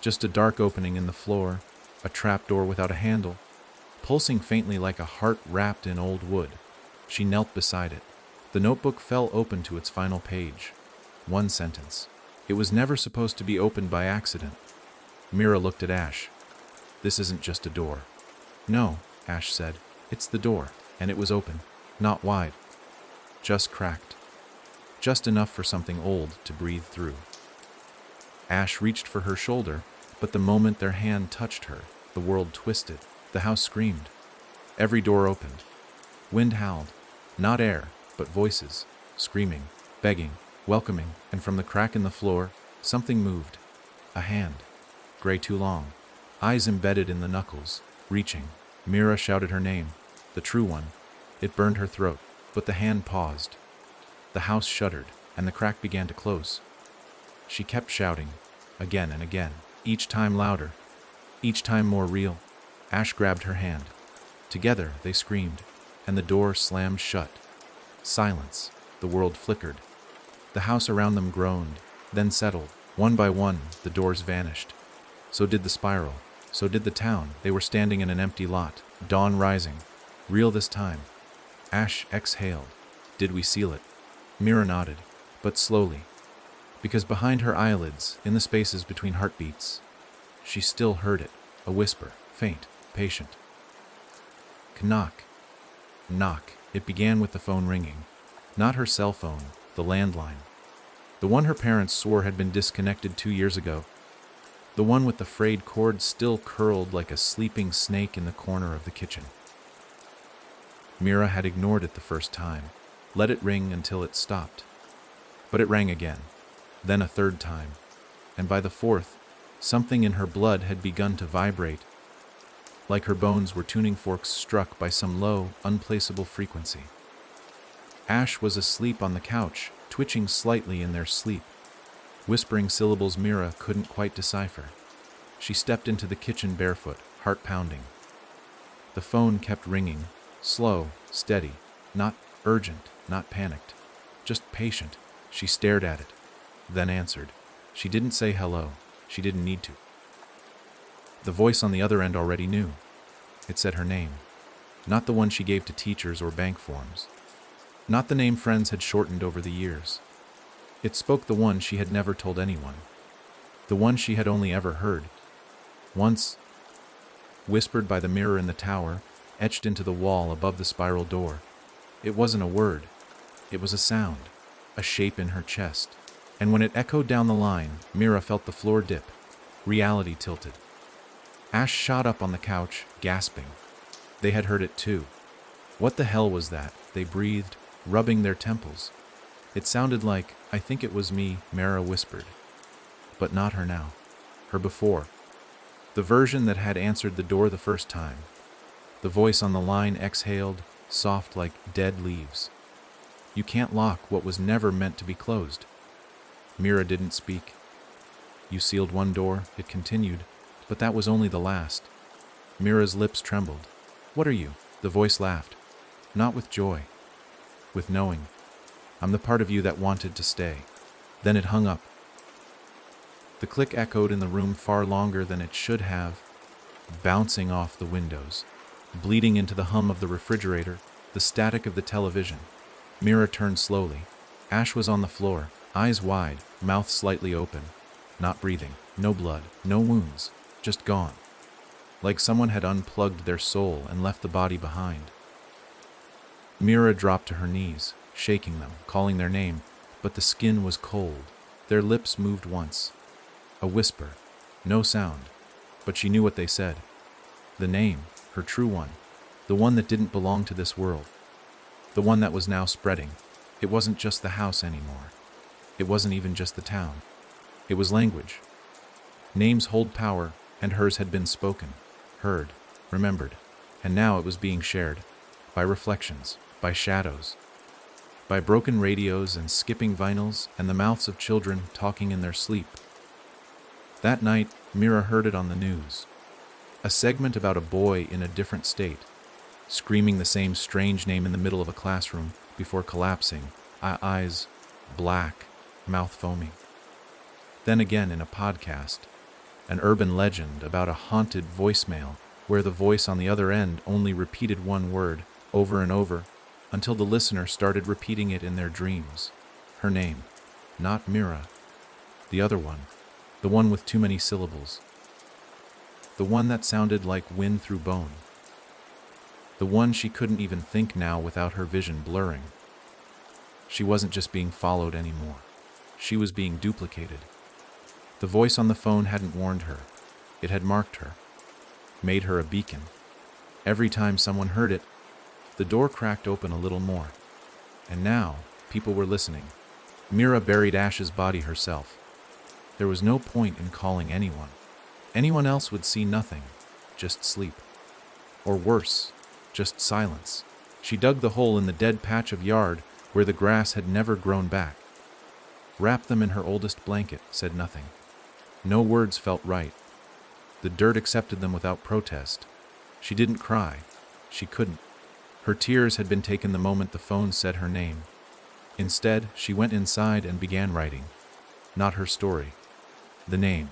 Just a dark opening in the floor, a trapdoor without a handle, pulsing faintly like a heart wrapped in old wood. She knelt beside it. The notebook fell open to its final page. One sentence. It was never supposed to be opened by accident. Mira looked at Ash. "This isn't just a door." "No," Ash said. "It's the door." And it was open. Not wide. Just cracked. Just enough for something old to breathe through. Ash reached for her shoulder, but the moment their hand touched her, the world twisted. The house screamed. Every door opened. Wind howled. Not air, but voices. Screaming, begging, welcoming, and from the crack in the floor, something moved. A hand. Gray too long. Eyes embedded in the knuckles. Reaching. Mira shouted her name. The true one. It burned her throat, but the hand paused. The house shuddered, and the crack began to close. She kept shouting, again and again, each time louder, each time more real. Ash grabbed her hand. Together they screamed, and the door slammed shut. Silence. The world flickered. The house around them groaned, then settled. One by one, the doors vanished. So did the spiral. So did the town. They were standing in an empty lot, dawn rising. Real this time. Ash exhaled. Did we seal it? Mira nodded, but slowly. Because behind her eyelids, in the spaces between heartbeats, she still heard it. A whisper, faint, patient. Knock. Knock. It began with the phone ringing. Not her cell phone, the landline. The one her parents swore had been disconnected 2 years ago. The one with the frayed cord still curled like a sleeping snake in the corner of the kitchen. Mira had ignored it the first time, let it ring until it stopped. But it rang again, then a third time, and by the fourth, something in her blood had begun to vibrate, like her bones were tuning forks struck by some low, unplaceable frequency. Ash was asleep on the couch, twitching slightly in their sleep, whispering syllables Mira couldn't quite decipher. She stepped into the kitchen barefoot, heart pounding. The phone kept ringing, slow, steady, Not urgent, not panicked, just patient. She stared at it, then answered. She didn't say hello. She didn't need to. The voice on the other end already knew. It said her name. Not the one she gave to teachers or bank forms. Not the name friends had shortened over the years. It spoke the one she had never told anyone. The one she had only ever heard. Once, whispered by the mirror in the tower, etched into the wall above the spiral door. It wasn't a word. It was a sound, a shape in her chest. And when it echoed down the line, Mira felt the floor dip. Reality tilted. Ash shot up on the couch, gasping. They had heard it too. What the hell was that? They breathed, rubbing their temples. It sounded like, I think it was me, Mira whispered. But not her now. Her before. The version that had answered the door the first time. The voice on the line exhaled, soft like dead leaves. You can't lock what was never meant to be closed. Mira didn't speak. You sealed one door, it continued, but that was only the last. Mira's lips trembled. What are you? The voice laughed. Not with joy. With knowing. I'm the part of you that wanted to stay. Then it hung up. The click echoed in the room far longer than it should have, bouncing off the windows, bleeding into the hum of the refrigerator, the static of the television. Mira turned slowly. Ash was on the floor, eyes wide, mouth slightly open. Not breathing, no blood, no wounds, just gone. Like someone had unplugged their soul and left the body behind. Mira dropped to her knees, shaking them, calling their name, but the skin was cold. Their lips moved once. A whisper, no sound, but she knew what they said. The name, her true one, the one that didn't belong to this world. The one that was now spreading. It wasn't just the house anymore. It wasn't even just the town. It was language. Names hold power, and hers had been spoken, heard, remembered, and now it was being shared. By reflections, by shadows, by broken radios and skipping vinyls and the mouths of children talking in their sleep. That night, Mira heard it on the news. A segment about a boy in a different state, screaming the same strange name in the middle of a classroom before collapsing, eyes black, mouth foaming. Then again in a podcast, an urban legend about a haunted voicemail where the voice on the other end only repeated one word over and over until the listener started repeating it in their dreams. Her name, not Mira, the other one, the one with too many syllables, the one that sounded like wind through bone, the one she couldn't even think now without her vision blurring. She wasn't just being followed anymore. She was being duplicated. The voice on the phone hadn't warned her. It had marked her, made her a beacon. Every time someone heard it, the door cracked open a little more. And now, people were listening. Mira buried Ash's body herself. There was no point in calling anyone. Anyone else would see nothing, just sleep. Or worse, just silence. She dug the hole in the dead patch of yard where the grass had never grown back. Wrapped them in her oldest blanket, said nothing. No words felt right. The dirt accepted them without protest. She didn't cry. She couldn't. Her tears had been taken the moment the phone said her name. Instead, she went inside and began writing. Not her story. The name.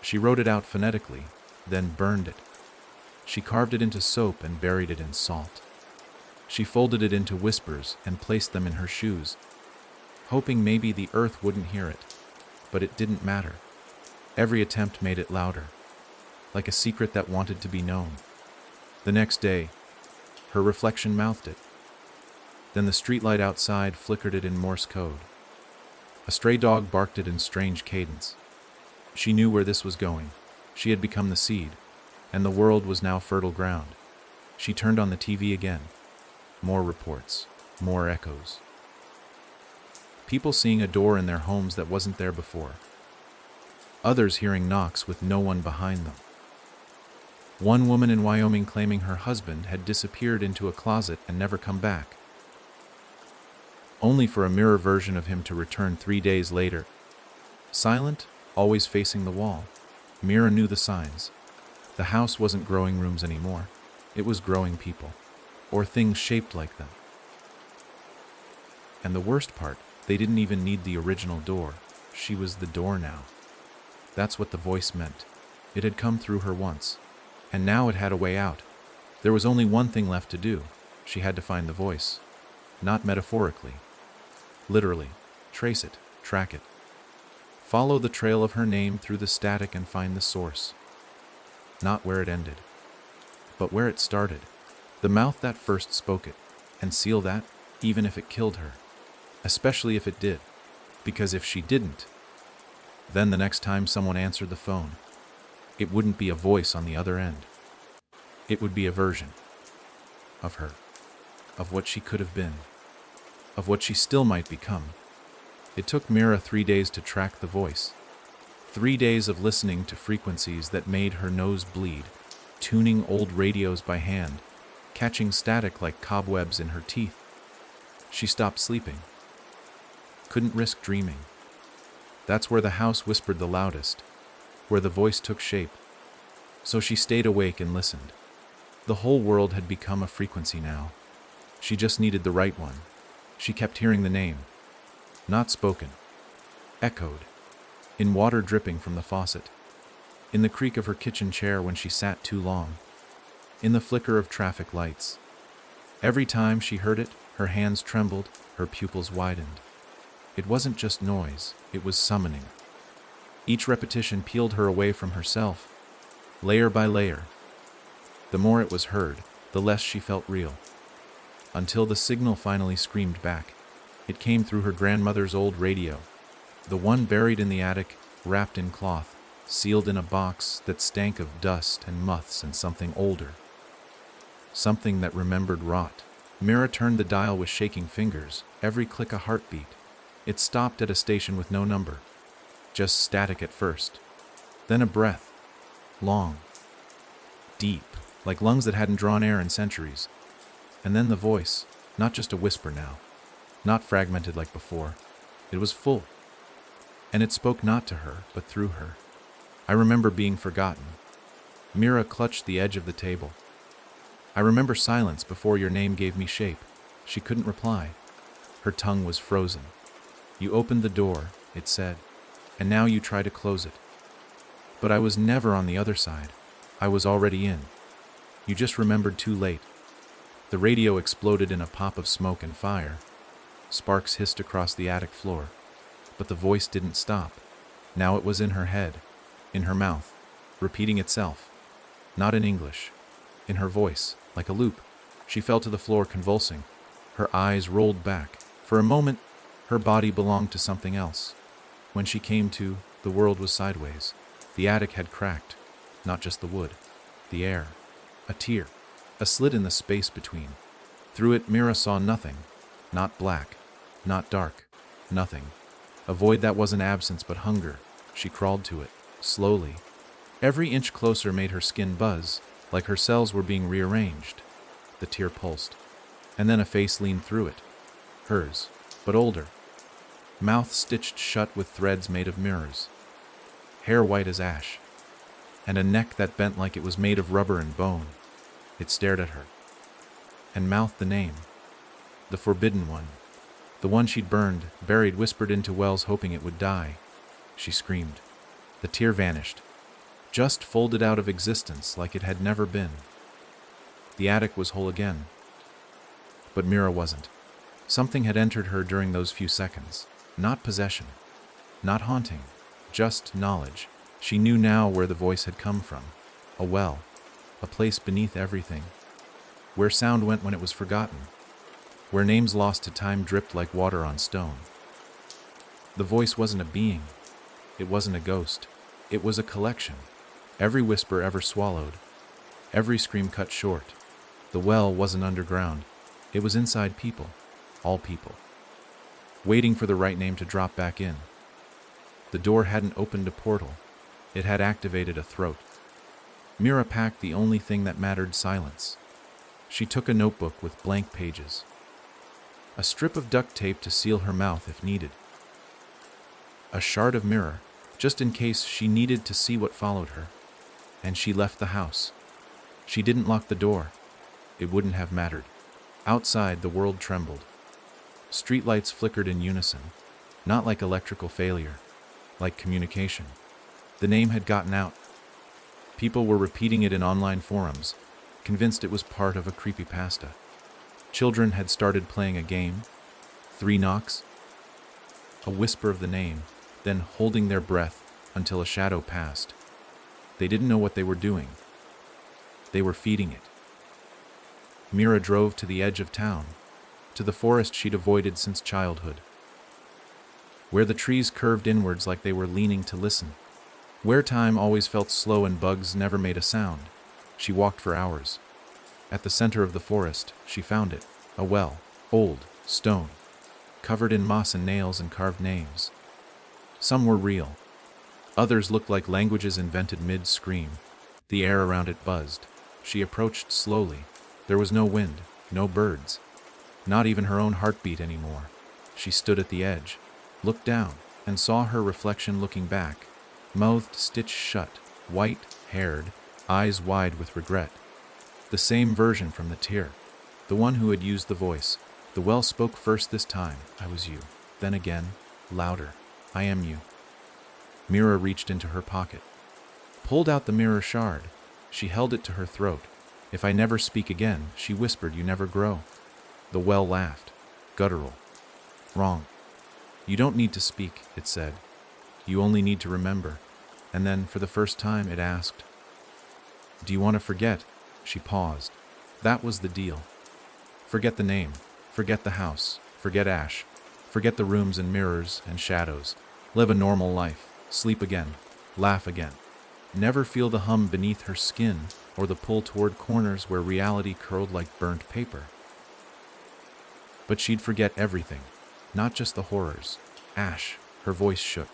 She wrote it out phonetically, then burned it. She carved it into soap and buried it in salt. She folded it into whispers and placed them in her shoes, hoping maybe the earth wouldn't hear it. But it didn't matter. Every attempt made it louder, like a secret that wanted to be known. The next day, her reflection mouthed it. Then the streetlight outside flickered it in Morse code. A stray dog barked it in strange cadence. She knew where this was going. She had become the seed, and the world was now fertile ground. She turned on the TV again. More reports, more echoes. People seeing a door in their homes that wasn't there before. Others hearing knocks with no one behind them. One woman in Wyoming claiming her husband had disappeared into a closet and never come back, only for a mirror version of him to return 3 days later. Silent, always facing the wall. Mira knew the signs. The house wasn't growing rooms anymore. It was growing people, or things shaped like them. And the worst part, they didn't even need the original door. She was the door now. That's what the voice meant. It had come through her once, and now it had a way out. There was only one thing left to do. She had to find the voice. Not metaphorically. Literally. Trace it. Track it. Follow the trail of her name through the static and find the source. Not where it ended, but where it started. The mouth that first spoke it. And seal that, even if it killed her. Especially if it did. Because if she didn't, then the next time someone answered the phone, it wouldn't be a voice on the other end. It would be a version of her, of what she could have been, of what she still might become. It took Mira 3 days to track the voice. 3 days of listening to frequencies that made her nose bleed, tuning old radios by hand, catching static like cobwebs in her teeth. She stopped sleeping. Couldn't risk dreaming. That's where the house whispered the loudest, where the voice took shape. So she stayed awake and listened. The whole world had become a frequency now. She just needed the right one. She kept hearing the name. Not spoken. Echoed. In water dripping from the faucet. In the creak of her kitchen chair when she sat too long. In the flicker of traffic lights. Every time she heard it, her hands trembled, her pupils widened. It wasn't just noise, it was summoning. Each repetition peeled her away from herself, layer by layer. The more it was heard, the less she felt real. Until the signal finally screamed back. It came through her grandmother's old radio, the one buried in the attic, wrapped in cloth, sealed in a box that stank of dust and muths and something older. Something that remembered rot. Mira turned the dial with shaking fingers, every click a heartbeat. It stopped at a station with no number. Just static at first. Then a breath. Long. Deep, like lungs that hadn't drawn air in centuries. And then the voice, not just a whisper now. Not fragmented like before. It was full. And it spoke not to her, but through her. I remember being forgotten. Mira clutched the edge of the table. I remember silence before your name gave me shape. She couldn't reply. Her tongue was frozen. You opened the door, it said, and now you try to close it. But I was never on the other side. I was already in. You just remembered too late. The radio exploded in a pop of smoke and fire. Sparks hissed across the attic floor. But the voice didn't stop. Now it was in her head, in her mouth, repeating itself. Not in English. In her voice, like a loop. She fell to the floor convulsing. Her eyes rolled back. For a moment, her body belonged to something else. When she came to, the world was sideways. The attic had cracked. Not just the wood. The air. A tear. A slit in the space between. Through it, Mira saw nothing. Not black. Not dark. Nothing. A void that wasn't absence but hunger. She crawled to it. Slowly. Every inch closer made her skin buzz, like her cells were being rearranged. The tear pulsed. And then a face leaned through it. Hers. But older. Mouth stitched shut with threads made of mirrors. Hair white as ash. And a neck that bent like it was made of rubber and bone. It stared at her. And mouthed the name. The forbidden one. The one she'd burned, buried, whispered into wells hoping it would die. She screamed. The tear vanished. Just folded out of existence like it had never been. The attic was whole again. But Mira wasn't. Something had entered her during those few seconds. Not possession. Not haunting. Just knowledge. She knew now where the voice had come from. A well. A place beneath everything. Where sound went when it was forgotten. Where names lost to time dripped like water on stone. The voice wasn't a being. It wasn't a ghost. It was a collection. Every whisper ever swallowed. Every scream cut short. The well wasn't underground. It was inside people. All people. Waiting for the right name to drop back in. The door hadn't opened a portal. It had activated a throat. Mira packed the only thing that mattered: silence. She took a notebook with blank pages. A strip of duct tape to seal her mouth if needed. A shard of mirror, just in case she needed to see what followed her. And she left the house. She didn't lock the door. It wouldn't have mattered. Outside, the world trembled. Streetlights flickered in unison, not like electrical failure, like communication. The name had gotten out. People were repeating it in online forums, convinced it was part of a creepypasta. Children had started playing a game. 3 knocks, a whisper of the name, then holding their breath until a shadow passed. They didn't know what they were doing. They were feeding it. Mira drove to the edge of town, to the forest she'd avoided since childhood, where the trees curved inwards like they were leaning to listen, where time always felt slow and bugs never made a sound. She walked for hours. At the center of the forest, she found it, a well, old, stone, covered in moss and nails and carved names. Some were real. Others looked like languages invented mid-scream. The air around it buzzed. She approached slowly. There was no wind, no birds, not even her own heartbeat anymore. She stood at the edge, looked down, and saw her reflection looking back, mouth stitched shut, white-haired, eyes wide with regret. The same version from the tear, the one who had used the voice. The well spoke first this time. I was you. Then again, louder. I am you. Mira reached into her pocket, pulled out the mirror shard. She held it to her throat. If I never speak again, she whispered, you never grow. The well laughed, guttural. Wrong. You don't need to speak, it said. You only need to remember. And then, for the first time, it asked, do you want to forget? She paused. That was the deal. Forget the name. Forget the house. Forget Ash. Forget the rooms and mirrors and shadows. Live a normal life. Sleep again. Laugh again. Never feel the hum beneath her skin or the pull toward corners where reality curled like burnt paper. But she'd forget everything, not just the horrors. Ash, her voice shook.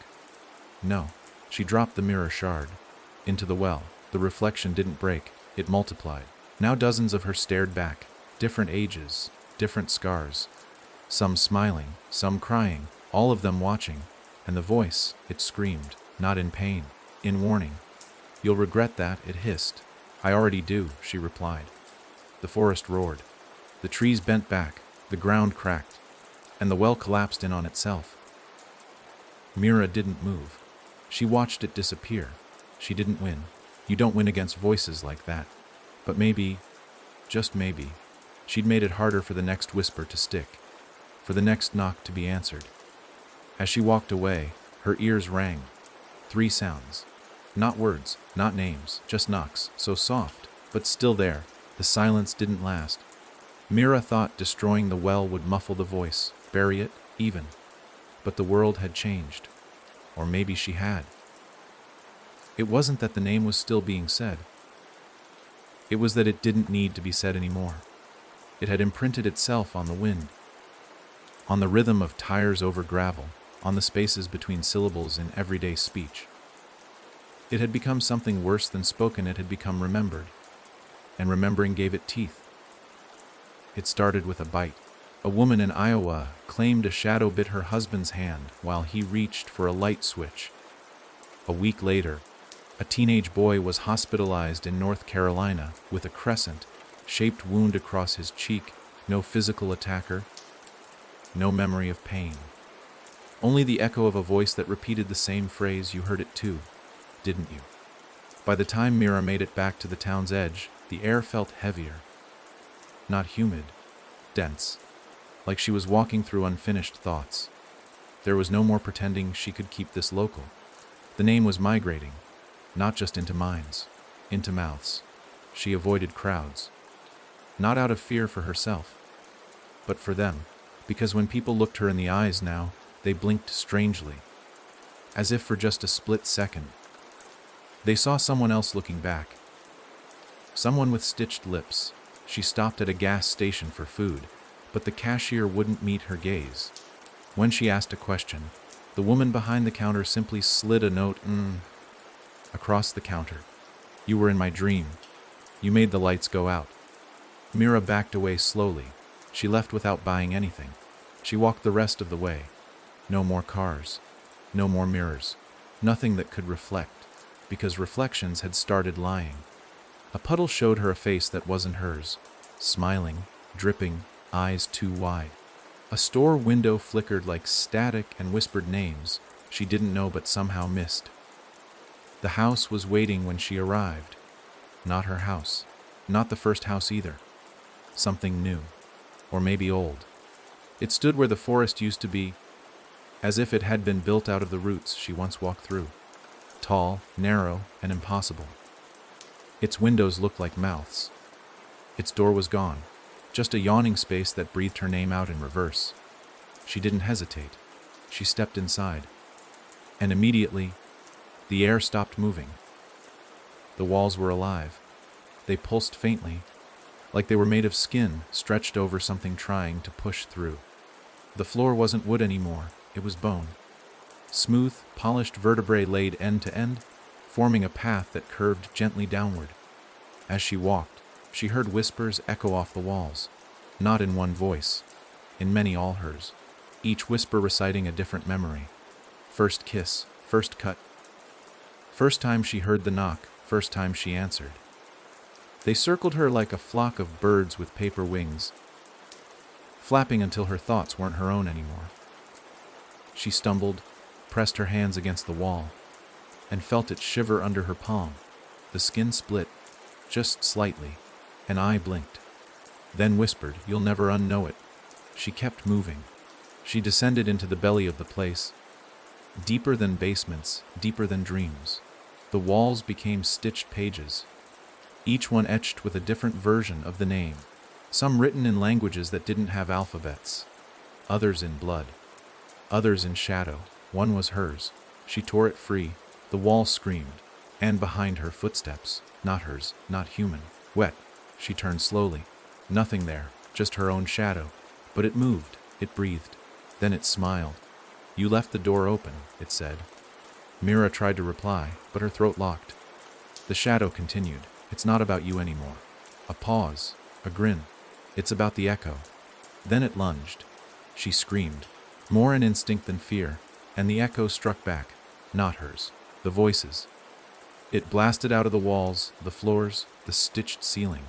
No. She dropped the mirror shard into the well. The reflection didn't break. It multiplied. Now dozens of her stared back, different ages, different scars. Some smiling, some crying, all of them watching. And the voice, it screamed, not in pain, in warning. You'll regret that, it hissed. I already do, she replied. The forest roared. The trees bent back, the ground cracked, and the well collapsed in on itself. Mira didn't move. She watched it disappear. She didn't win. You don't win against voices like that. But maybe, just maybe, she'd made it harder for the next whisper to stick, for the next knock to be answered. As she walked away, her ears rang. 3 sounds. Not words, not names, just knocks, so soft, but still there. The silence didn't last. Mira thought destroying the well would muffle the voice, bury it, even. But the world had changed. Or maybe she had. It wasn't that the name was still being said. It was that it didn't need to be said anymore. It had imprinted itself on the wind, on the rhythm of tires over gravel, on the spaces between syllables in everyday speech. It had become something worse than spoken. It had become remembered, and remembering gave it teeth. It started with a bite. A woman in Iowa claimed a shadow bit her husband's hand while he reached for a light switch. A week later, a teenage boy was hospitalized in North Carolina with a crescent-shaped wound across his cheek. No physical attacker, no memory of pain. Only the echo of a voice that repeated the same phrase. You heard it too, didn't you? By the time Mira made it back to the town's edge, the air felt heavier. Not humid, dense, like she was walking through unfinished thoughts. There was no more pretending she could keep this local. The name was migrating, not just into minds, into mouths. She avoided crowds, not out of fear for herself, but for them, because when people looked her in the eyes now, they blinked strangely, as if for just a split second. They saw someone else looking back, someone with stitched lips. She stopped at a gas station for food, but the cashier wouldn't meet her gaze. When she asked a question, the woman behind the counter simply slid a note across the counter. You were in my dream. You made the lights go out. Mira backed away slowly. She left without buying anything. She walked the rest of the way. No more cars. No more mirrors. Nothing that could reflect, because reflections had started lying. A puddle showed her a face that wasn't hers, smiling, dripping, eyes too wide. A store window flickered like static and whispered names she didn't know but somehow missed. The house was waiting when she arrived. Not her house. Not the first house either. Something new. Or maybe old. It stood where the forest used to be, as if it had been built out of the roots she once walked through. Tall, narrow, and impossible. Its windows looked like mouths. Its door was gone, just a yawning space that breathed her name out in reverse. She didn't hesitate. She stepped inside. And immediately, the air stopped moving. The walls were alive. They pulsed faintly, like they were made of skin stretched over something trying to push through. The floor wasn't wood anymore, it was bone. Smooth, polished vertebrae laid end to end, forming a path that curved gently downward. As she walked, she heard whispers echo off the walls, not in one voice, in many all hers, each whisper reciting a different memory. First kiss, first cut. First time she heard the knock, first time she answered. They circled her like a flock of birds with paper wings, flapping until her thoughts weren't her own anymore. She stumbled, pressed her hands against the wall, and felt it shiver under her palm. The skin split, just slightly. An eye blinked, then whispered, "You'll never unknow it." She kept moving. She descended into the belly of the place, deeper than basements, deeper than dreams. The walls became stitched pages, each one etched with a different version of the name, some written in languages that didn't have alphabets, others in blood, others in shadow. One was hers. She tore it free. The wall screamed, and behind her footsteps, not hers, not human, wet. She turned slowly. Nothing there, just her own shadow. But it moved, it breathed. Then it smiled. "You left the door open," it said. Mira tried to reply, but her throat locked. The shadow continued. "It's not about you anymore." A pause, a grin. "It's about the echo." Then it lunged. She screamed, more in instinct than fear, and the echo struck back, not hers, the voices. It blasted out of the walls, the floors, the stitched ceiling.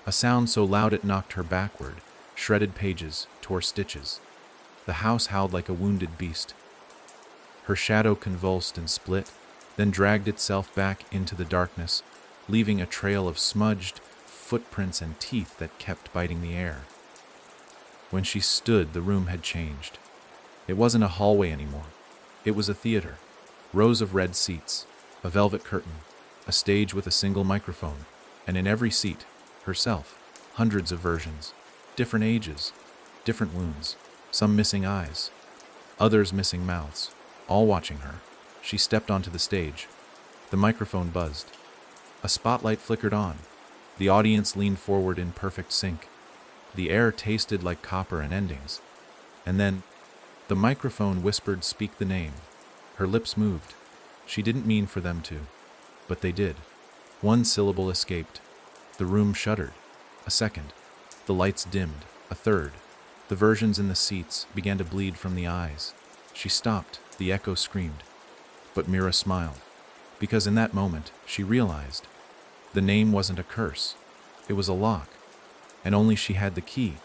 A sound so loud it knocked her backward, shredded pages, tore stitches. The house howled like a wounded beast. Her shadow convulsed and split, then dragged itself back into the darkness, leaving a trail of smudged footprints and teeth that kept biting the air. When she stood, the room had changed. It wasn't a hallway anymore. It was a theater. Rows of red seats, a velvet curtain, a stage with a single microphone, and in every seat, herself, hundreds of versions, different ages, different wounds, some missing eyes, others missing mouths, all watching her. She stepped onto the stage. The microphone buzzed. A spotlight flickered on. The audience leaned forward in perfect sync. The air tasted like copper and endings. And then, the microphone whispered, "Speak the name." Her lips moved. She didn't mean for them to, but they did. One syllable escaped. The room shuddered. A second. The lights dimmed. A third. The versions in the seats began to bleed from the eyes. She stopped. The echo screamed. But Mira smiled, because in that moment she realized the name wasn't a curse. It was a lock, and only she had the key.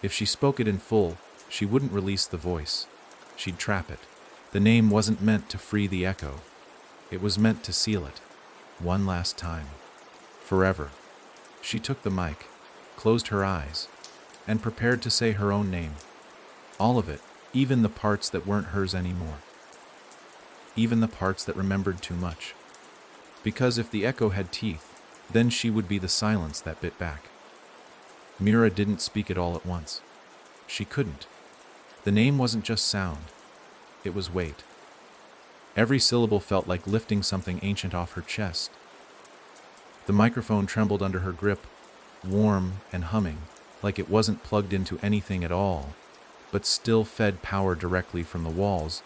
If she spoke it in full, she wouldn't release the voice. She'd trap it. The name wasn't meant to free the echo. It was meant to seal it. One last time. Forever. She took the mic, closed her eyes, and prepared to say her own name. All of it, even the parts that weren't hers anymore. Even the parts that remembered too much. Because if the echo had teeth, then she would be the silence that bit back. Mira didn't speak it all at once. She couldn't. The name wasn't just sound. It was weight. Every syllable felt like lifting something ancient off her chest. The microphone trembled under her grip, warm and humming, like it wasn't plugged into anything at all, but still fed power directly from the walls,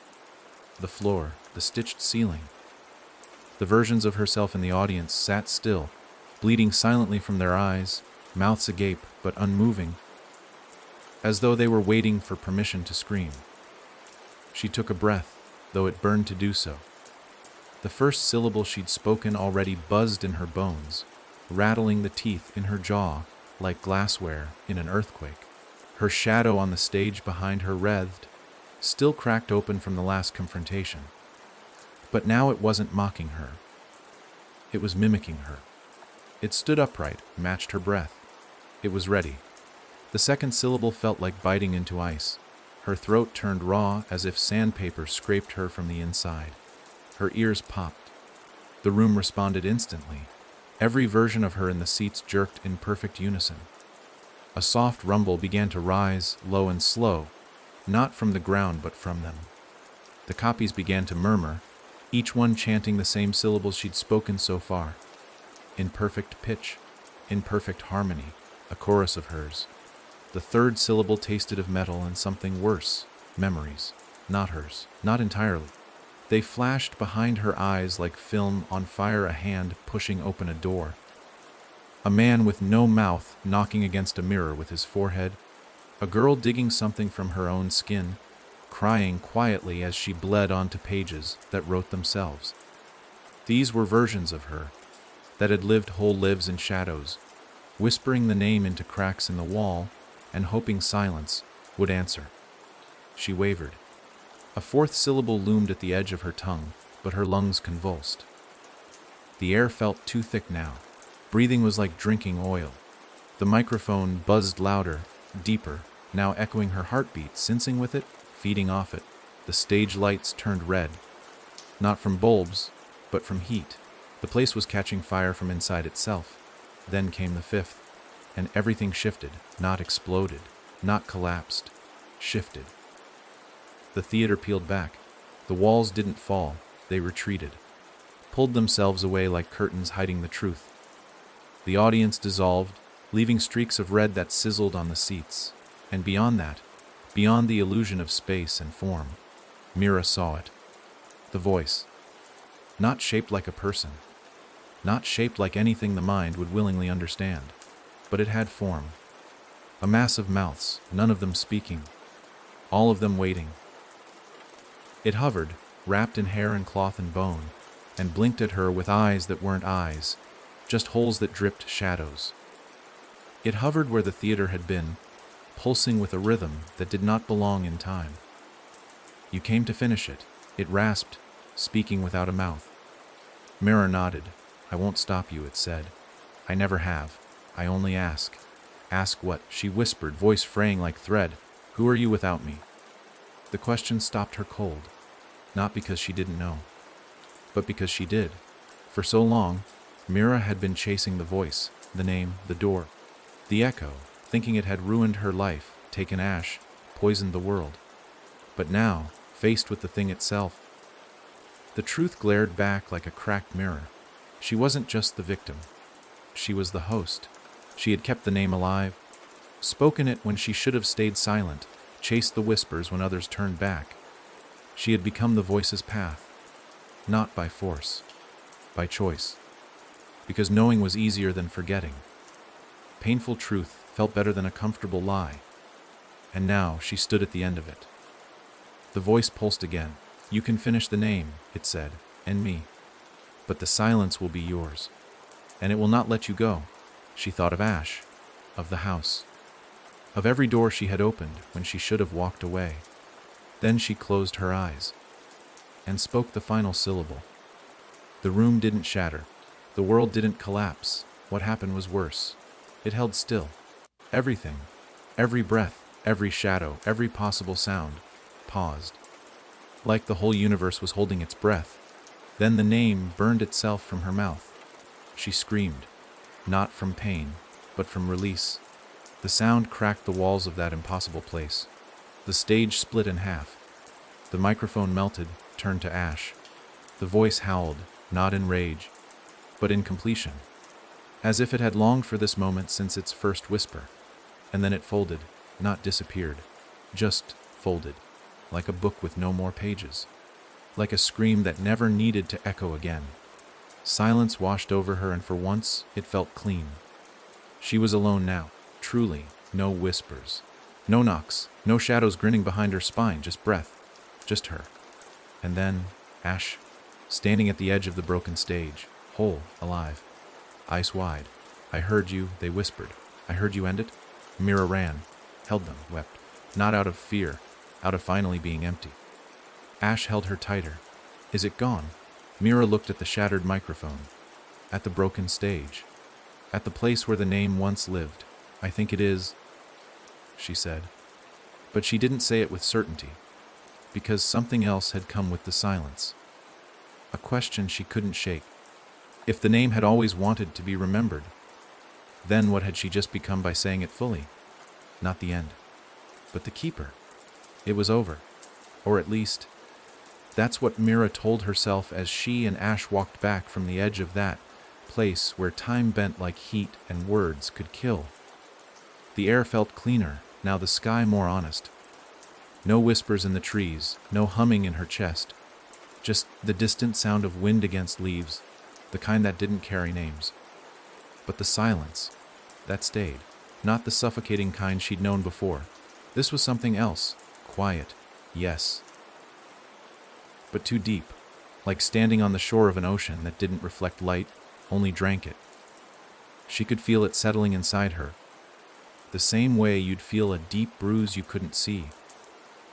the floor, the stitched ceiling. The versions of herself in the audience sat still, bleeding silently from their eyes, mouths agape but unmoving, as though they were waiting for permission to scream. She took a breath, though it burned to do so. The first syllable she'd spoken already buzzed in her bones, rattling the teeth in her jaw like glassware in an earthquake. Her shadow on the stage behind her writhed, still cracked open from the last confrontation. But now it wasn't mocking her. It was mimicking her. It stood upright, matched her breath. It was ready. The second syllable felt like biting into ice. Her throat turned raw as if sandpaper scraped her from the inside. Her ears popped. The room responded instantly. Every version of her in the seats jerked in perfect unison. A soft rumble began to rise, low and slow, not from the ground but from them. The copies began to murmur, each one chanting the same syllables she'd spoken so far. In perfect pitch, in perfect harmony, a chorus of hers. The third syllable tasted of metal and something worse, memories, not hers, not entirely. They flashed behind her eyes like film on fire, a hand pushing open a door. A man with no mouth knocking against a mirror with his forehead. A girl digging something from her own skin, crying quietly as she bled onto pages that wrote themselves. These were versions of her that had lived whole lives in shadows, whispering the name into cracks in the wall and hoping silence would answer. She wavered. A fourth syllable loomed at the edge of her tongue, but her lungs convulsed. The air felt too thick now. Breathing was like drinking oil. The microphone buzzed louder, deeper, now echoing her heartbeat, sensing with it, feeding off it. The stage lights turned red. Not from bulbs, but from heat. The place was catching fire from inside itself. Then came the fifth, and everything shifted, not exploded, not collapsed, shifted. The theater peeled back. The walls didn't fall, they retreated, pulled themselves away like curtains hiding the truth. The audience dissolved, leaving streaks of red that sizzled on the seats. And beyond that, beyond the illusion of space and form, Mira saw it. The voice. Not shaped like a person. Not shaped like anything the mind would willingly understand. But it had form. A mass of mouths, none of them speaking. All of them waiting. It hovered, wrapped in hair and cloth and bone, and blinked at her with eyes that weren't eyes, just holes that dripped shadows. It hovered where the theater had been, pulsing with a rhythm that did not belong in time. You came to finish it, it rasped, speaking without a mouth. Mira nodded. I won't stop you, it said. I never have. I only ask. Ask what? She whispered, voice fraying like thread. Who are you without me? The question stopped her cold, not because she didn't know, but because she did. For so long, Mira had been chasing the voice, the name, the door, the echo, thinking it had ruined her life, taken ash, poisoned the world. But now, faced with the thing itself, the truth glared back like a cracked mirror. She wasn't just the victim. She was the host. She had kept the name alive, spoken it when she should have stayed silent, chased the whispers when others turned back. She had become the voice's path, not by force, by choice, because knowing was easier than forgetting. Painful truth felt better than a comfortable lie, and now she stood at the end of it. The voice pulsed again. You can finish the name, it said, and me, but the silence will be yours, and it will not let you go. She thought of Ash, of the house, of every door she had opened when she should have walked away. Then she closed her eyes and spoke the final syllable. The room didn't shatter. The world didn't collapse. What happened was worse. It held still. Everything, every breath, every shadow, every possible sound, paused. Like the whole universe was holding its breath. Then the name burned itself from her mouth. She screamed, not from pain, but from release. The sound cracked the walls of that impossible place. The stage split in half. The microphone melted, turned to ash. The voice howled, not in rage, but in completion, as if it had longed for this moment since its first whisper. And then it folded, not disappeared, just folded, like a book with no more pages, like a scream that never needed to echo again. Silence washed over her, and for once it felt clean. She was alone now, truly, no whispers, no knocks, no shadows grinning behind her spine, just breath, just her. And then, Ash, standing at the edge of the broken stage, whole, alive, eyes wide. I heard you, they whispered. I heard you end it. Mira ran. held them, wept. Not out of fear, out of finally being empty. Ash held her tighter. Is it gone? Mira looked at the shattered microphone, at the broken stage, at the place where the name once lived. I think it is, she said. But she didn't say it with certainty, because something else had come with the silence. A question she couldn't shake. If the name had always wanted to be remembered, then what had she just become by saying it fully? Not the end, but the keeper. It was over, or at least, that's what Mira told herself as she and Ash walked back from the edge of that place where time bent like heat and words could kill. The air felt cleaner, now the sky more honest. No whispers in the trees, no humming in her chest. Just the distant sound of wind against leaves, the kind that didn't carry names. But the silence, that stayed. Not the suffocating kind she'd known before. This was something else. Quiet, yes. But too deep, like standing on the shore of an ocean that didn't reflect light, only drank it. She could feel it settling inside her, the same way you'd feel a deep bruise you couldn't see.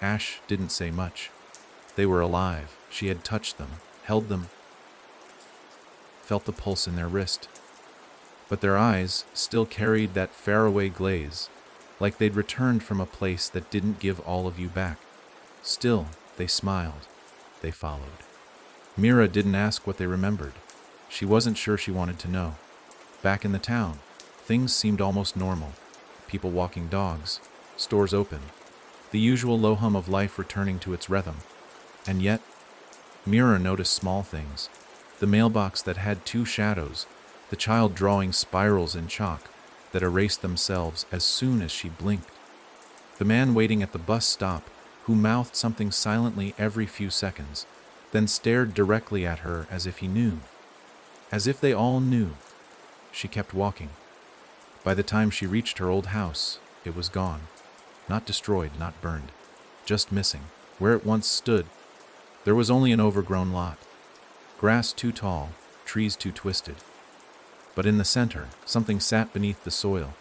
Ash didn't say much. They were alive. She had touched them, held them, felt the pulse in their wrist. But their eyes still carried that faraway glaze, like they'd returned from a place that didn't give all of you back. Still, they smiled. They followed. Mira didn't ask what they remembered. She wasn't sure she wanted to know. Back in the town, things seemed almost normal. People walking dogs, stores open, the usual low hum of life returning to its rhythm. And yet, Mira noticed small things. The mailbox that had two shadows, the child drawing spirals in chalk that erased themselves as soon as she blinked. The man waiting at the bus stop, who mouthed something silently every few seconds, then stared directly at her as if he knew. As if they all knew. She kept walking. By the time she reached her old house, it was gone. Not destroyed, not burned. Just missing. Where it once stood, there was only an overgrown lot. Grass too tall, trees too twisted. But in the center, something sat beneath the soil,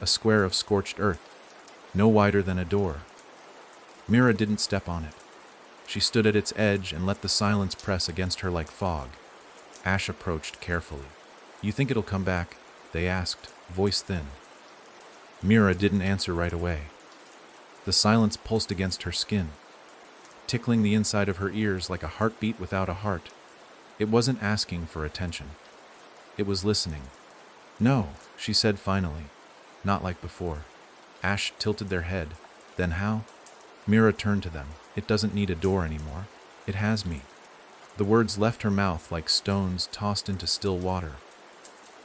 a square of scorched earth, no wider than a door. Mira didn't step on it. She stood at its edge and let the silence press against her like fog. Ash approached carefully. You think it'll come back? They asked, voice thin. Mira didn't answer right away. The silence pulsed against her skin, tickling the inside of her ears like a heartbeat without a heart. It wasn't asking for attention. It was listening. No, she said finally. Not like before. Ash tilted their head. Then how? Mira turned to them. It doesn't need a door anymore. It has me. The words left her mouth like stones tossed into still water.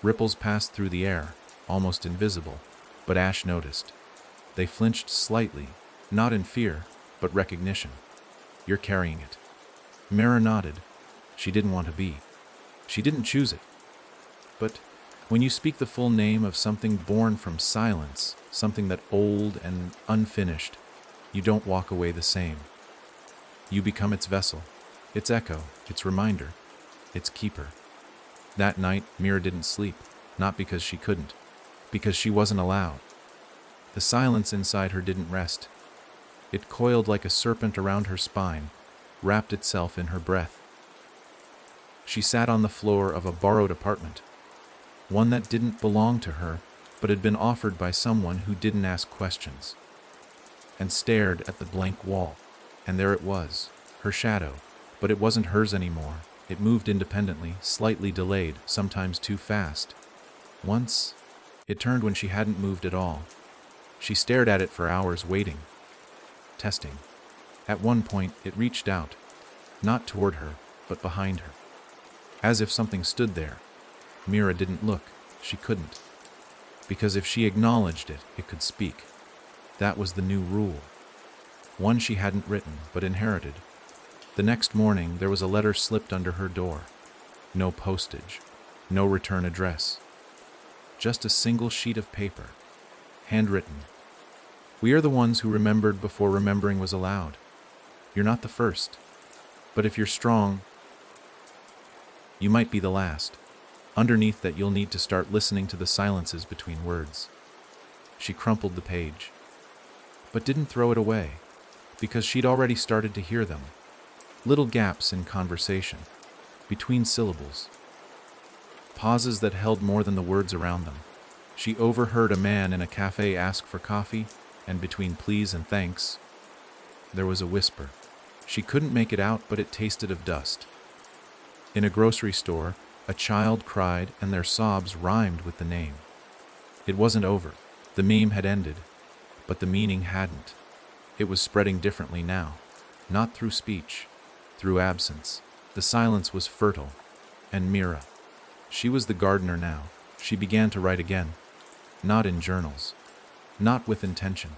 Ripples passed through the air, almost invisible, but Ash noticed. They flinched slightly, not in fear, but recognition. You're carrying it. Mira nodded. She didn't want to be. She didn't choose it. But when you speak the full name of something born from silence, something that old and unfinished, you don't walk away the same. You become its vessel, its echo, its reminder, its keeper. That night, Mira didn't sleep, not because she couldn't, because she wasn't allowed. The silence inside her didn't rest. It coiled like a serpent around her spine, wrapped itself in her breath. She sat on the floor of a borrowed apartment, one that didn't belong to her, but had been offered by someone who didn't ask questions, and stared at the blank wall. And there it was, her shadow, but it wasn't hers anymore. It moved independently, slightly delayed, sometimes too fast. Once, it turned when she hadn't moved at all. She stared at it for hours, waiting, testing. At one point, it reached out, not toward her, but behind her. As if something stood there. Mira didn't look. She couldn't. Because if she acknowledged it, it could speak. That was the new rule. One she hadn't written, but inherited. The next morning, there was a letter slipped under her door. No postage. No return address. Just a single sheet of paper. Handwritten. We are the ones who remembered before remembering was allowed. You're not the first. But if you're strong, you might be the last. Underneath that, you'll need to start listening to the silences between words. She crumpled the page. but didn't throw it away, because she'd already started to hear them. Little gaps in conversation, between syllables. Pauses that held more than the words around them. She overheard a man in a cafe ask for coffee, and between please and thanks, there was a whisper. She couldn't make it out, but it tasted of dust. In a grocery store, a child cried, and their sobs rhymed with the name. It wasn't over. The meme had ended, but the meaning hadn't. It was spreading differently now, not through speech, through absence. The silence was fertile, and Mira. She was the gardener now. She began to write again, not in journals, not with intention.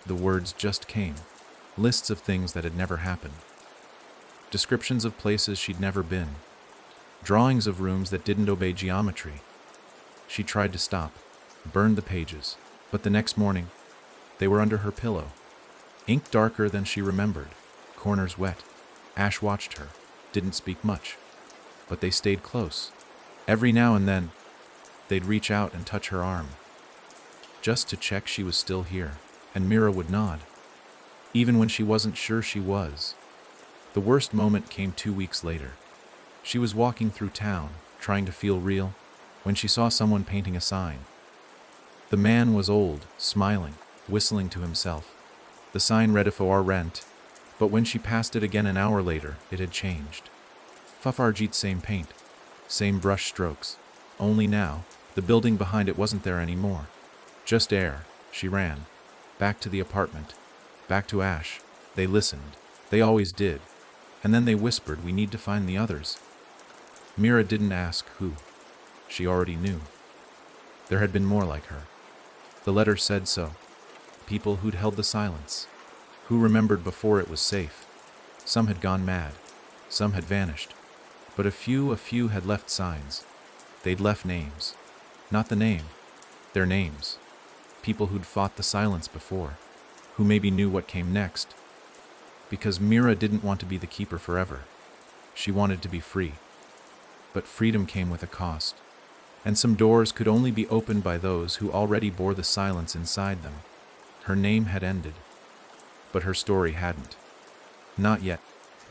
The words just came, lists of things that had never happened, descriptions of places she'd never been, drawings of rooms that didn't obey geometry. She tried to stop, burned the pages, but the next morning, they were under her pillow, ink darker than she remembered, corners wet. Ash watched her, didn't speak much, but they stayed close. Every now and then, they'd reach out and touch her arm, just to check she was still here, and Mira would nod, even when she wasn't sure she was. The worst moment came 2 weeks later. She was walking through town, trying to feel real, when she saw someone painting a sign. The man was old, smiling, whistling to himself. The sign read "For rent," but when she passed it again an hour later, it had changed. Fafarjit, same paint, same brush strokes. Only now, the building behind it wasn't there anymore. Just air. She ran. Back to the apartment. Back to Ash. They listened. They always did. And then they whispered, "We need to find the others." Mira didn't ask who. She already knew. There had been more like her. The letter said so. People who'd held the silence. Who remembered before it was safe. Some had gone mad. Some had vanished. But a few had left signs. They'd left names. Not the name. Their names. People who'd fought the silence before. Who maybe knew what came next. Because Mira didn't want to be the keeper forever. She wanted to be free. But freedom came with a cost. And some doors could only be opened by those who already bore the silence inside them. Her name had ended. But her story hadn't. Not yet.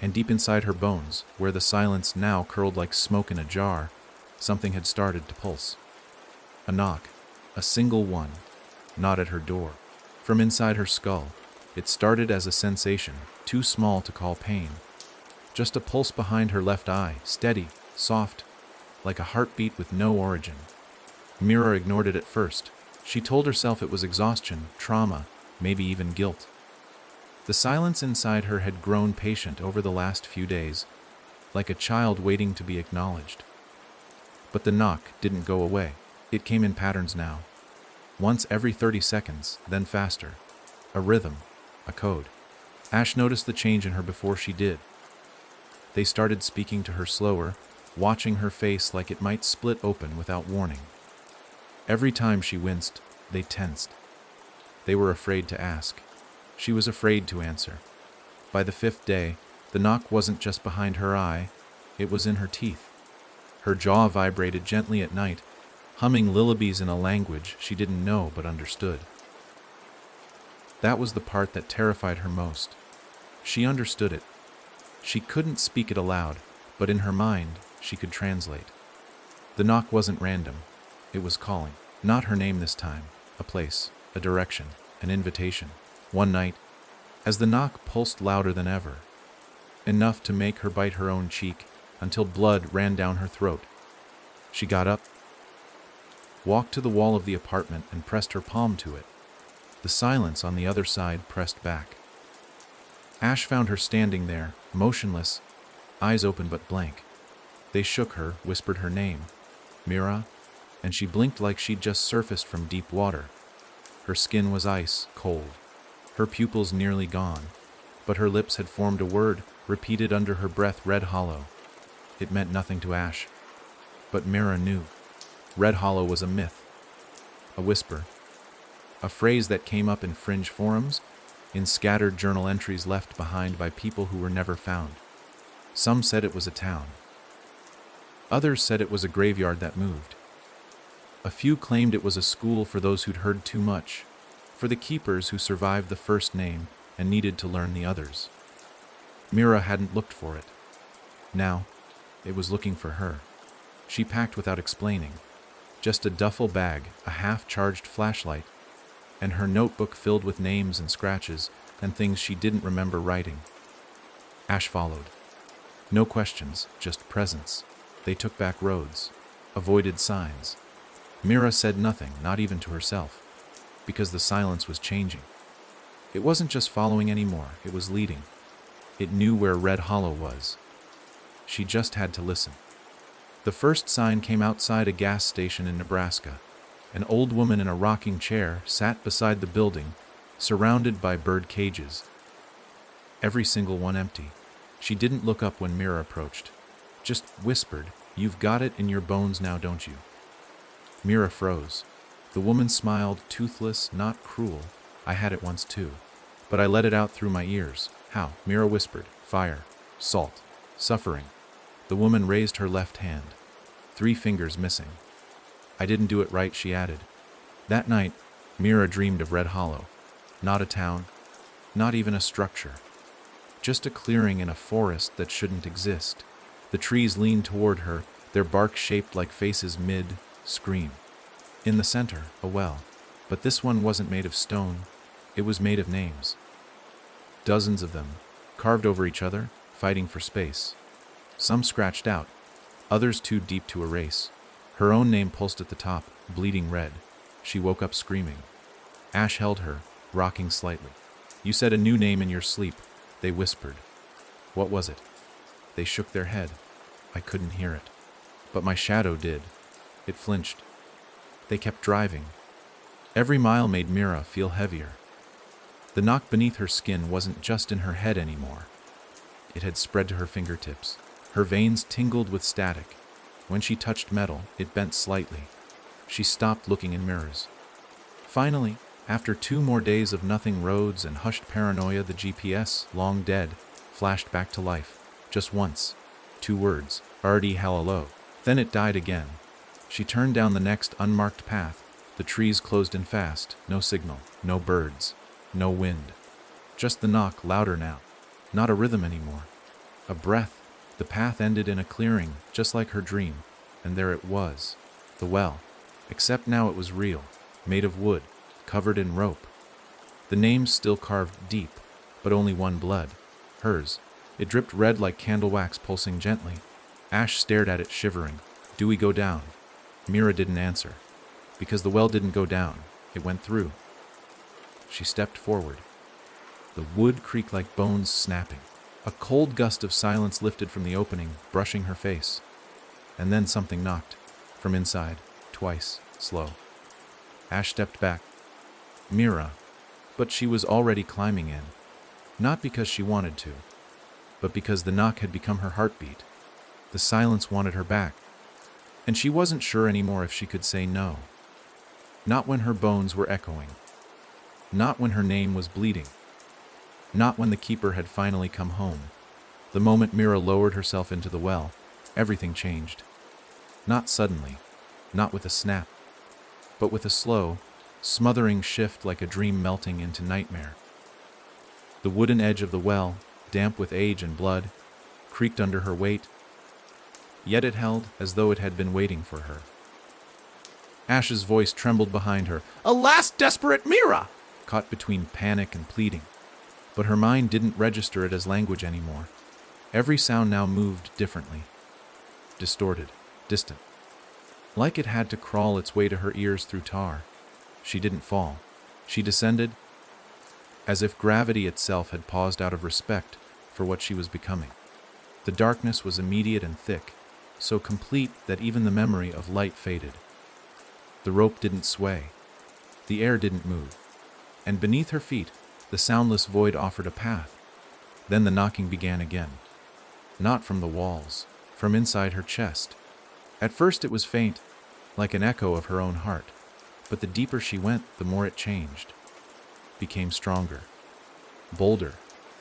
And deep inside her bones, where the silence now curled like smoke in a jar, something had started to pulse. A knock. A single one. Not at her door. From inside her skull, it started as a sensation, too small to call pain. Just a pulse behind her left eye, steady, soft, like a heartbeat with no origin. Mira ignored it at first. She told herself it was exhaustion, trauma, maybe even guilt. The silence inside her had grown patient over the last few days, like a child waiting to be acknowledged. But the knock didn't go away. It came in patterns now. Once every 30 seconds, then faster. A rhythm, a code. Ash noticed the change in her before she did. They started speaking to her slower, watching her face like it might split open without warning. Every time she winced, they tensed. They were afraid to ask. She was afraid to answer. By the 5th day, the knock wasn't just behind her eye, it was in her teeth. Her jaw vibrated gently at night, humming lullabies in a language she didn't know but understood. That was the part that terrified her most. She understood it. She couldn't speak it aloud, but in her mind, she could translate. The knock wasn't random. It was calling. Not her name this time. A place, a direction, an invitation. One night, as the knock pulsed louder than ever, enough to make her bite her own cheek until blood ran down her throat, she got up, walked to the wall of the apartment and pressed her palm to it. The silence on the other side pressed back. Ash found her standing there, motionless, eyes open but blank. They shook her, whispered her name, Mira, and she blinked like she'd just surfaced from deep water. Her skin was ice, cold. Her pupils nearly gone, but her lips had formed a word, repeated under her breath, Red Hollow. It meant nothing to Ash, but Mira knew. Red Hollow was a myth, a whisper, a phrase that came up in fringe forums, in scattered journal entries left behind by people who were never found. Some said it was a town. Others said it was a graveyard that moved. A few claimed it was a school for those who'd heard too much, for the keepers who survived the first name and needed to learn the others. Mira hadn't looked for it. Now, it was looking for her. She packed without explaining. Just a duffel bag, a half-charged flashlight, and her notebook filled with names and scratches and things she didn't remember writing. Ash followed. No questions, just presence. They took back roads, avoided signs. Mira said nothing, not even to herself, because the silence was changing. It wasn't just following anymore, it was leading. It knew where Red Hollow was. She just had to listen. The first sign came outside a gas station in Nebraska. An old woman in a rocking chair sat beside the building, surrounded by bird cages. Every single one empty. She didn't look up when Mira approached. Just whispered, "You've got it in your bones now, don't you?" Mira froze. The woman smiled, toothless, not cruel. "I had it once too, but I let it out through my ears." "How?" Mira whispered. "Fire, salt, suffering." The woman raised her left hand, 3 fingers missing. "I didn't do it right," she added. That night, Mira dreamed of Red Hollow. Not a town, not even a structure. Just a clearing in a forest that shouldn't exist. The trees leaned toward her, their bark shaped like faces mid-scream. In the center, a well. But this one wasn't made of stone, it was made of names. Dozens of them, carved over each other, fighting for space. Some scratched out, others too deep to erase. Her own name pulsed at the top, bleeding red. She woke up screaming. Ash held her, rocking slightly. "You said a new name in your sleep," they whispered. "What was it?" They shook their head. "I couldn't hear it. But my shadow did." It flinched. They kept driving. Every mile made Mira feel heavier. The knock beneath her skin wasn't just in her head anymore. It had spread to her fingertips. Her veins tingled with static. When she touched metal, it bent slightly. She stopped looking in mirrors. Finally, after 2 more days of nothing roads and hushed paranoia, the GPS, long dead, flashed back to life. Just once. 2 words. "Artie Hallelo." Then it died again. She turned down the next unmarked path. The trees closed in fast. No signal. No birds. No wind. Just the knock, louder now. Not a rhythm anymore. A breath. The path ended in a clearing, just like her dream. And there it was. The well. Except now it was real. Made of wood. Covered in rope. The names still carved deep, but only one blood. Hers. It dripped red like candle wax pulsing gently. Ash stared at it, shivering. "Do we go down?" Mira didn't answer. Because the well didn't go down. It went through. She stepped forward. The wood creaked like bones snapping. A cold gust of silence lifted from the opening, brushing her face. And then something knocked. From inside. Twice. Slow. Ash stepped back. Mira. But she was already climbing in. Not because she wanted to, but because the knock had become her heartbeat. The silence wanted her back. And she wasn't sure anymore if she could say no. Not when her bones were echoing. Not when her name was bleeding. Not when the keeper had finally come home. The moment Mira lowered herself into the well, everything changed. Not suddenly, not with a snap, but with a slow, smothering shift like a dream melting into nightmare. The wooden edge of the well, damp with age and blood, creaked under her weight, yet it held as though it had been waiting for her. Ash's voice trembled behind her. "A last desperate Mira!" Caught between panic and pleading. But her mind didn't register it as language anymore. Every sound now moved differently. Distorted, distant. Like it had to crawl its way to her ears through tar. She didn't fall. She descended, as if gravity itself had paused out of respect for what she was becoming. The darkness was immediate and thick, so complete that even the memory of light faded. The rope didn't sway. The air didn't move. And beneath her feet, the soundless void offered a path. Then the knocking began again. Not from the walls, from inside her chest. At first it was faint, like an echo of her own heart. But the deeper she went, the more it changed. Became stronger. Bolder.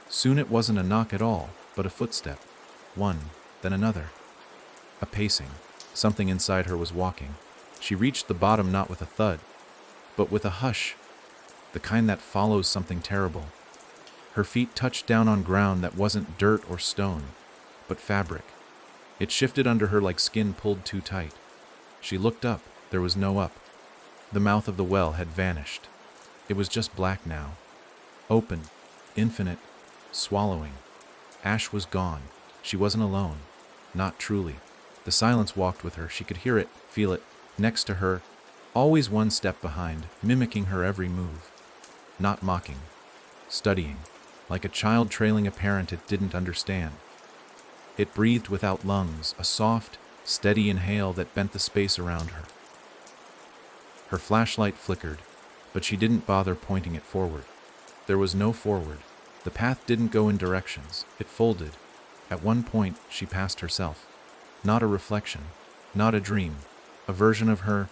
Soon it wasn't a knock at all, but a footstep. One, then another. A pacing. Something inside her was walking. She reached the bottom not with a thud, but with a hush. the kind that follows something terrible. Her feet touched down on ground that wasn't dirt or stone, but fabric. It shifted under her like skin pulled too tight. She looked up. There was no up. The mouth of the well had vanished. It was just black now. Open, infinite, swallowing. Ash was gone. She wasn't alone. Not truly. The silence walked with her. She could hear it, feel it, next to her, always one step behind, mimicking her every move. Not mocking. Studying. Like a child trailing a parent it didn't understand. It breathed without lungs, a soft, steady inhale that bent the space around her. Her flashlight flickered, but she didn't bother pointing it forward. There was no forward. The path didn't go in directions. It folded. At one point, she passed herself. Not a reflection, not a dream, a version of her,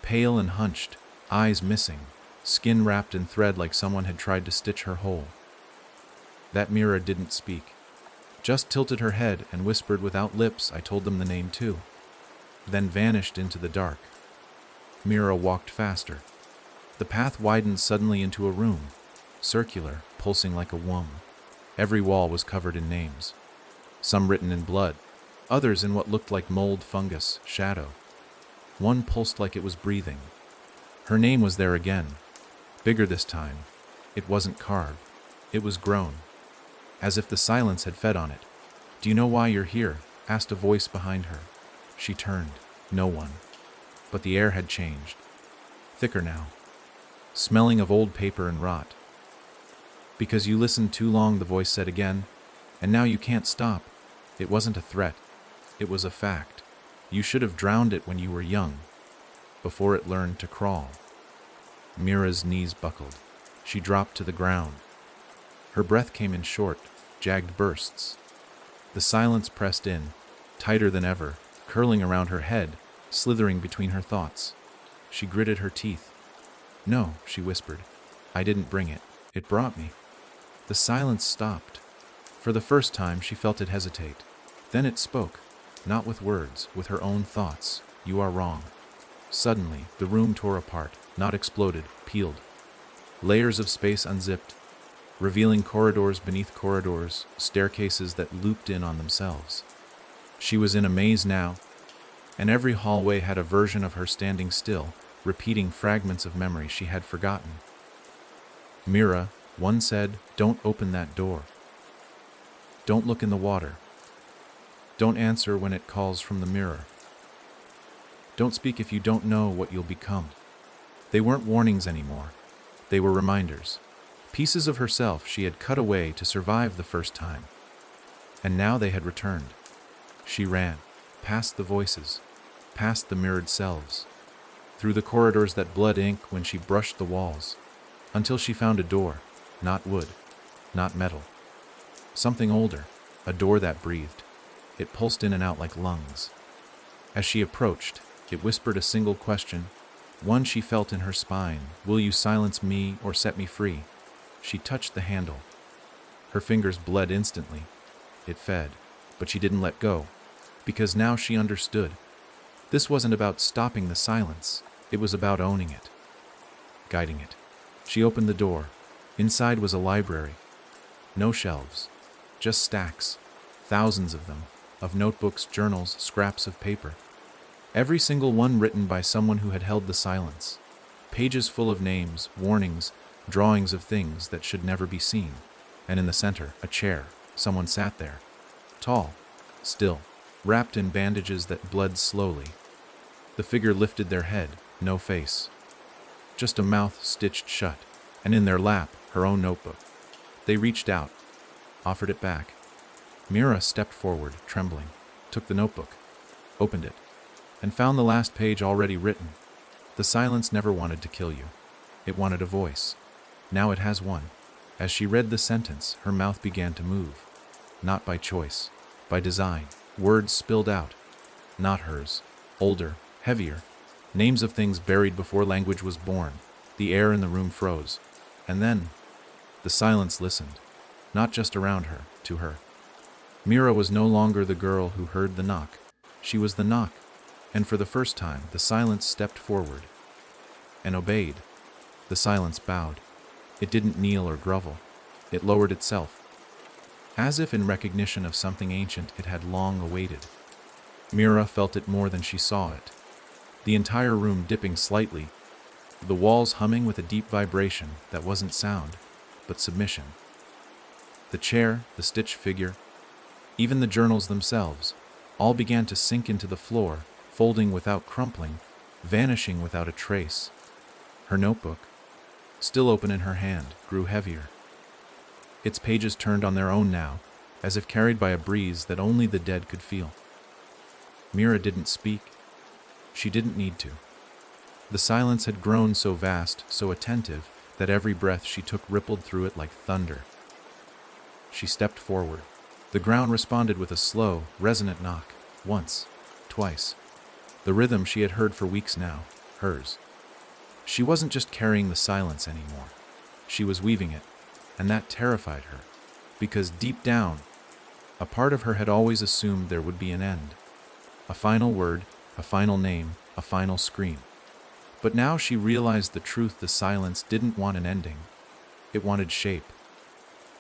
pale and hunched, eyes missing, skin wrapped in thread like someone had tried to stitch her whole. That mirror didn't speak, just tilted her head and whispered without lips, I told them the name too, then vanished into the dark. Mira walked faster. The path widened suddenly into a room, circular, pulsing like a womb. Every wall was covered in names, some written in blood, others in what looked like mold, fungus, shadow. One pulsed like it was breathing. Her name was there again, bigger this time. It wasn't carved. It was grown, as if the silence had fed on it. Do you know why you're here? Asked a voice behind her. She turned. No one. But the air had changed. Thicker now. Smelling of old paper and rot. Because you listened too long, the voice said again, and now you can't stop. It wasn't a threat. It was a fact. You should have drowned it when you were young, before it learned to crawl. Mira's knees buckled. She dropped to the ground. Her breath came in short, jagged bursts. The silence pressed in, tighter than ever, curling around her head, slithering between her thoughts. She gritted her teeth. No, she whispered. I didn't bring it. It brought me. The silence stopped. For the first time, she felt it hesitate. Then it spoke, not with words, with her own thoughts. You are wrong. Suddenly, the room tore apart, not exploded, peeled. Layers of space unzipped, revealing corridors beneath corridors, staircases that looped in on themselves. She was in a maze now, and every hallway had a version of her standing still, repeating fragments of memory she had forgotten. Mira, one said, don't open that door. Don't look in the water. Don't answer when it calls from the mirror. Don't speak if you don't know what you'll become. They weren't warnings anymore. They were reminders. Pieces of herself she had cut away to survive the first time. And now they had returned. She ran, past the voices, past the mirrored selves, through the corridors that bled ink when she brushed the walls, until she found a door, not wood, not metal. Something older, a door that breathed. It pulsed in and out like lungs. As she approached, it whispered a single question, one she felt in her spine. Will you silence me or set me free? She touched the handle. Her fingers bled instantly. It fed, but she didn't let go, because now she understood. This wasn't about stopping the silence. It was about owning it, guiding it. She opened the door. Inside was a library. No shelves, just stacks, thousands of them, of notebooks, journals, scraps of paper. Every single one written by someone who had held the silence. Pages full of names, warnings, drawings of things that should never be seen. And in the center, a chair. Someone sat there. Tall, still, wrapped in bandages that bled slowly. The figure lifted their head, no face. Just a mouth stitched shut, and in their lap, her own notebook. They reached out, offered it back. Mira stepped forward, trembling, took the notebook, opened it, and found the last page already written. The silence never wanted to kill you. It wanted a voice. Now it has one. As she read the sentence, her mouth began to move. Not by choice, by design. Words spilled out. Not hers. Older, heavier. Names of things buried before language was born. The air in the room froze. And then, the silence listened. Not just around her, to her. Mira was no longer the girl who heard the knock. She was the knock. And for the first time, the silence stepped forward and obeyed. The silence bowed. It didn't kneel or grovel. It lowered itself. As if in recognition of something ancient it had long awaited. Mira felt it more than she saw it. The entire room dipping slightly, the walls humming with a deep vibration that wasn't sound, but submission. The chair, the stitched figure, even the journals themselves, all began to sink into the floor, folding without crumpling, vanishing without a trace. Her notebook, still open in her hand, grew heavier. Its pages turned on their own now, as if carried by a breeze that only the dead could feel. Mira didn't speak. She didn't need to. The silence had grown so vast, so attentive, that every breath she took rippled through it like thunder. She stepped forward. The ground responded with a slow, resonant knock. Once, twice. The rhythm she had heard for weeks now, hers. She wasn't just carrying the silence anymore. She was weaving it, and that terrified her, because deep down, a part of her had always assumed there would be an end. A final word, a final name, a final scream. But now she realized the truth: the silence didn't want an ending. It wanted shape.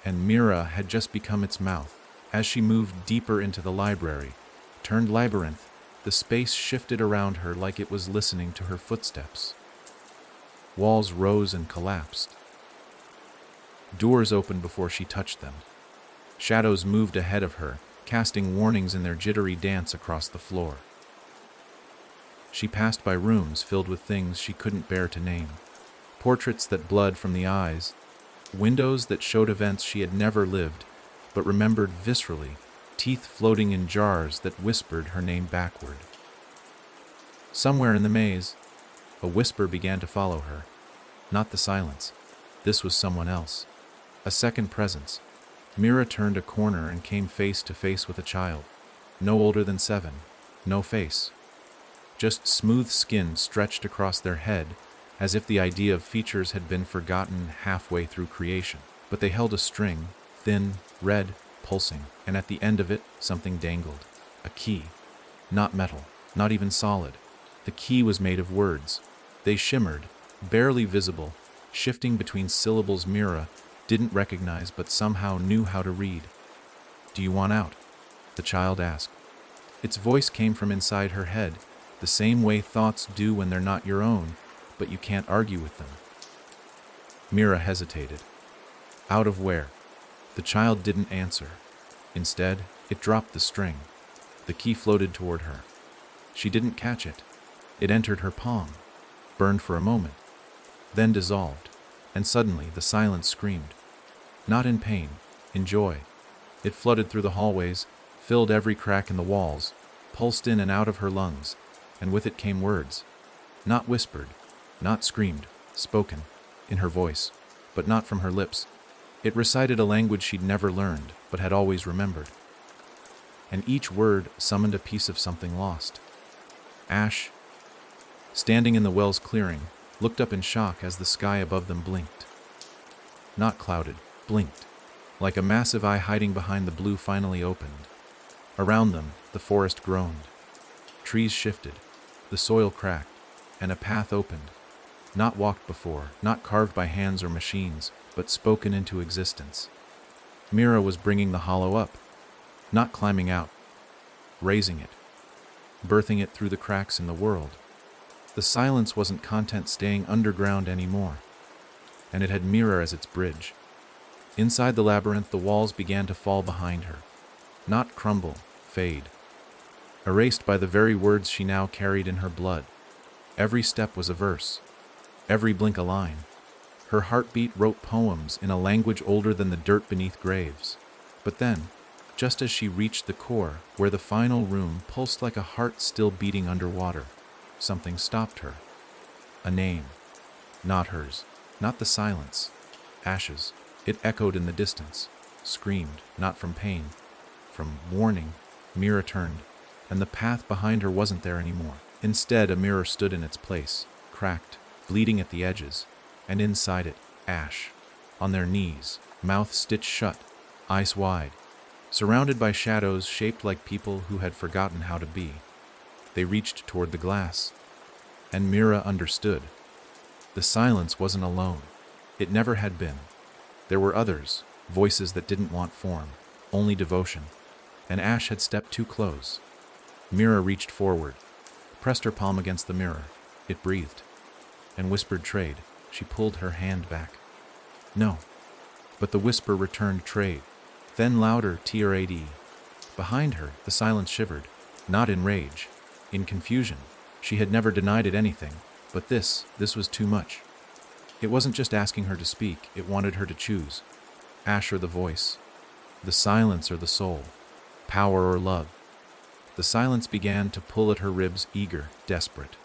And Mira had just become its mouth. As she moved deeper into the library, turned labyrinth, the space shifted around her like it was listening to her footsteps. Walls rose and collapsed. Doors opened before she touched them. Shadows moved ahead of her, casting warnings in their jittery dance across the floor. She passed by rooms filled with things she couldn't bear to name. Portraits that bled from the eyes, windows that showed events she had never lived, but remembered viscerally, teeth floating in jars that whispered her name backward. Somewhere in the maze, a whisper began to follow her. Not the silence. This was someone else. A second presence. Mira turned a corner and came face to face with a child. No older than 7. No face. Just smooth skin stretched across their head, as if the idea of features had been forgotten halfway through creation. But they held a string, thin, red, pulsing, and at the end of it, something dangled. A key. Not metal, not even solid. The key was made of words. They shimmered, barely visible, shifting between syllables Mira didn't recognize but somehow knew how to read. "Do you want out?" the child asked. Its voice came from inside her head, the same way thoughts do when they're not your own, but you can't argue with them. Mira hesitated. Out of where? The child didn't answer. Instead, it dropped the string. The key floated toward her. She didn't catch it. It entered her palm, burned for a moment, then dissolved, and suddenly the silence screamed. Not in pain, in joy. It flooded through the hallways, filled every crack in the walls, pulsed in and out of her lungs, and with it came words. Not whispered, not screamed, spoken, in her voice, but not from her lips. It recited a language she'd never learned, but had always remembered. And each word summoned a piece of something lost. Ash, standing in the well's clearing, looked up in shock as the sky above them blinked. Not clouded, blinked, like a massive eye hiding behind the blue finally opened. Around them, the forest groaned. Trees shifted, the soil cracked, and a path opened. Not walked before, not carved by hands or machines, but spoken into existence. Mira was bringing the hollow up, not climbing out, raising it, birthing it through the cracks in the world. The silence wasn't content staying underground anymore, and it had Mira as its bridge. Inside the labyrinth, the walls began to fall behind her, not crumble, fade, erased by the very words she now carried in her blood. Every step was a verse, every blink a line. Her heartbeat wrote poems in a language older than the dirt beneath graves. But then, just as she reached the core, where the final room pulsed like a heart still beating underwater, something stopped her. A name. Not hers. Not the silence. Ashes. It echoed in the distance. Screamed, not from pain, from warning. Mira turned, and the path behind her wasn't there anymore. Instead, a mirror stood in its place, cracked, bleeding at the edges, and inside it, Ash, on their knees, mouth stitched shut, eyes wide, surrounded by shadows shaped like people who had forgotten how to be. They reached toward the glass, and Mira understood. The The silence wasn't alone. It never had been. There were others, voices that didn't want form, only devotion. And Ash had stepped too close. Mira reached forward, pressed her palm against the mirror. It breathed, and whispered trade. She pulled her hand back. No. But the whisper returned trade. Then louder, trad. Behind her, the silence shivered, not in rage, in confusion. She had never denied it anything, but this was too much. It wasn't just asking her to speak, it wanted her to choose. Ash or the voice, the silence or the soul, power or love. The silence began to pull at her ribs, eager, desperate.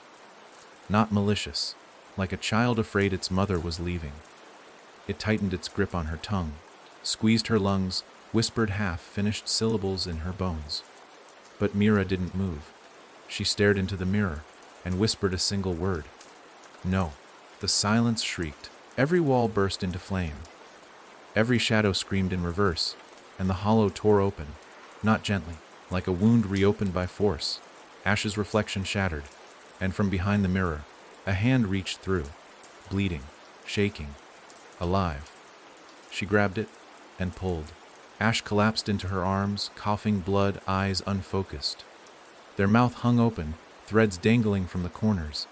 Not malicious, like a child afraid its mother was leaving. It tightened its grip on her tongue, squeezed her lungs, whispered half-finished syllables in her bones. But Mira didn't move. She stared into the mirror and whispered a single word. No. The silence shrieked. Every wall burst into flame. Every shadow screamed in reverse, and the hollow tore open, not gently, like a wound reopened by force. Ash's reflection shattered, and from behind the mirror, a hand reached through, bleeding, shaking, alive. She grabbed it and pulled. Ash collapsed into her arms, coughing blood, eyes unfocused. Their mouth hung open, threads dangling from the corners.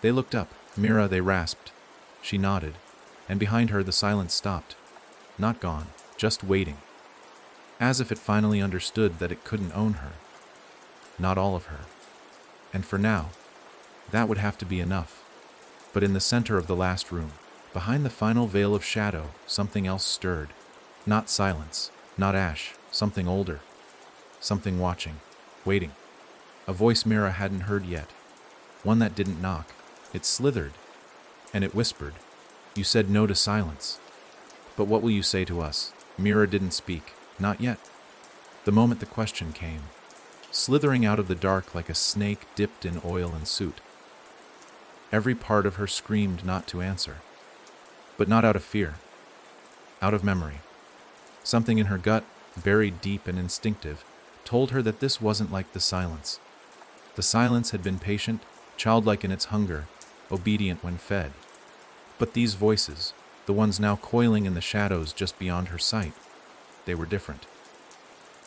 They looked up. Mira, they rasped. She nodded, and behind her the silence stopped. Not gone, just waiting. As if it finally understood that it couldn't own her. Not all of her. And for now, that would have to be enough. But in the center of the last room, behind the final veil of shadow, something else stirred. Not silence, not Ash, something older. Something watching, waiting. A voice Mira hadn't heard yet. One that didn't knock. It slithered, and it whispered, "You said no to silence. But what will you say to us?" Mira didn't speak, not yet. The moment the question came, slithering out of the dark like a snake dipped in oil and soot. Every part of her screamed not to answer. But not out of fear. Out of memory. Something in her gut, buried deep and instinctive, told her that this wasn't like the silence. The silence had been patient, childlike in its hunger, obedient when fed. But these voices, the ones now coiling in the shadows just beyond her sight, they were different.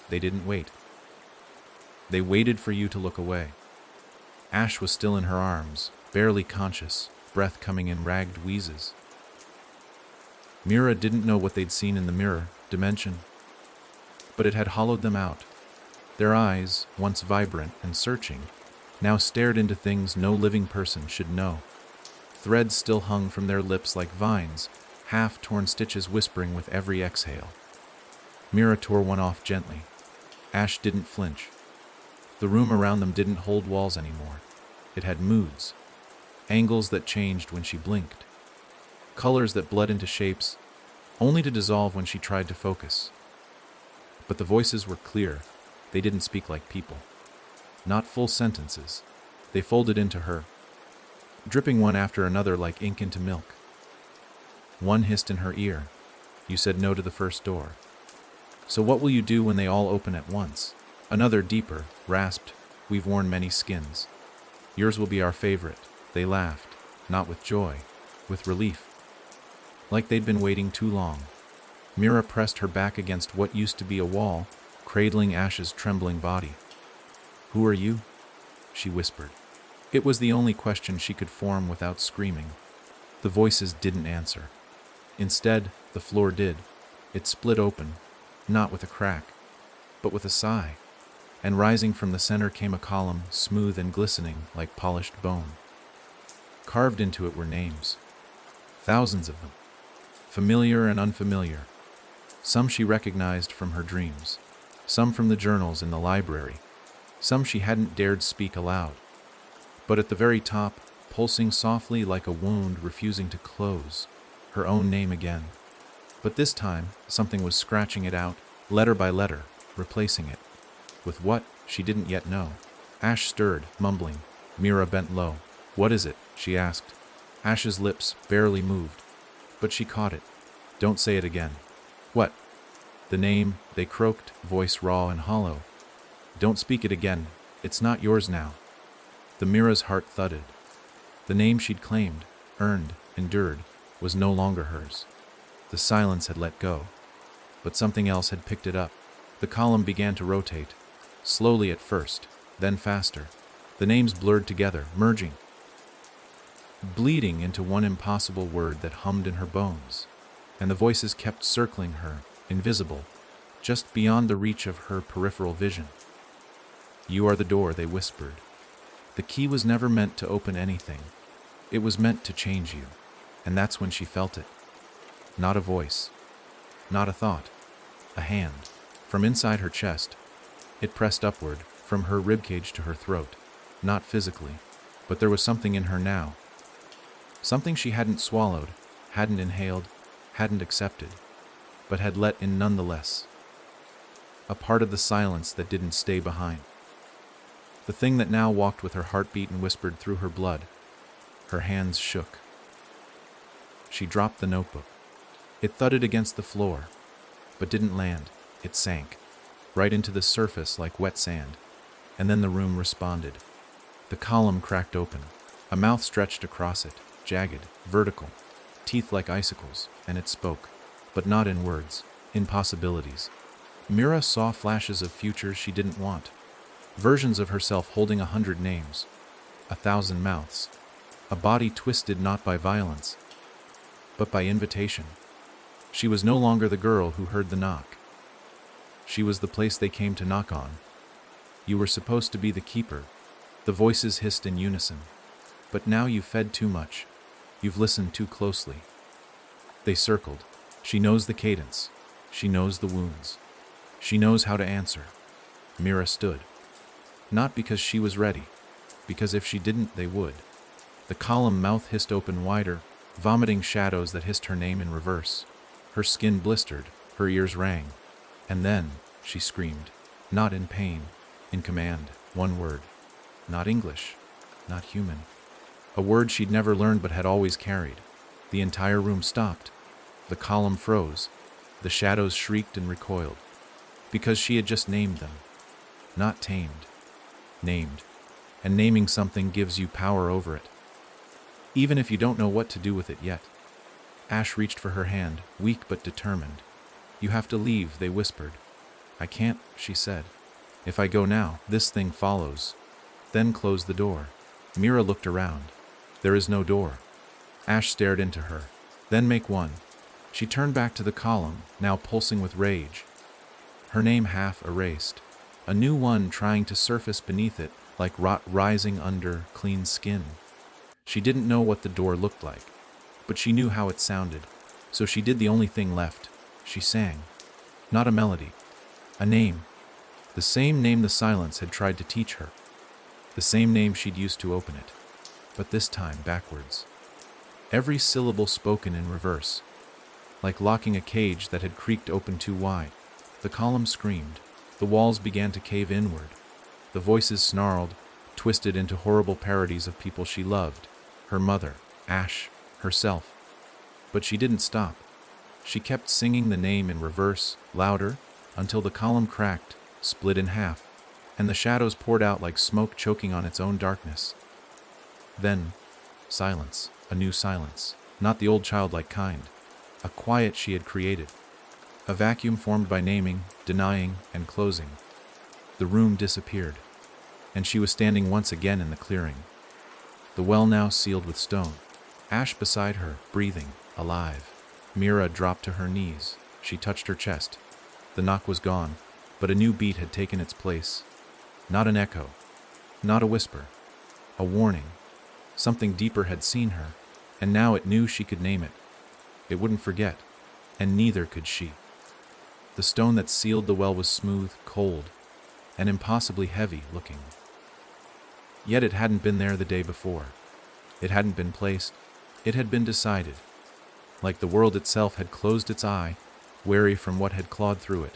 They didn't wait. They waited for you to look away. Ash was still in her arms, barely conscious, breath coming in ragged wheezes. Mira didn't know what they'd seen in the mirror, dimension. But it had hollowed them out. Their eyes, once vibrant and searching, now stared into things no living person should know. Threads still hung from their lips like vines, half-torn stitches whispering with every exhale. Mira tore one off gently. Ash didn't flinch. The room around them didn't hold walls anymore. It had moods, angles that changed when she blinked, colors that bled into shapes, only to dissolve when she tried to focus. But the voices were clear. They didn't speak like people. Not full sentences. They folded into her, dripping one after another like ink into milk. One hissed in her ear, "You said no to the first door. So what will you do when they all open at once?" Another, deeper, rasped, "We've worn many skins. Yours will be our favorite." They laughed, not with joy, with relief. Like they'd been waiting too long. Mira pressed her back against what used to be a wall, cradling Ash's trembling body. "Who are you?" she whispered. It was the only question she could form without screaming. The voices didn't answer. Instead, the floor did. It split open, not with a crack, but with a sigh. And rising from the center came a column, smooth and glistening like polished bone. Carved into it were names. Thousands of them. Familiar and unfamiliar. Some she recognized from her dreams. Some from the journals in the library. Some she hadn't dared speak aloud. But at the very top, pulsing softly like a wound refusing to close, her own name again. But this time, something was scratching it out, letter by letter, replacing it. With what, she didn't yet know. Ash stirred, mumbling. Mira bent low. "What is it?" she asked. Ash's lips barely moved, but she caught it. "Don't say it again." "What?" "The name," they croaked, voice raw and hollow. "Don't speak it again. It's not yours now." The Mira's heart thudded. The name she'd claimed, earned, endured, was no longer hers. The silence had let go, but something else had picked it up. The column began to rotate, slowly at first, then faster. The names blurred together, merging, bleeding into one impossible word that hummed in her bones, and the voices kept circling her, invisible, just beyond the reach of her peripheral vision. "You are the door," they whispered. The key was never meant to open anything. It was meant to change you, and that's when she felt it. Not a voice, not a thought, a hand. From inside her chest, it pressed upward, from her ribcage to her throat. Not physically, but there was something in her now. Something she hadn't swallowed, hadn't inhaled, hadn't accepted, but had let in nonetheless. A part of the silence that didn't stay behind. The thing that now walked with her heartbeat and whispered through her blood. Her hands shook. She dropped the notebook. It thudded against the floor, but didn't land. It sank, right into the surface like wet sand. And then the room responded. The column cracked open. A mouth stretched across it, jagged, vertical, teeth like icicles, and it spoke, but not in words, in possibilities. Mira saw flashes of futures she didn't want, versions of herself holding 100 names, 1,000 mouths, a body twisted not by violence, but by invitation. She was no longer the girl who heard the knock. She was the place they came to knock on. You were supposed to be the keeper. The voices hissed in unison. But now you've fed too much. You've listened too closely. They circled. She knows the cadence. She knows the wounds. She knows how to answer. Mira stood. Not because she was ready, because if she didn't, they would. The column mouth hissed open wider, vomiting shadows that hissed her name in reverse. Her skin blistered, her ears rang. And then she screamed, not in pain, in command, one word. Not English, not human. A word she'd never learned but had always carried. The entire room stopped. The column froze. The shadows shrieked and recoiled. Because she had just named them. Not tamed. Named. And naming something gives you power over it. Even if you don't know what to do with it yet. Ash reached for her hand, weak but determined. "You have to leave," they whispered. "I can't," she said. "If I go now, this thing follows." Then close the door. Mira looked around. There is no door. Ash stared into her. Then make one. She turned back to the column, now pulsing with rage. Her name half erased. A new one trying to surface beneath it, like rot rising under clean skin. She didn't know what the door looked like, but she knew how it sounded, so she did the only thing left. She sang. Not a melody. A name. The same name the silence had tried to teach her. The same name she'd used to open it. But this time backwards. Every syllable spoken in reverse. Like locking a cage that had creaked open too wide. The column screamed. The walls began to cave inward. The voices snarled, twisted into horrible parodies of people she loved. Her mother, Ash, herself. But she didn't stop. She kept singing the name in reverse, louder, until the column cracked, split in half, and the shadows poured out like smoke choking on its own darkness. Then, silence, a new silence, not the old childlike kind, a quiet she had created, a vacuum formed by naming, denying, and closing. The room disappeared, and she was standing once again in the clearing. The well now sealed with stone. Ash beside her, breathing, alive. Mira dropped to her knees. She touched her chest. The knock was gone, but a new beat had taken its place. Not an echo, not a whisper, a warning. Something deeper had seen her, and now it knew she could name it. It wouldn't forget, and neither could she. The stone that sealed the well was smooth, cold, and impossibly heavy looking. Yet it hadn't been there the day before. It hadn't been placed. It had been decided. Like the world itself had closed its eye, wary from what had clawed through it.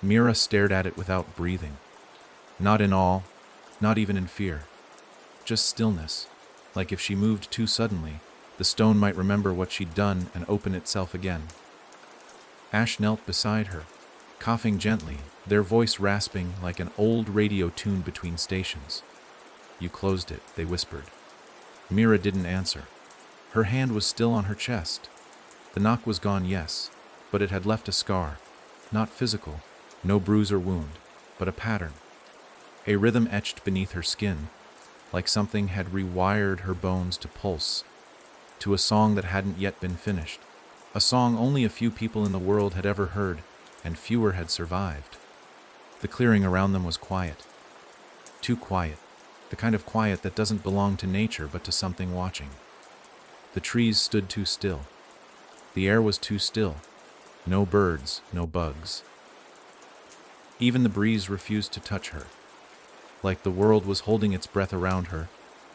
Mira stared at it without breathing. Not in awe, not even in fear. Just stillness, like if she moved too suddenly, the stone might remember what she'd done and open itself again. Ash knelt beside her, coughing gently, their voice rasping like an old radio tuned between stations. "You closed it," they whispered. Mira didn't answer. Her hand was still on her chest. The knock was gone, yes, but it had left a scar. Not physical, no bruise or wound, but a pattern. A rhythm etched beneath her skin, like something had rewired her bones to pulse, to a song that hadn't yet been finished. A song only a few people in the world had ever heard, and fewer had survived. The clearing around them was quiet. Too quiet. The kind of quiet that doesn't belong to nature but to something watching. The trees stood too still. The air was too still. No birds, no bugs. Even the breeze refused to touch her. Like the world was holding its breath around her,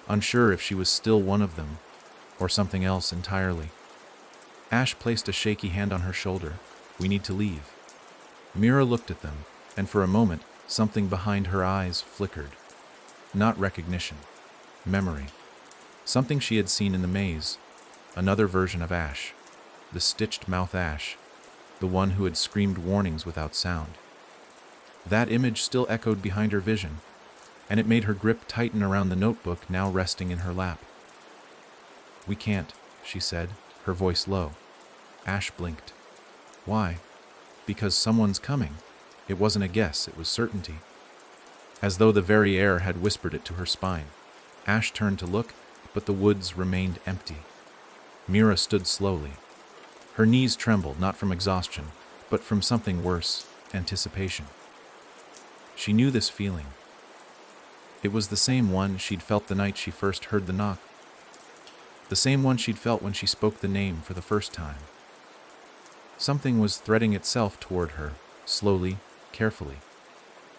unsure if she was still one of them, or something else entirely. Ash placed a shaky hand on her shoulder. We need to leave. Mira looked at them, and for a moment, something behind her eyes flickered. Not recognition. Memory. Something she had seen in the maze. Another version of Ash. The stitched-mouth Ash. The one who had screamed warnings without sound. That image still echoed behind her vision, and it made her grip tighten around the notebook now resting in her lap. "We can't," she said, her voice low. Ash blinked. "Why?" "Because someone's coming." It wasn't a guess, it was certainty. As though the very air had whispered it to her spine. Ash turned to look, but the woods remained empty. Mira stood slowly. Her knees trembled, not from exhaustion, but from something worse, anticipation. She knew this feeling. It was the same one she'd felt the night she first heard the knock. The same one she'd felt when she spoke the name for the first time. Something was threading itself toward her, slowly, carefully.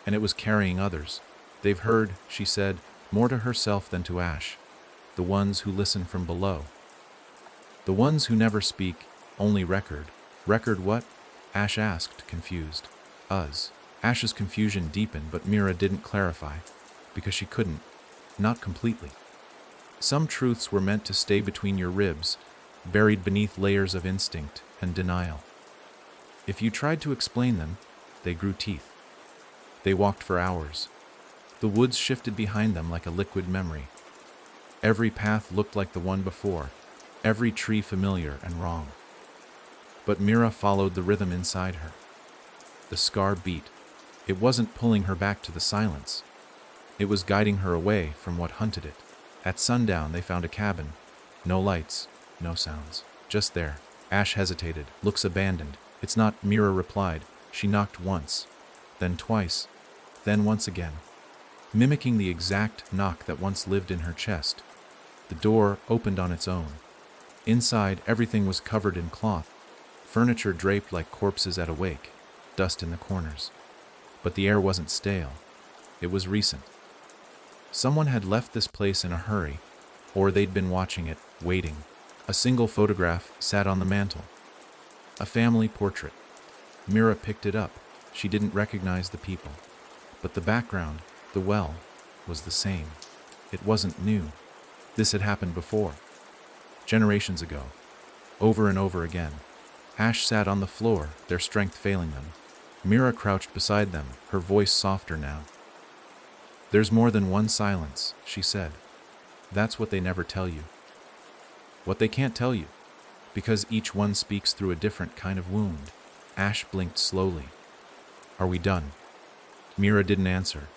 And it was carrying others. "They've heard," she said, more to herself than to Ash. "The ones who listen from below. The ones who never speak, only record." "Record what?" Ash asked, confused. "Us." Ash's confusion deepened, but Mira didn't clarify, because she couldn't. Not completely. Some truths were meant to stay between your ribs, buried beneath layers of instinct and denial. If you tried to explain them, they grew teeth. They walked for hours. The woods shifted behind them like a liquid memory. Every path looked like the one before, every tree familiar and wrong. But Mira followed the rhythm inside her. The scar beat. It wasn't pulling her back to the silence. It was guiding her away from what hunted it. At sundown, they found a cabin. No lights, no sounds. Just there. Ash hesitated. "Looks abandoned." "It's not," Mira replied. She knocked once, then twice, then once again, mimicking the exact knock that once lived in her chest. The door opened on its own. Inside, everything was covered in cloth, furniture draped like corpses at a wake, dust in the corners. But the air wasn't stale. It was recent. Someone had left this place in a hurry, or they'd been watching it, waiting. A single photograph sat on the mantel. A family portrait. Mira picked it up. She didn't recognize the people. But the background, the well, was the same. It wasn't new. This had happened before. Generations ago. Over and over again. Ash sat on the floor, their strength failing them. Mira crouched beside them, her voice softer now. "There's more than one silence," she said. "That's what they never tell you. What they can't tell you, because each one speaks through a different kind of wound." Ash blinked slowly. "Are we done?" Mira didn't answer,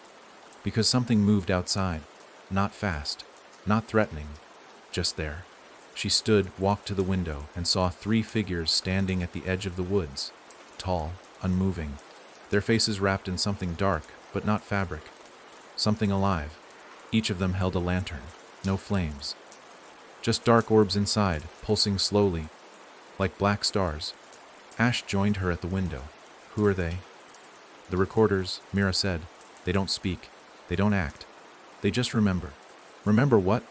because something moved outside, not fast, not threatening, just there. She stood, walked to the window, and saw 3 figures standing at the edge of the woods, tall, unmoving, their faces wrapped in something dark, but not fabric, something alive. Each of them held a lantern, no flames. Just dark orbs inside, pulsing slowly, like black stars. Ash joined her at the window. "Who are they?" "The recorders," Mira said. "They don't speak. They don't act. They just remember." "Remember what?"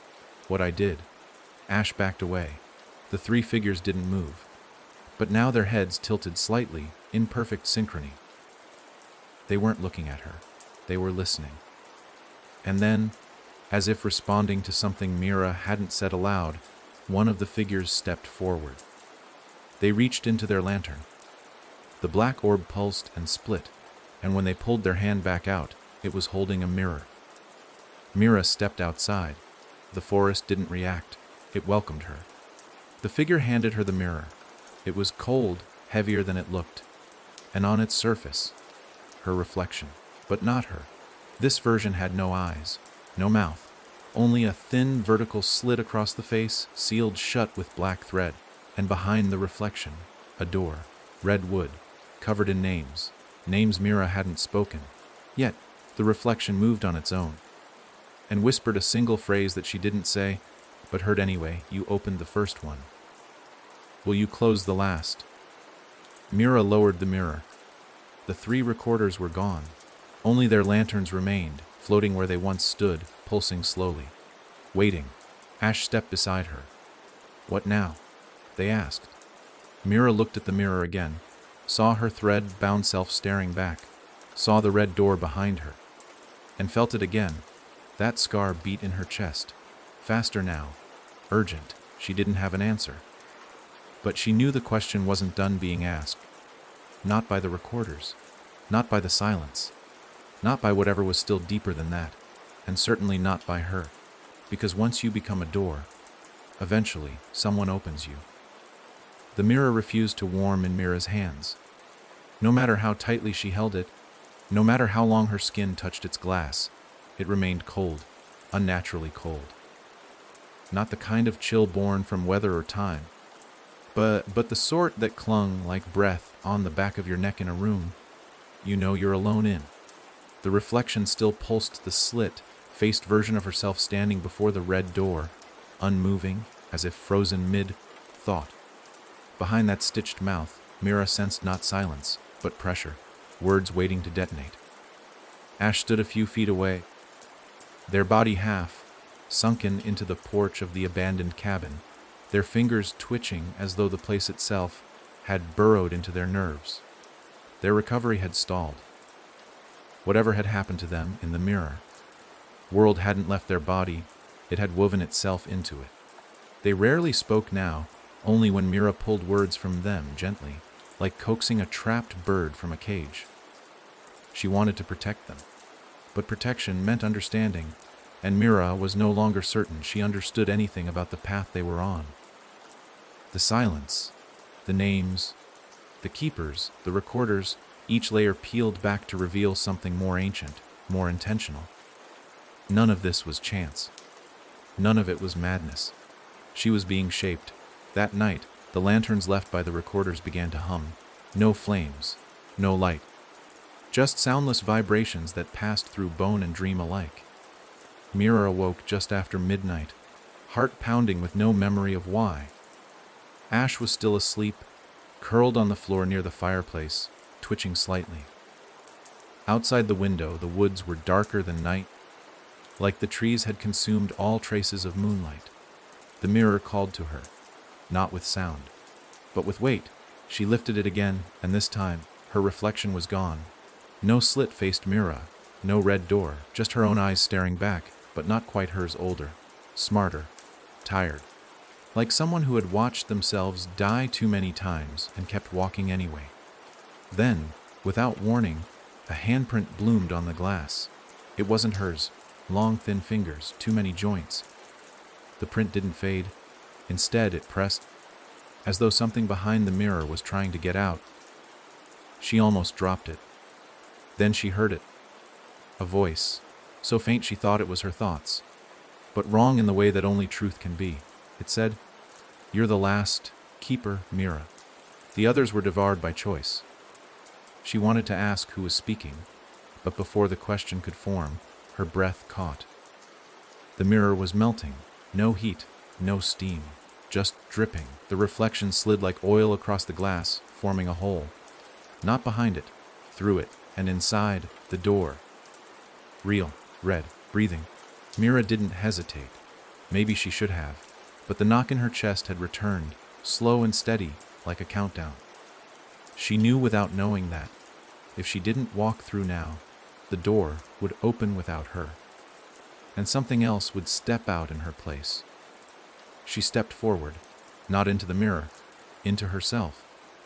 "What I did." Ash backed away. The 3 figures didn't move. But now their heads tilted slightly, in perfect synchrony. They weren't looking at her. They were listening. And then, as if responding to something Mira hadn't said aloud, one of the figures stepped forward. They reached into their lantern. The black orb pulsed and split, and when they pulled their hand back out, it was holding a mirror. Mira stepped outside. The forest didn't react. It welcomed her. The figure handed her the mirror. It was cold, heavier than it looked, and on its surface, her reflection, but not her. This version had no eyes, no mouth, only a thin vertical slit across the face, sealed shut with black thread, and behind the reflection, a door, red wood, covered in names Mira hadn't spoken. Yet, the reflection moved on its own, and whispered a single phrase that she didn't say, but heard anyway. You opened the first one. Will you close the last? Mira lowered the mirror. The 3 recorders were gone. Only their lanterns remained, floating where they once stood, pulsing slowly. Waiting. Ash stepped beside her. What now? They asked. Mira looked at the mirror again, saw her thread-bound self staring back, saw the red door behind her, and felt it again. That scar beat in her chest. Faster now. Urgent. She didn't have an answer. But she knew the question wasn't done being asked. Not by the recorders. Not by the silence. Not by whatever was still deeper than that. And certainly not by her. Because once you become a door, eventually someone opens you. The mirror refused to warm in Mira's hands. No matter how tightly she held it, no matter how long her skin touched its glass, it remained cold, unnaturally cold. Not the kind of chill born from weather or time, but the sort that clung like breath on the back of your neck in a room you know you're alone in. The reflection still pulsed the slit-faced version of herself standing before the red door, unmoving, as if frozen mid-thought. Behind that stitched mouth, Mira sensed not silence, but pressure, words waiting to detonate. Ash stood a few feet away, their body half sunken into the porch of the abandoned cabin, their fingers twitching as though the place itself had burrowed into their nerves. Their recovery had stalled. Whatever had happened to them in the mirror, world hadn't left their body, it had woven itself into it. They rarely spoke now, only when Mira pulled words from them gently, like coaxing a trapped bird from a cage. She wanted to protect them, but protection meant understanding, and Mira was no longer certain she understood anything about the path they were on. The silence, the names, the keepers, the recorders, each layer peeled back to reveal something more ancient, more intentional. None of this was chance. None of it was madness. She was being shaped. That night, the lanterns left by the recorders began to hum. No flames, no light. Just soundless vibrations that passed through bone and dream alike. Mira awoke just after midnight, heart pounding with no memory of why. Ash was still asleep, curled on the floor near the fireplace, twitching slightly. Outside the window, the woods were darker than night, like the trees had consumed all traces of moonlight. The mirror called to her, not with sound, but with weight. She lifted it again, and this time, her reflection was gone. No slit faced Mira, no red door, just her own eyes staring back, but not quite hers, older, smarter, tired. Like someone who had watched themselves die too many times and kept walking anyway. Then, without warning, a handprint bloomed on the glass. It wasn't hers. Long, thin fingers, too many joints. The print didn't fade. Instead, it pressed, as though something behind the mirror was trying to get out. She almost dropped it. Then she heard it. A voice, so faint she thought it was her thoughts, but wrong in the way that only truth can be. It said, "You're the last keeper, Mira." The others were devoured by choice. She wanted to ask who was speaking, but before the question could form, her breath caught. The mirror was melting, no heat, no steam, just dripping. The reflection slid like oil across the glass, forming a hole. Not behind it, through it, and inside, the door. Real, red, breathing. Mira didn't hesitate. Maybe she should have. But the knock in her chest had returned, slow and steady, like a countdown. She knew without knowing that, if she didn't walk through now, the door would open without her, and something else would step out in her place. She stepped forward, not into the mirror, into herself.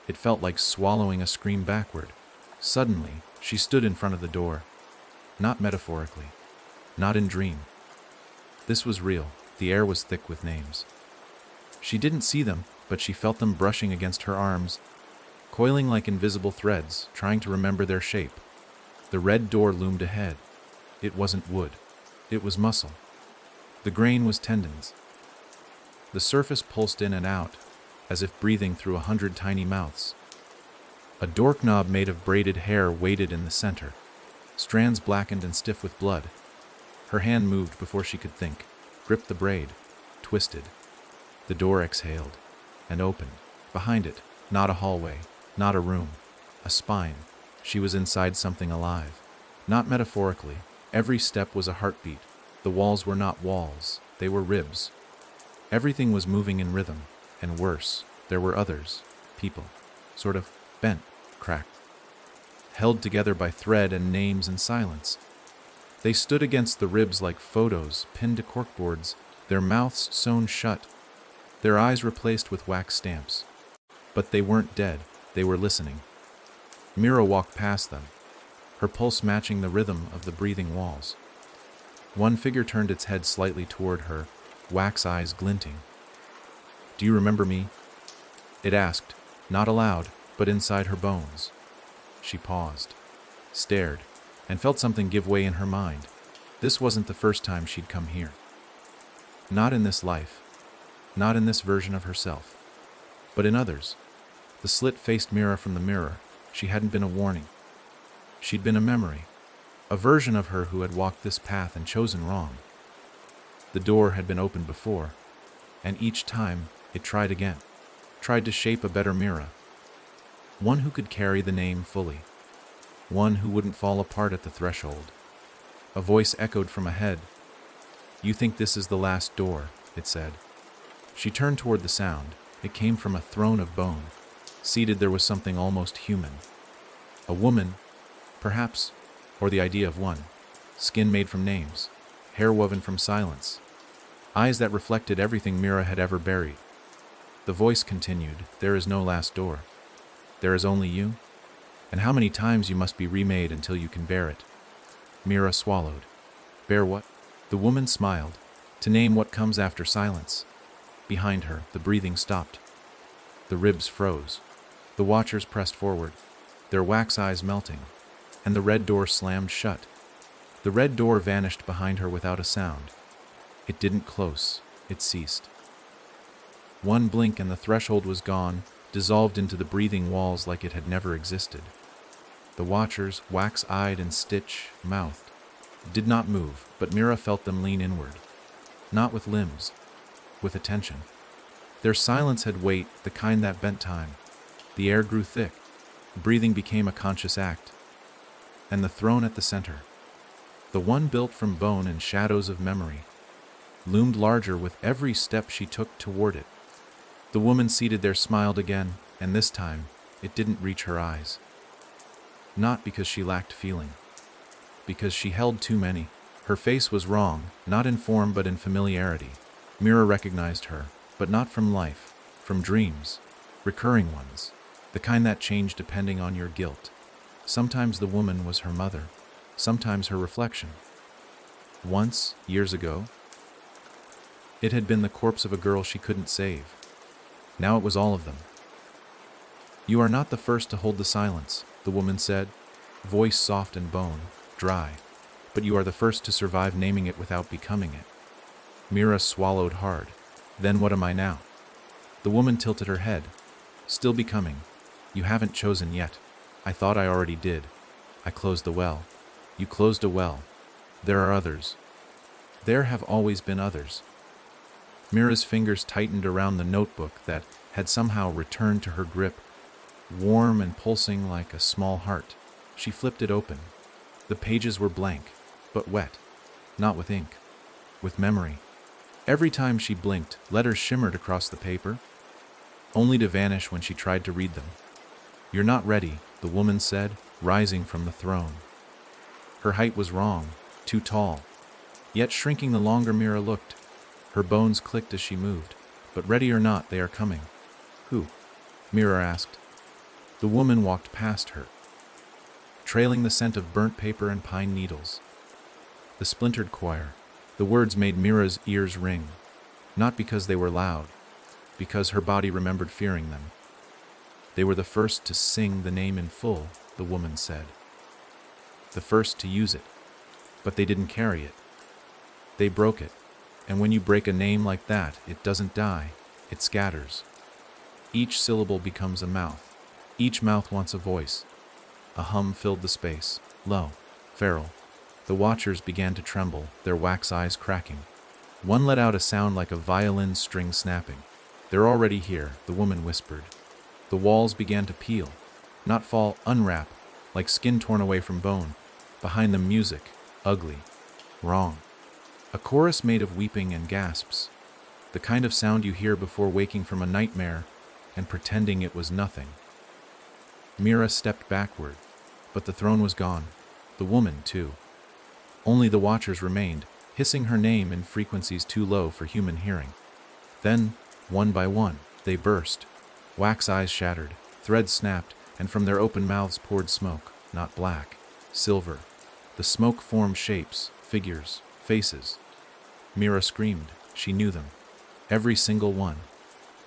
It felt like swallowing a scream backward. Suddenly, she stood in front of the door, not metaphorically, not in dream. This was real. The air was thick with names. She didn't see them, but she felt them brushing against her arms, coiling like invisible threads, trying to remember their shape. The red door loomed ahead. It wasn't wood. It was muscle. The grain was tendons. The surface pulsed in and out, as if breathing through 100 tiny mouths. A doorknob made of braided hair waited in the center, strands blackened and stiff with blood. Her hand moved before she could think, gripped the braid, twisted. The door exhaled and opened. Behind it, not a hallway, not a room, a spine. She was inside something alive. Not metaphorically. Every step was a heartbeat. The walls were not walls, they were ribs. Everything was moving in rhythm, and worse, there were others, people, sort of bent, cracked, held together by thread and names and silence. They stood against the ribs like photos pinned to corkboards, their mouths sewn shut, their eyes replaced with wax stamps. But they weren't dead, they were listening. Mira walked past them, her pulse matching the rhythm of the breathing walls. One figure turned its head slightly toward her, wax eyes glinting. "Do you remember me?" it asked, not aloud, but inside her bones. She paused, stared, and felt something give way in her mind. This wasn't the first time she'd come here. Not in this life, not in this version of herself, but in others. The slit faced Mira from the mirror. She hadn't been a warning. She'd been a memory, a version of her who had walked this path and chosen wrong. The door had been opened before, and each time it tried again, tried to shape a better Mira. One who could carry the name fully, one who wouldn't fall apart at the threshold. A voice echoed from ahead. "You think this is the last door," it said. She turned toward the sound. It came from a throne of bone. Seated there was something almost human. A woman, perhaps, or the idea of one. Skin made from names, hair woven from silence, eyes that reflected everything Mira had ever buried. The voice continued, "There is no last door. There is only you. And how many times you must be remade until you can bear it." Mira swallowed. "Bear what?" The woman smiled. "To name what comes after silence." Behind her, the breathing stopped. The ribs froze. The watchers pressed forward, their wax eyes melting, and the red door slammed shut. The red door vanished behind her without a sound. It didn't close, it ceased. One blink and the threshold was gone, dissolved into the breathing walls like it had never existed. The watchers, wax-eyed and stitch-mouthed, did not move, but Mira felt them lean inward. Not with limbs, with attention. Their silence had weight, the kind that bent time. The air grew thick. Breathing became a conscious act. And the throne at the center, the one built from bone and shadows of memory, loomed larger with every step she took toward it. The woman seated there smiled again, and this time it didn't reach her eyes. Not because she lacked feeling, because she held too many. Her face was wrong, not in form but in familiarity. Mira recognized her, but not from life, from dreams, recurring ones, the kind that changed depending on your guilt. Sometimes the woman was her mother, sometimes her reflection. Once, years ago, it had been the corpse of a girl she couldn't save. Now it was all of them. "You are not the first to hold the silence," the woman said, voice soft and bone, dry, "but you are the first to survive naming it without becoming it." Mira swallowed hard. "Then what am I now?" The woman tilted her head. "Still becoming. You haven't chosen yet. I thought I already did. I closed the well. You closed a well. There are others. There have always been others." Mira's fingers tightened around the notebook that had somehow returned to her grip, warm and pulsing like a small heart. She flipped it open. The pages were blank, but wet, not with ink, with memory. Every time she blinked, letters shimmered across the paper, only to vanish when she tried to read them. "You're not ready," the woman said, rising from the throne. Her height was wrong, too tall, yet shrinking the longer Mira looked. Her bones clicked as she moved. "But ready or not, they are coming." "Who?" Mira asked. The woman walked past her, trailing the scent of burnt paper and pine needles. The splintered choir. The words made Mira's ears ring, not because they were loud, because her body remembered fearing them. They were the first to sing the name in full, the woman said. The first to use it, but they didn't carry it. They broke it, and when you break a name like that, it doesn't die, it scatters. Each syllable becomes a mouth. Each mouth wants a voice. A hum filled the space, low, feral. The watchers began to tremble, their wax eyes cracking. One let out a sound like a violin string snapping. "They're already here," the woman whispered. The walls began to peel, not fall, unwrap, like skin torn away from bone. Behind them music, ugly, wrong. A chorus made of weeping and gasps. The kind of sound you hear before waking from a nightmare and pretending it was nothing. Mira stepped backward, but the throne was gone. The woman, too. Only the watchers remained, hissing her name in frequencies too low for human hearing. Then, one by one, they burst. Wax eyes shattered, threads snapped, and from their open mouths poured smoke, not black, silver. The smoke formed shapes, figures, faces. Mira screamed. She knew them. Every single one.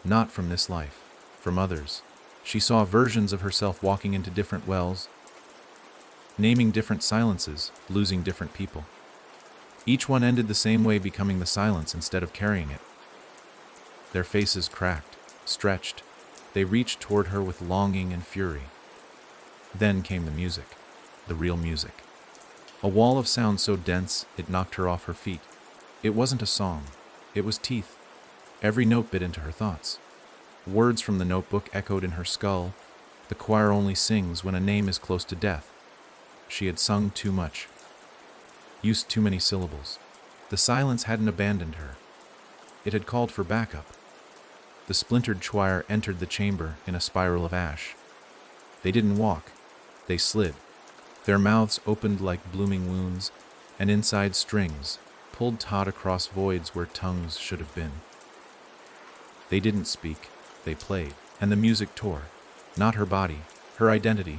Not from this life, from others. She saw versions of herself walking into different wells, naming different silences, losing different people. Each one ended the same way, becoming the silence instead of carrying it. Their faces cracked, stretched. They reached toward her with longing and fury. Then came the music, the real music. A wall of sound so dense it knocked her off her feet. It wasn't a song, it was teeth. Every note bit into her thoughts. Words from the notebook echoed in her skull. The choir only sings when a name is close to death. She had sung too much, used too many syllables. The silence hadn't abandoned her. It had called for backup. The splintered choir entered the chamber in a spiral of ash. They didn't walk, they slid. Their mouths opened like blooming wounds, and inside strings pulled taut across voids where tongues should have been. They didn't speak, they played, and the music tore. Not her body, her identity.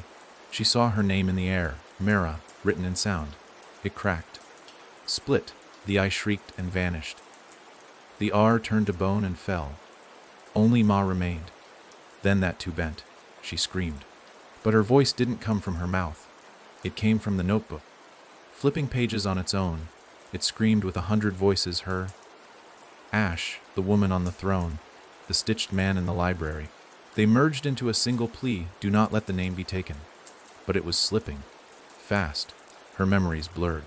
She saw her name in the air, Mira, written in sound. It cracked, split, the I shrieked and vanished. The R turned to bone and fell. Only Ma remained. Then that too bent. She screamed. But her voice didn't come from her mouth. It came from the notebook. Flipping pages on its own, it screamed with 100 voices her. Ash, the woman on the throne, the stitched man in the library. They merged into a single plea, do not let the name be taken. But it was slipping. Fast. Her memories blurred.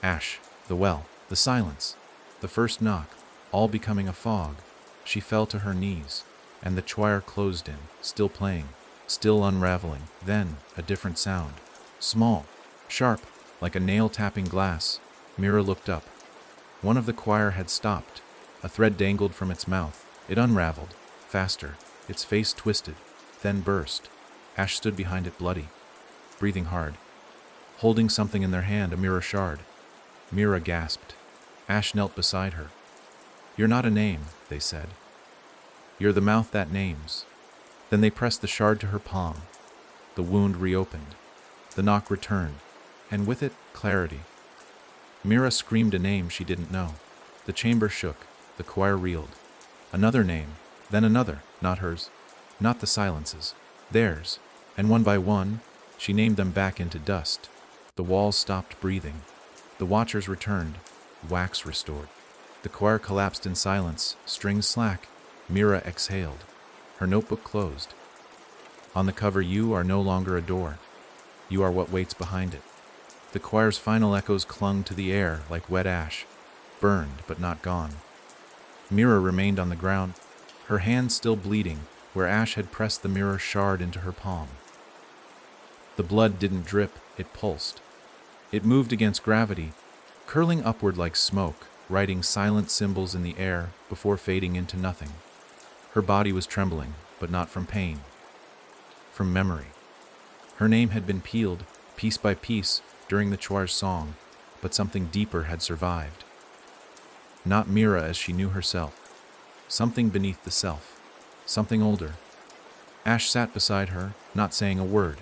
Ash, the well, the silence, the first knock, all becoming a fog. She fell to her knees, and the choir closed in, still playing, still unraveling. Then, a different sound. Small, sharp, like a nail tapping glass. Mira looked up. One of the choir had stopped. A thread dangled from its mouth. It unraveled, faster, its face twisted, then burst. Ash stood behind it, bloody, breathing hard, holding something in their hand, a mirror shard. Mira gasped. Ash knelt beside her. "You're not a name," they said. "You're the mouth that names." Then they pressed the shard to her palm. The wound reopened. The knock returned, and with it, clarity. Mira screamed a name she didn't know. The chamber shook. The choir reeled. Another name, then another, not hers, not the silences, theirs. And one by one, she named them back into dust. The walls stopped breathing. The watchers returned, wax restored. The choir collapsed in silence, strings slack. Mira exhaled. Her notebook closed. On the cover, you are no longer a door. You are what waits behind it. The choir's final echoes clung to the air like wet ash, burned but not gone. Mira remained on the ground, her hand still bleeding where Ash had pressed the mirror shard into her palm. The blood didn't drip, it pulsed. It moved against gravity, curling upward like smoke, writing silent symbols in the air before fading into nothing. Her body was trembling, but not from pain, from memory. Her name had been peeled, piece by piece, during the choir's song, but something deeper had survived. Not Mira as she knew herself. Something beneath the self. Something older. Ash sat beside her, not saying a word.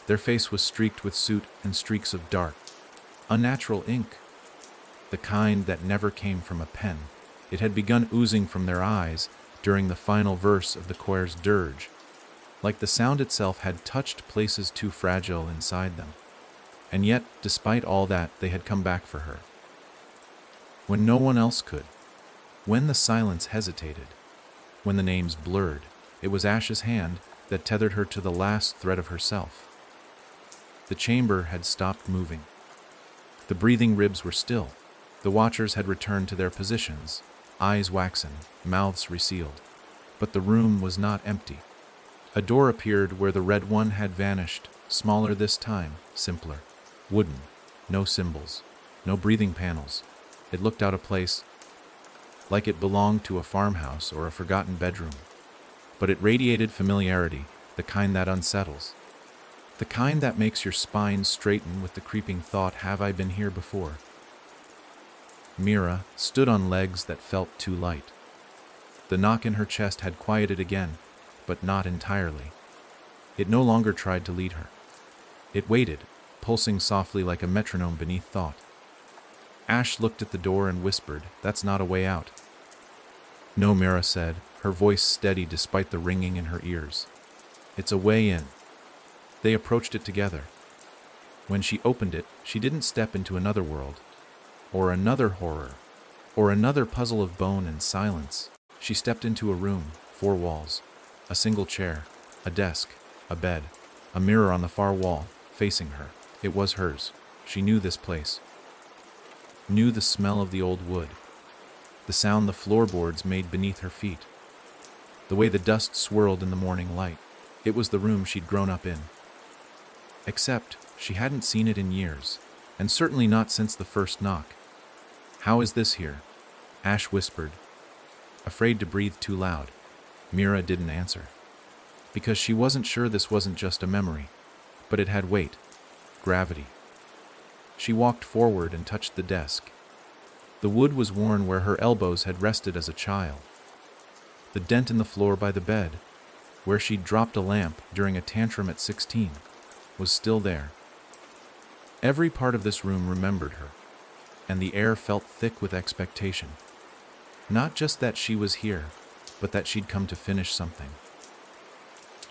Their face was streaked with soot and streaks of dark. Unnatural ink. The kind that never came from a pen. It had begun oozing from their eyes, during the final verse of the choir's dirge, like the sound itself had touched places too fragile inside them. And yet, despite all that, they had come back for her. When no one else could. When the silence hesitated. When the names blurred, it was Ash's hand that tethered her to the last thread of herself. The chamber had stopped moving. The breathing ribs were still. The watchers had returned to their positions, eyes waxen, mouths resealed. But the room was not empty. A door appeared where the red one had vanished, smaller this time, simpler. Wooden, no symbols, no breathing panels. It looked out of place, like it belonged to a farmhouse or a forgotten bedroom. But it radiated familiarity, the kind that unsettles. The kind that makes your spine straighten with the creeping thought, have I been here before? Mira stood on legs that felt too light. The knock in her chest had quieted again, but not entirely. It no longer tried to lead her. It waited, pulsing softly like a metronome beneath thought. Ash looked at the door and whispered, "That's not a way out." "No," Mira said, her voice steady despite the ringing in her ears. "It's a way in." They approached it together. When she opened it, she didn't step into another world, or another horror, or another puzzle of bone and silence. She stepped into a room, 4 walls, a single chair, a desk, a bed, a mirror on the far wall, facing her. It was hers. She knew this place. Knew the smell of the old wood, the sound the floorboards made beneath her feet, the way the dust swirled in the morning light. It was the room she'd grown up in. Except, she hadn't seen it in years, and certainly not since the first knock. "How is this here?" Ash whispered, afraid to breathe too loud. Mira didn't answer, because she wasn't sure this wasn't just a memory, but it had weight, gravity. She walked forward and touched the desk. The wood was worn where her elbows had rested as a child. The dent in the floor by the bed, where she'd dropped a lamp during a tantrum at 16, was still there. Every part of this room remembered her, and the air felt thick with expectation. Not just that she was here, but that she'd come to finish something.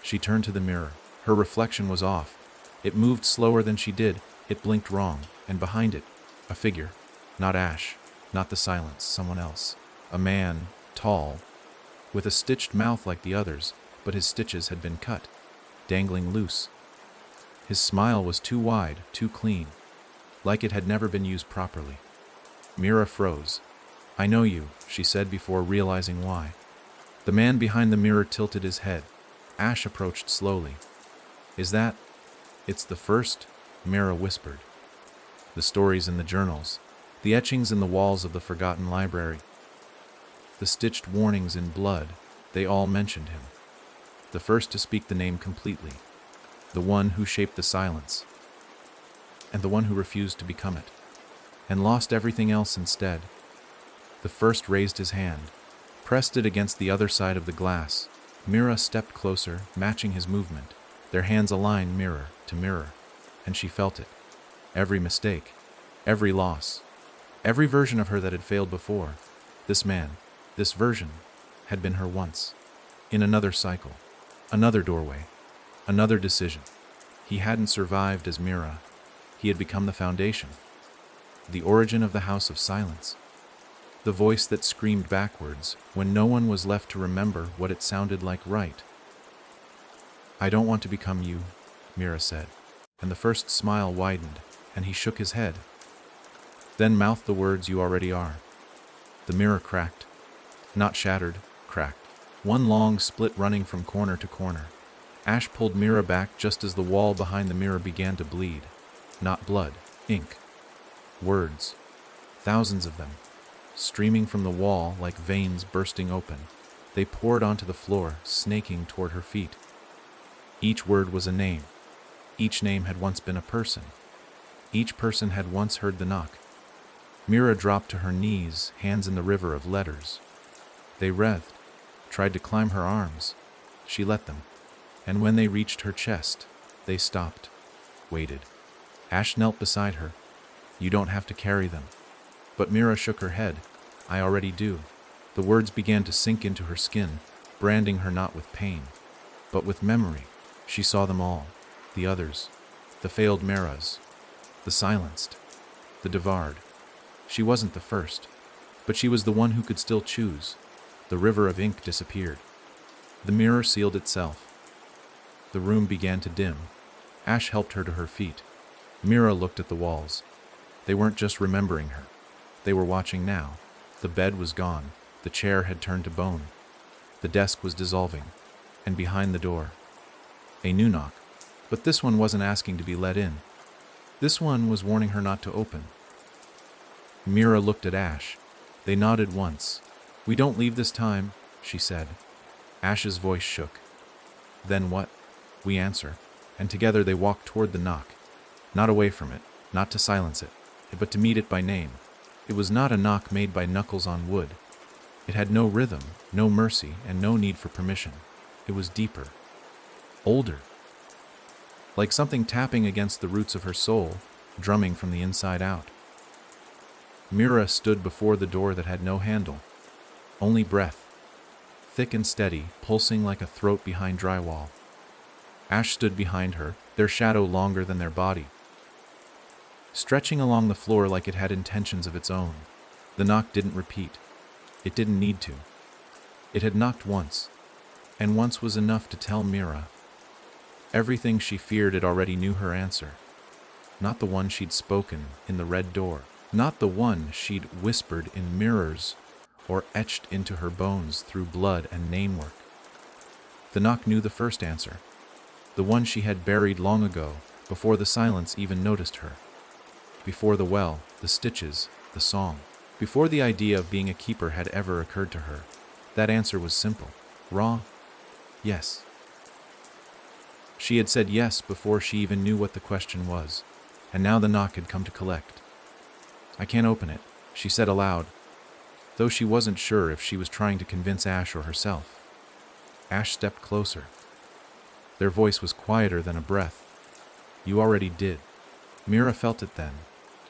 She turned to the mirror. Her reflection was off. It moved slower than she did. It blinked wrong, and behind it, a figure. Not Ash, not the silence, someone else. A man, tall, with a stitched mouth like the others, but his stitches had been cut, dangling loose. His smile was too wide, too clean, like it had never been used properly. Mira froze. "I know you," she said before realizing why. The man behind the mirror tilted his head. Ash approached slowly. "Is that? It's the first?" Mira whispered. The stories in the journals, the etchings in the walls of the forgotten library, the stitched warnings in blood, they all mentioned him. The first to speak the name completely, the one who shaped the silence, and the one who refused to become it, and lost everything else instead. The first raised his hand, pressed it against the other side of the glass. Mira stepped closer, matching his movement, their hands aligned mirror to mirror, and she felt it. Every mistake, every loss, every version of her that had failed before. This man, this version, had been her once. In another cycle, another doorway, another decision. He hadn't survived as Mira. He had become the foundation, the origin of the House of Silence. The voice that screamed backwards when no one was left to remember what it sounded like right. "I don't want to become you," Mira said, and the first smile widened, and he shook his head. Then mouthed the words, "You already are." The mirror cracked. Not shattered, cracked. One long split running from corner to corner. Ash pulled Mira back just as the wall behind the mirror began to bleed. Not blood, ink. Words. Thousands of them. Streaming from the wall like veins bursting open. They poured onto the floor, snaking toward her feet. Each word was a name. Each name had once been a person. Each person had once heard the knock. Mira dropped to her knees, hands in the river of letters. They writhed, tried to climb her arms. She let them. And when they reached her chest, they stopped, waited. Ash knelt beside her. "You don't have to carry them." But Mira shook her head. "I already do." The words began to sink into her skin, branding her not with pain, but with memory. She saw them all, the others, the failed Maras, the silenced, the devoured. She wasn't the first, but she was the one who could still choose. The river of ink disappeared. The mirror sealed itself. The room began to dim. Ash helped her to her feet. Mira looked at the walls. They weren't just remembering her. They were watching now. The bed was gone. The chair had turned to bone. The desk was dissolving. And behind the door, a new knock. But this one wasn't asking to be let in. This one was warning her not to open. Mira looked at Ash. They nodded once. "We don't leave this time," she said. Ash's voice shook. "Then what?" "We answer." And together they walked toward the knock. Not away from it, not to silence it, but to meet it by name. It was not a knock made by knuckles on wood. It had no rhythm, no mercy, and no need for permission. It was deeper, older, like something tapping against the roots of her soul, drumming from the inside out. Mira stood before the door that had no handle, only breath, thick and steady, pulsing like a throat behind drywall. Ash stood behind her, their shadow longer than their body, stretching along the floor like it had intentions of its own. The knock didn't repeat. It didn't need to. It had knocked once, and once was enough to tell Mira. Everything she feared it already knew her answer. Not the one she'd spoken in the red door. Not the one she'd whispered in mirrors or etched into her bones through blood and name work. The knock knew the first answer. The one she had buried long ago, before the silence even noticed her. Before the well, the stitches, the song. Before the idea of being a keeper had ever occurred to her. That answer was simple. Raw? Yes. She had said yes before she even knew what the question was, and now the knock had come to collect. "I can't open it," she said aloud, though she wasn't sure if she was trying to convince Ash or herself. Ash stepped closer. Their voice was quieter than a breath. "You already did." Mira felt it then,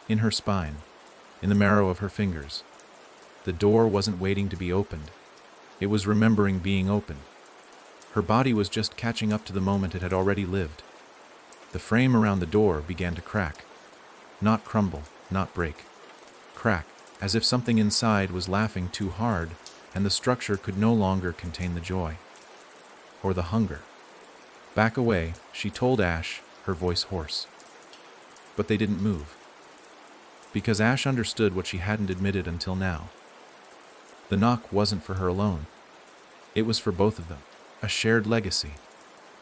in her spine, in the marrow of her fingers. The door wasn't waiting to be opened. It was remembering being opened. Her body was just catching up to the moment it had already lived. The frame around the door began to crack. Not crumble, not break. Crack, as if something inside was laughing too hard, and the structure could no longer contain the joy. Or the hunger. "Back away," she told Ash, her voice hoarse. But they didn't move. Because Ash understood what she hadn't admitted until now. The knock wasn't for her alone. It was for both of them. A shared legacy.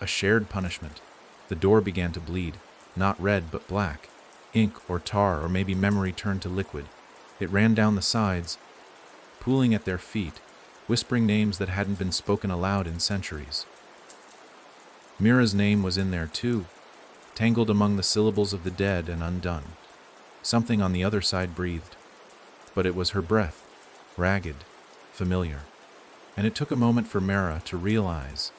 A shared punishment. The door began to bleed. Not red, but black. Ink or tar or maybe memory turned to liquid. It ran down the sides, pooling at their feet, whispering names that hadn't been spoken aloud in centuries. Mira's name was in there too, tangled among the syllables of the dead and undone. Something on the other side breathed. But it was her breath, ragged, familiar. And it took a moment for Mira to realize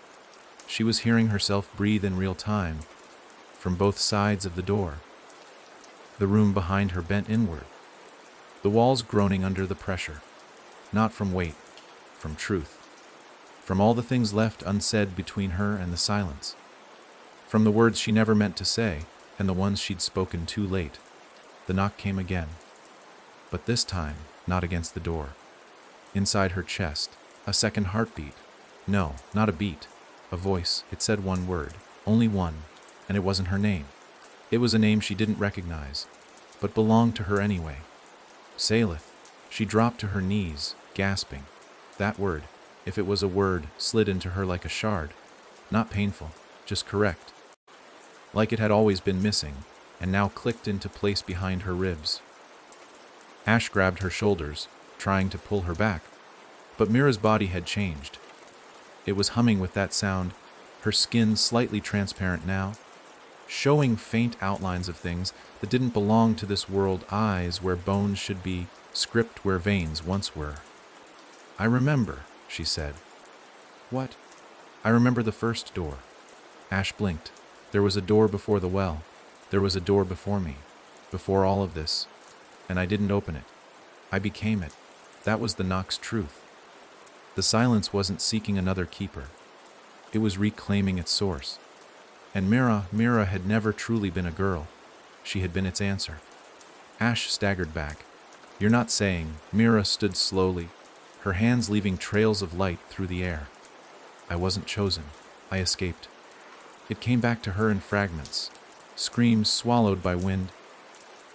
she was hearing herself breathe in real time, from both sides of the door. The room behind her bent inward, the walls groaning under the pressure, not from weight, from truth, from all the things left unsaid between her and the silence, from the words she never meant to say and the ones she'd spoken too late. The knock came again, but this time not against the door. Inside her chest, a second heartbeat. No, not a beat, a voice. It said one word, only one, and it wasn't her name. It was a name she didn't recognize, but belonged to her anyway. Salith. She dropped to her knees, gasping. That word, if it was a word, slid into her like a shard. Not painful, just correct. Like it had always been missing, and now clicked into place behind her ribs. Ash grabbed her shoulders, trying to pull her back, but Mira's body had changed. It was humming with that sound, her skin slightly transparent now, showing faint outlines of things that didn't belong to this world, eyes where bones should be, script where veins once were. "I remember," she said. "What?" "I remember the first door." Ash blinked. There was a door before the well. There was a door before me, before all of this, and I didn't open it. I became it. That was the knock's truth. The silence wasn't seeking another keeper. It was reclaiming its source. And Mira had never truly been a girl. She had been its answer. Ash staggered back. "You're not saying..." Mira stood slowly, her hands leaving trails of light through the air. "I wasn't chosen. I escaped." It came back to her in fragments. Screams swallowed by wind.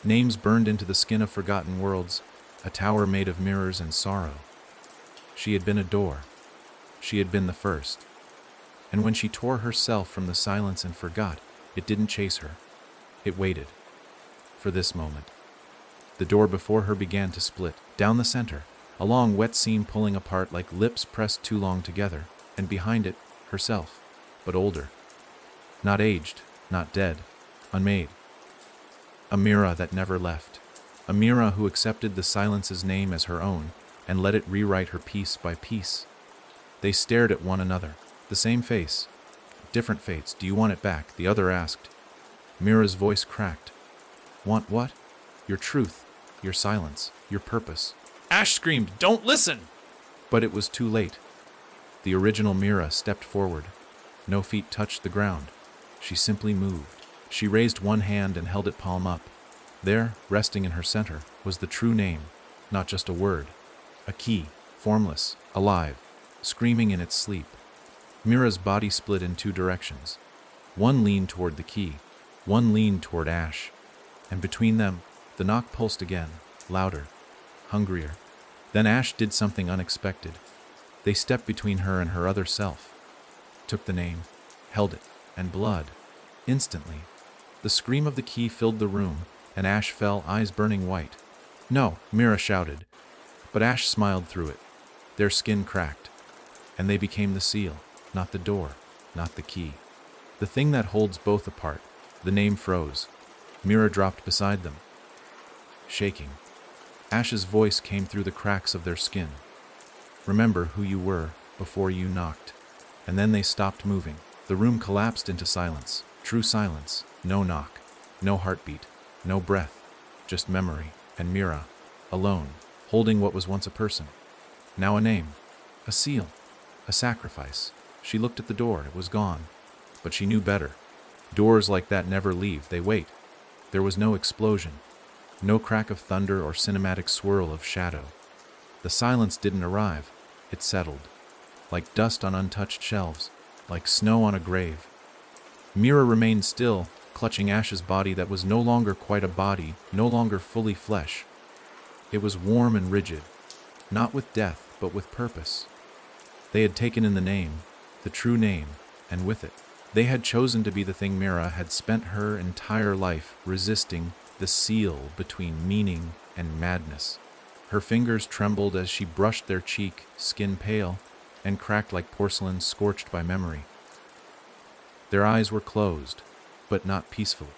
Names burned into the skin of forgotten worlds. A tower made of mirrors and sorrow. She had been a door. She had been the first. And when she tore herself from the silence and forgot, it didn't chase her. It waited. For this moment. The door before her began to split. Down the center, a long wet seam pulling apart like lips pressed too long together, and behind it, herself, but older. Not aged, not dead, unmade. A Mira that never left. A Mira who accepted the silence's name as her own, and let it rewrite her piece by piece. They stared at one another. The same face. Different fates. "Do you want it back?" the other asked. Mira's voice cracked. "Want what?" "Your truth, your silence, your purpose." Ash screamed, "Don't listen!" But it was too late. The original Mira stepped forward. No feet touched the ground. She simply moved. She raised one hand and held it palm up. There, resting in her center, was the true name, not just a word. A key, formless, alive, screaming in its sleep. Mira's body split in two directions. One leaned toward the key, one leaned toward Ash. And between them, the knock pulsed again, louder, hungrier. Then Ash did something unexpected. They stepped between her and her other self. Took the name, held it, and blood. Instantly. The scream of the key filled the room, and Ash fell, eyes burning white. "No," Mira shouted. But Ash smiled through it. Their skin cracked. And they became the seal, not the door, not the key. The thing that holds both apart. The name froze. Mira dropped beside them, shaking. Ash's voice came through the cracks of their skin. "Remember who you were before you knocked." And then they stopped moving. The room collapsed into silence. True silence. No knock. No heartbeat. No breath. Just memory. And Mira, alone, holding what was once a person. Now a name. A seal. A sacrifice. She looked at the door. It was gone. But she knew better. Doors like that never leave. They wait. There was no explosion. No crack of thunder or cinematic swirl of shadow. The silence didn't arrive. It settled. Like dust on untouched shelves. Like snow on a grave. Mira remained still, clutching Ash's body that was no longer quite a body, no longer fully flesh. It was warm and rigid. Not with death, but with purpose. They had taken in the name, the true name, and with it, they had chosen to be the thing Mira had spent her entire life resisting, the seal between meaning and madness. Her fingers trembled as she brushed their cheek, skin pale, and cracked like porcelain scorched by memory. Their eyes were closed, but not peaceful.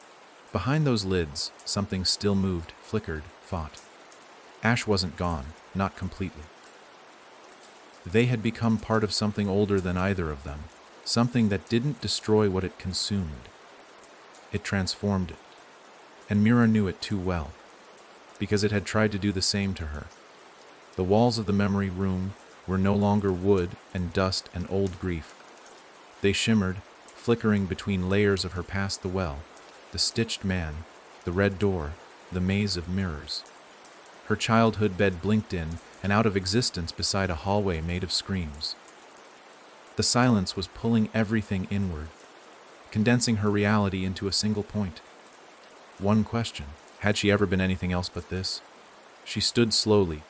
Behind those lids, something still moved, flickered, fought. Ash wasn't gone, not completely. They had become part of something older than either of them, something that didn't destroy what it consumed. It transformed it. And Mira knew it too well, because it had tried to do the same to her. The walls of the memory room were no longer wood and dust and old grief. They shimmered, flickering between layers of her past, the well, the stitched man, the red door, the maze of mirrors. Her childhood bed blinked in and out of existence beside a hallway made of screams. The silence was pulling everything inward, condensing her reality into a single point. One question: had she ever been anything else but this? She stood slowly.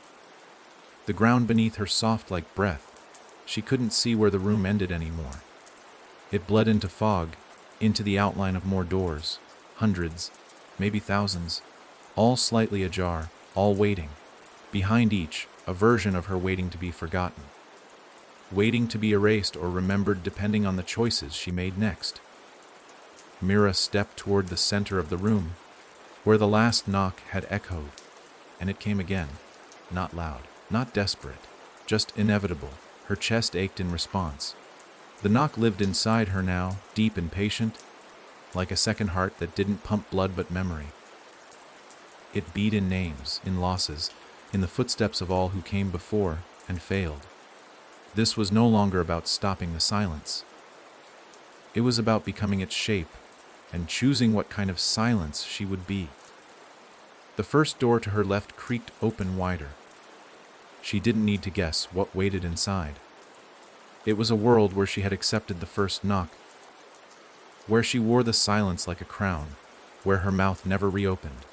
The ground beneath her soft like breath. She couldn't see where the room ended anymore. It bled into fog, into the outline of more doors, hundreds, maybe thousands, all slightly ajar, all waiting. Behind each, a version of her waiting to be forgotten. Waiting to be erased or remembered depending on the choices she made next. Mira stepped toward the center of the room, where the last knock had echoed, and it came again, not loud, not desperate, just inevitable. Her chest ached in response. The knock lived inside her now, deep and patient, like a second heart that didn't pump blood but memory. It beat in names, in losses, in the footsteps of all who came before and failed. This was no longer about stopping the silence. It was about becoming its shape and choosing what kind of silence she would be. The first door to her left creaked open wider. She didn't need to guess what waited inside. It was a world where she had accepted the first knock, where she wore the silence like a crown, where her mouth never reopened.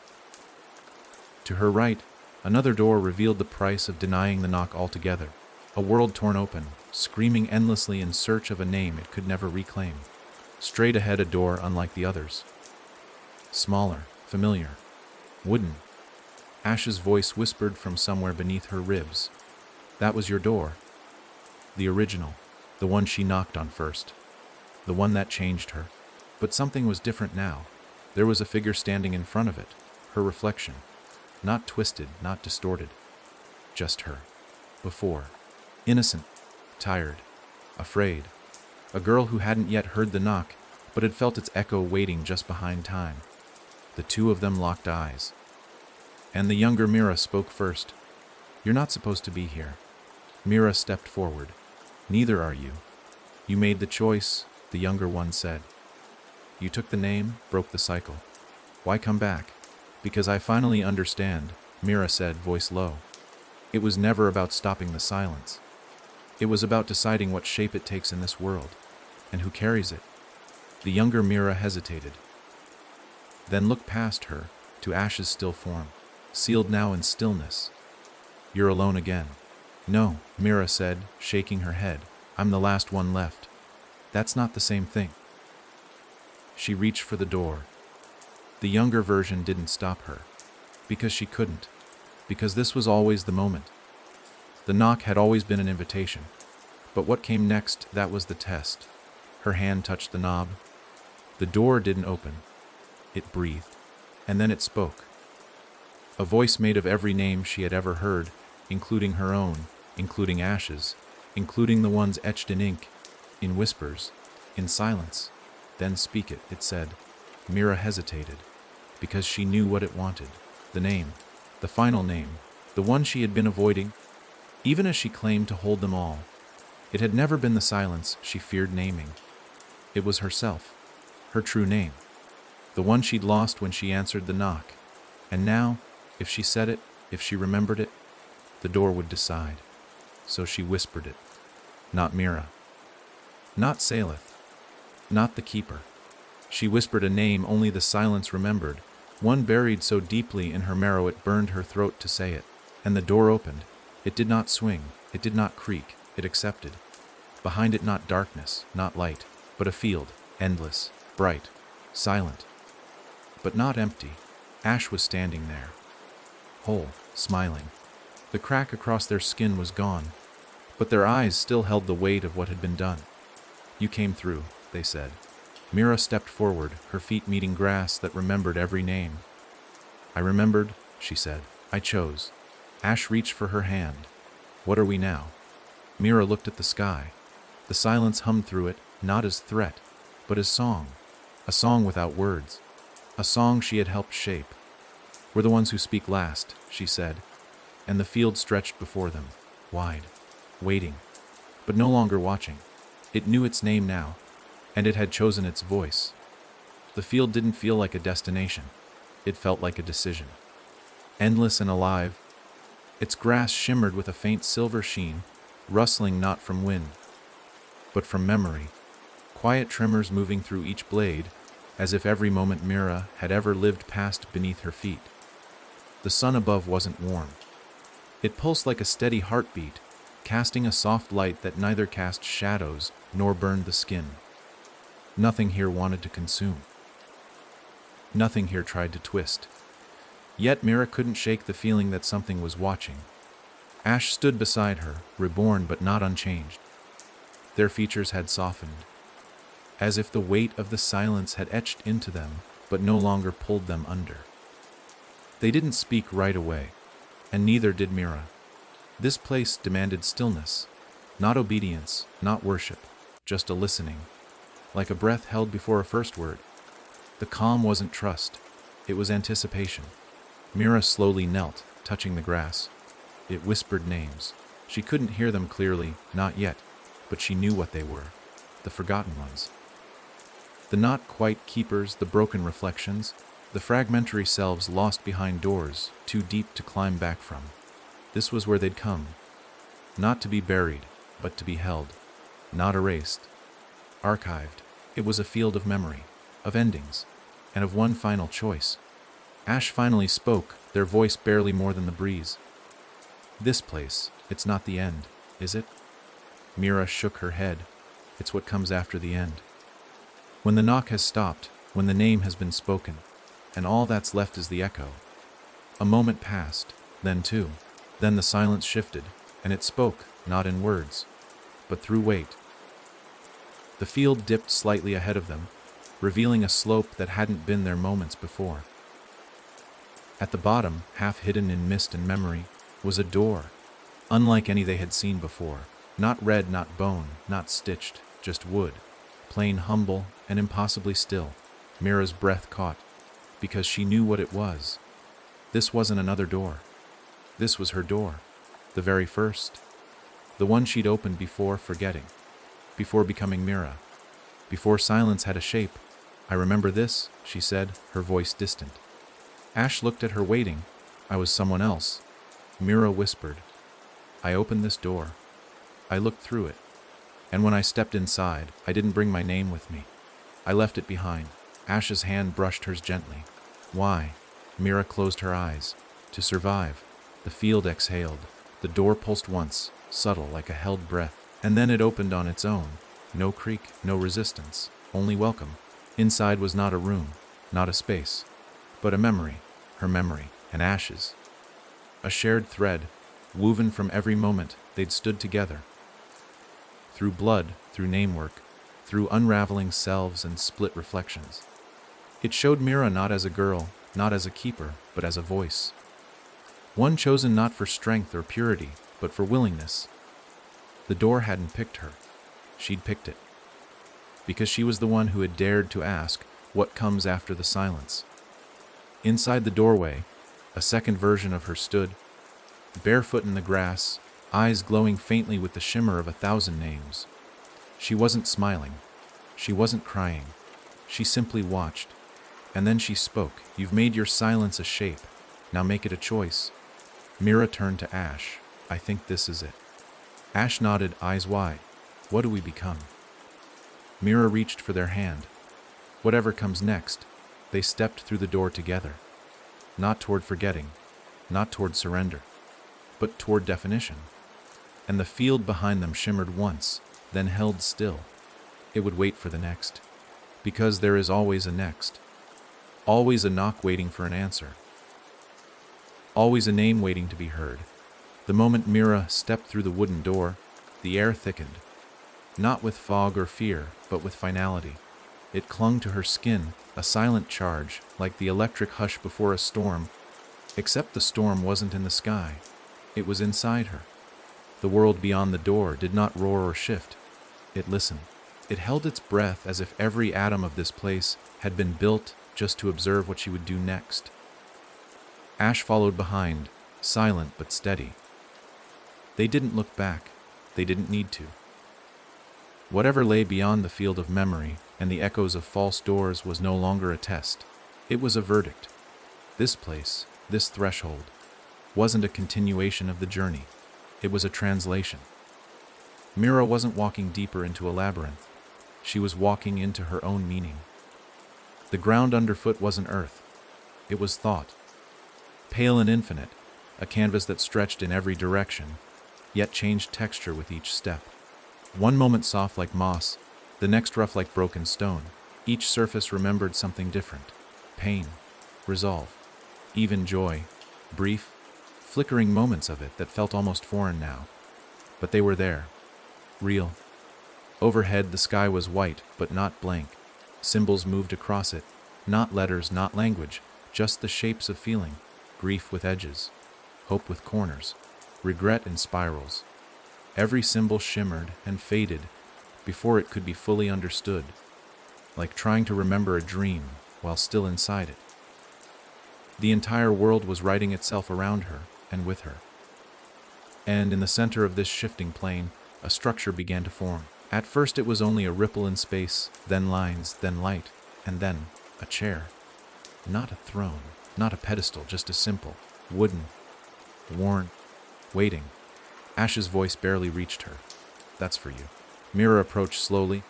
To her right, another door revealed the price of denying the knock altogether, a world torn open, screaming endlessly in search of a name it could never reclaim. Straight ahead, a door unlike the others. Smaller, familiar, wooden. Ash's voice whispered from somewhere beneath her ribs. That was your door. The original, the one she knocked on first. The one that changed her. But something was different now. There was a figure standing in front of it, her reflection. Not twisted, not distorted. Just her. Before. Innocent. Tired. Afraid. A girl who hadn't yet heard the knock, but had felt its echo waiting just behind time. The two of them locked eyes. And the younger Mira spoke first. You're not supposed to be here. Mira stepped forward. Neither are you. You made the choice, the younger one said. You took the name, broke the cycle. Why come back? Because I finally understand, Mira said, voice low. It was never about stopping the silence. It was about deciding what shape it takes in this world, and who carries it. The younger Mira hesitated, then looked past her to Ash's still form, sealed now in stillness. You're alone again. No, Mira said, shaking her head. I'm the last one left. That's not the same thing. She reached for the door. The younger version didn't stop her, because she couldn't, because this was always the moment. The knock had always been an invitation, but what came next, that was the test. Her hand touched the knob. The door didn't open. It breathed, and then it spoke. A voice made of every name she had ever heard, including her own, including Ash's, including the ones etched in ink, in whispers, in silence. Then speak it, it said. Mira hesitated, because she knew what it wanted. The name, the final name, the one she had been avoiding, even as she claimed to hold them all. It had never been the silence she feared naming. It was herself, her true name, the one she'd lost when she answered the knock. And now, if she said it, if she remembered it, the door would decide. So she whispered it. Not Mira. Not Saleth. Not the keeper. She whispered a name only the silence remembered, one buried so deeply in her marrow it burned her throat to say it. And the door opened. It did not swing, it did not creak, it accepted. Behind it not darkness, not light, but a field, endless, bright, silent. But not empty. Ash was standing there. Whole, smiling. The crack across their skin was gone, but their eyes still held the weight of what had been done. You came through, they said. Mira stepped forward, her feet meeting grass that remembered every name. I remembered, she said. I chose. Ash reached for her hand. What are we now? Mira looked at the sky. The silence hummed through it, not as threat, but as song. A song without words. A song she had helped shape. We're the ones who speak last, she said, and the field stretched before them, wide, waiting, but no longer watching. It knew its name now, and it had chosen its voice. The field didn't feel like a destination. It felt like a decision. Endless and alive, its grass shimmered with a faint silver sheen, rustling not from wind, but from memory, quiet tremors moving through each blade, as if every moment Mira had ever lived passed beneath her feet. The sun above wasn't warm. It pulsed like a steady heartbeat, casting a soft light that neither cast shadows nor burned the skin. Nothing here wanted to consume. Nothing here tried to twist. Yet Mira couldn't shake the feeling that something was watching. Ash stood beside her, reborn but not unchanged. Their features had softened, as if the weight of the silence had etched into them, but no longer pulled them under. They didn't speak right away, and neither did Mira. This place demanded stillness, not obedience, not worship, just a listening, like a breath held before a first word. The calm wasn't trust, it was anticipation. Mira slowly knelt, touching the grass. It whispered names. She couldn't hear them clearly, not yet, but she knew what they were. The forgotten ones. The not quite keepers, the broken reflections, the fragmentary selves lost behind doors, too deep to climb back from. This was where they'd come. Not to be buried, but to be held. Not erased. Archived. It was a field of memory, of endings, and of one final choice. Ash finally spoke, their voice barely more than the breeze. This place, it's not the end, is it? Mira shook her head. It's what comes after the end. When the knock has stopped, when the name has been spoken, and all that's left is the echo. A moment passed, then two. Then the silence shifted, and it spoke, not in words, but through weight. The field dipped slightly ahead of them, revealing a slope that hadn't been there moments before. At the bottom, half hidden in mist and memory, was a door, unlike any they had seen before. Not red, not bone, not stitched, just wood. Plain, humble, and impossibly still. Mira's breath caught, because she knew what it was. This wasn't another door. This was her door. The very first. The one she'd opened before forgetting. Before becoming Mira. Before silence had a shape. I remember this, she said, her voice distant. Ash looked at her waiting. I was someone else. Mira whispered. I opened this door. I looked through it. And when I stepped inside, I didn't bring my name with me. I left it behind. Ash's hand brushed hers gently. Why? Mira closed her eyes. To survive. The field exhaled. The door pulsed once, subtle like a held breath, and then it opened on its own. No creak, no resistance, only welcome. Inside was not a room, not a space, but a memory, her memory, and Ash's. A shared thread, woven from every moment they'd stood together. Through blood, through namework, through unraveling selves and split reflections. It showed Mira not as a girl, not as a keeper, but as a voice. One chosen not for strength or purity, but for willingness. The door hadn't picked her. She'd picked it. Because she was the one who had dared to ask what comes after the silence. Inside the doorway, a second version of her stood, barefoot in the grass, eyes glowing faintly with the shimmer of 1,000 names. She wasn't smiling. She wasn't crying. She simply watched. And then she spoke. You've made your silence a shape. Now make it a choice. Mira turned to Ash. I think this is it. Ash nodded, eyes wide. What do we become? Mira reached for their hand. Whatever comes next, they stepped through the door together. Not toward forgetting, not toward surrender, but toward definition. And the field behind them shimmered once, then held still. It would wait for the next. Because there is always a next. Always a knock waiting for an answer. Always a name waiting to be heard. The moment Mira stepped through the wooden door, the air thickened. Not with fog or fear, but with finality. It clung to her skin, a silent charge, like the electric hush before a storm. Except the storm wasn't in the sky. It was inside her. The world beyond the door did not roar or shift. It listened. It held its breath as if every atom of this place had been built just to observe what she would do next. Ash followed behind, silent but steady. They didn't look back. They didn't need to. Whatever lay beyond the field of memory and the echoes of false doors was no longer a test. It was a verdict. This place, this threshold, wasn't a continuation of the journey. It was a translation. Mira wasn't walking deeper into a labyrinth. She was walking into her own meaning. The ground underfoot wasn't earth. It was thought. Pale and infinite, a canvas that stretched in every direction, yet changed texture with each step. One moment soft like moss, the next rough like broken stone. Each surface remembered something different. Pain, resolve, even joy, brief, flickering moments of it that felt almost foreign now. But they were there. Real. Overhead the sky was white, but not blank. Symbols moved across it. Not letters, not language, just the shapes of feeling. Grief with edges, hope with corners, regret in spirals. Every symbol shimmered and faded before it could be fully understood, like trying to remember a dream while still inside it. The entire world was writing itself around her and with her. And in the center of this shifting plane, a structure began to form. At first it was only a ripple in space, then lines, then light, and then a chair. Not a throne, not a pedestal, just a simple, wooden, worn, waiting. Ash's voice barely reached her. "That's for you." Mira approached slowly,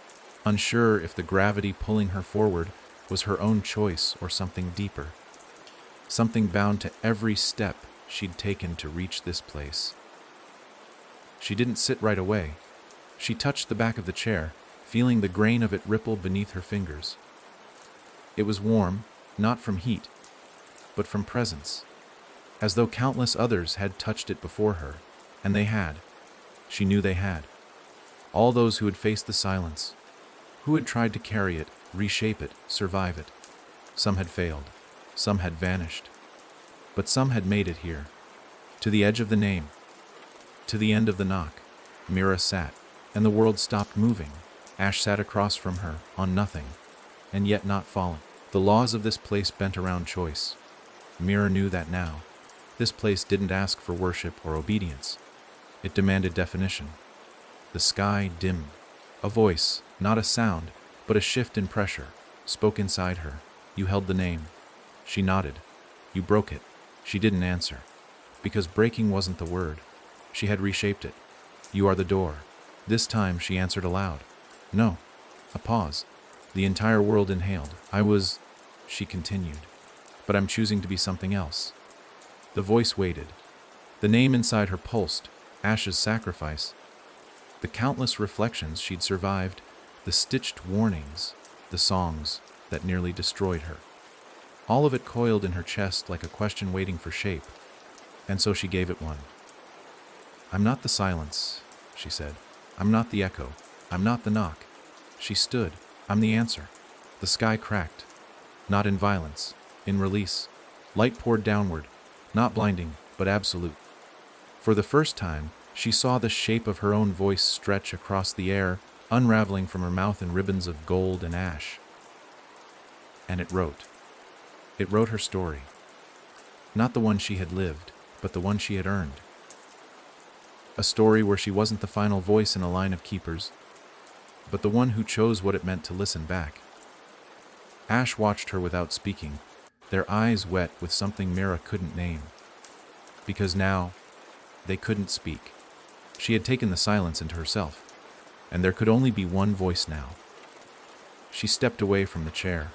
unsure if the gravity pulling her forward was her own choice or something deeper. Something bound to every step she'd taken to reach this place. She didn't sit right away. She touched the back of the chair, feeling the grain of it ripple beneath her fingers. It was warm, not from heat, but from presence, as though countless others had touched it before her, and they had. She knew they had. All those who had faced the silence, who had tried to carry it, reshape it, survive it. Some had failed, some had vanished, but some had made it here, to the edge of the name, to the end of the knock. Mira sat, and the world stopped moving. Ash sat across from her, on nothing, and yet not falling. The laws of this place bent around choice. Mira knew that now. This place didn't ask for worship or obedience. It demanded definition. The sky dimmed. A voice, not a sound, but a shift in pressure, spoke inside her. "You held the name." She nodded. "You broke it." She didn't answer, because breaking wasn't the word. She had reshaped it. "You are the door." This time she answered aloud. "No." A pause. The entire world inhaled. She continued, "But I'm choosing to be something else." The voice waited. The name inside her pulsed, Ash's sacrifice. The countless reflections she'd survived, the stitched warnings, the songs that nearly destroyed her. All of it coiled in her chest like a question waiting for shape, and so she gave it one. "I'm not the silence," she said. "I'm not the echo. I'm not the knock." She stood. "I'm the answer." The sky cracked. Not in violence, in release. Light poured downward, not blinding, but absolute. For the first time, she saw the shape of her own voice stretch across the air, unraveling from her mouth in ribbons of gold and ash. And it wrote. It wrote her story. Not the one she had lived, but the one she had earned. A story where she wasn't the final voice in a line of keepers, but the one who chose what it meant to listen back. Ash watched her without speaking, their eyes wet with something Mira couldn't name. Because now, they couldn't speak. She had taken the silence into herself, and there could only be one voice now. She stepped away from the chair.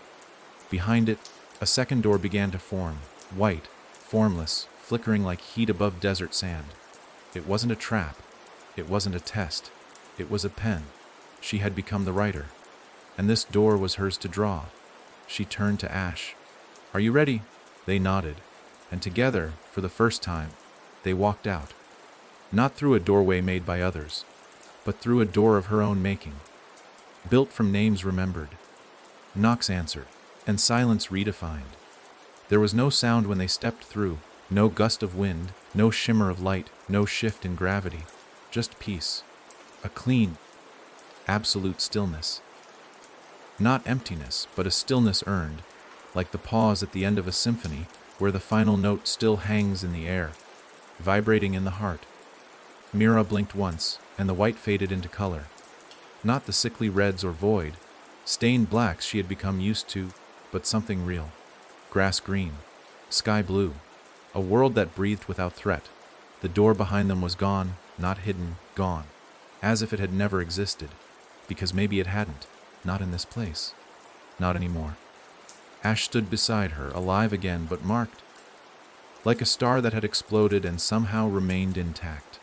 Behind it, a second door began to form, white, formless, flickering like heat above desert sand. It wasn't a trap. It wasn't a test. It was a pen. She had become the writer, and this door was hers to draw. She turned to Ash. "Are you ready?" They nodded, and together, for the first time, they walked out. Not through a doorway made by others, but through a door of her own making, built from names remembered, knocks answered, and silence redefined. There was no sound when they stepped through, no gust of wind, no shimmer of light, no shift in gravity, just peace, a clean, absolute stillness. Not emptiness, but a stillness earned, like the pause at the end of a symphony where the final note still hangs in the air, vibrating in the heart. Mira blinked once, and the white faded into color. Not the sickly reds or void, stained blacks she had become used to, but something real. Grass green, sky blue, a world that breathed without threat. The door behind them was gone, not hidden, gone, as if it had never existed, because maybe it hadn't. Not in this place. Not anymore. Ash stood beside her, alive again, but marked. Like a star that had exploded and somehow remained intact.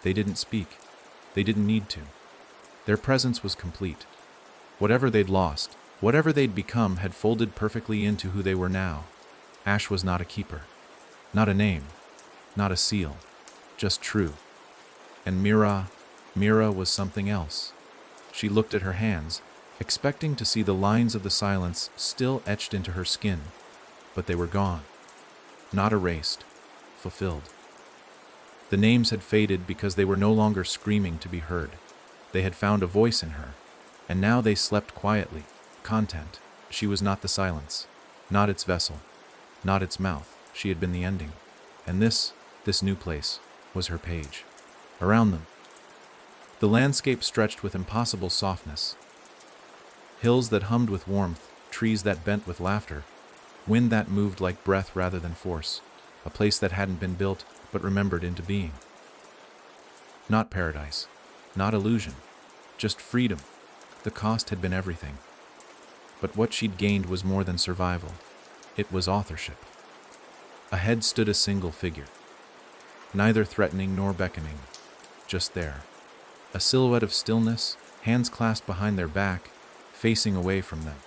They didn't speak. They didn't need to. Their presence was complete. Whatever they'd lost, whatever they'd become, had folded perfectly into who they were now. Ash was not a keeper. Not a name. Not a seal. Just true. And Mira was something else. She looked at her hands, expecting to see the lines of the silence still etched into her skin, but they were gone. Not erased, fulfilled. The names had faded because they were no longer screaming to be heard. They had found a voice in her, and now they slept quietly, content. She was not the silence, not its vessel, not its mouth. She had been the ending. And this new place, was her page. Around them, the landscape stretched with impossible softness. Hills that hummed with warmth, trees that bent with laughter, wind that moved like breath rather than force, a place that hadn't been built but remembered into being. Not paradise, not illusion, just freedom. The cost had been everything. But what she'd gained was more than survival. It was authorship. Ahead stood a single figure, neither threatening nor beckoning, just there. A silhouette of stillness, hands clasped behind their back, facing away from them.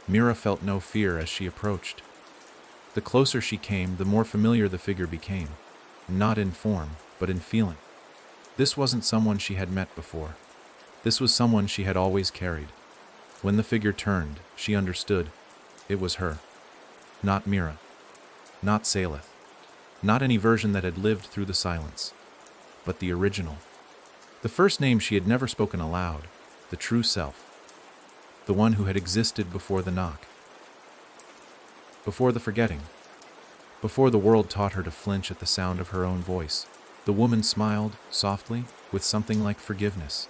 Mira felt no fear as she approached. The closer she came, the more familiar the figure became, not in form, but in feeling. This wasn't someone she had met before. This was someone she had always carried. When the figure turned, she understood. It was her. Not Mira. Not Saleth. Not any version that had lived through the silence. But the original. The first name she had never spoken aloud. The true self. The one who had existed before the knock. Before the forgetting. Before the world taught her to flinch at the sound of her own voice. The woman smiled, softly, with something like forgiveness.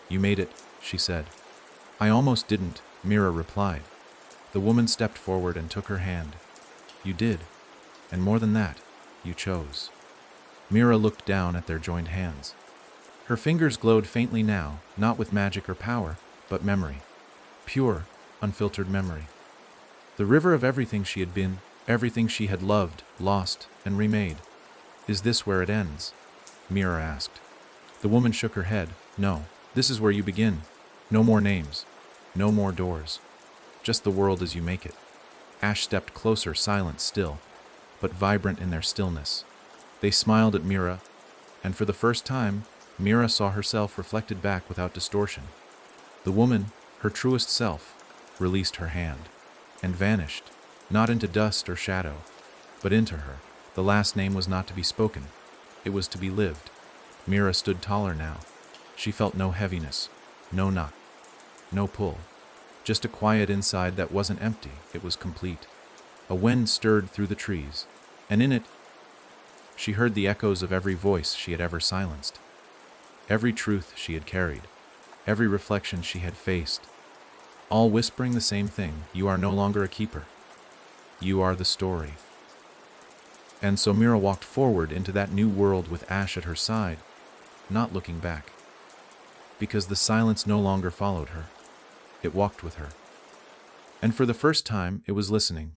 "You made it," she said. "I almost didn't," Mira replied. The woman stepped forward and took her hand. "You did. And more than that, you chose." Mira looked down at their joined hands. Her fingers glowed faintly now, not with magic or power, but memory. Pure, unfiltered memory. The river of everything she had been, everything she had loved, lost, and remade. "Is this where it ends?" Mira asked. The woman shook her head. "No, this is where you begin. No more names. No more doors. Just the world as you make it." Ash stepped closer, silent still, but vibrant in their stillness. They smiled at Mira, and for the first time, Mira saw herself reflected back without distortion. The woman, her truest self, released her hand and vanished, not into dust or shadow, but into her. The last name was not to be spoken. It was to be lived. Mira stood taller now. She felt no heaviness, no knock, no pull. Just a quiet inside that wasn't empty, it was complete. A wind stirred through the trees, and in it, she heard the echoes of every voice she had ever silenced. Every truth she had carried, every reflection she had faced, all whispering the same thing: you are no longer a keeper. You are the story. And so Mira walked forward into that new world with Ash at her side, not looking back. Because the silence no longer followed her. It walked with her. And for the first time, it was listening.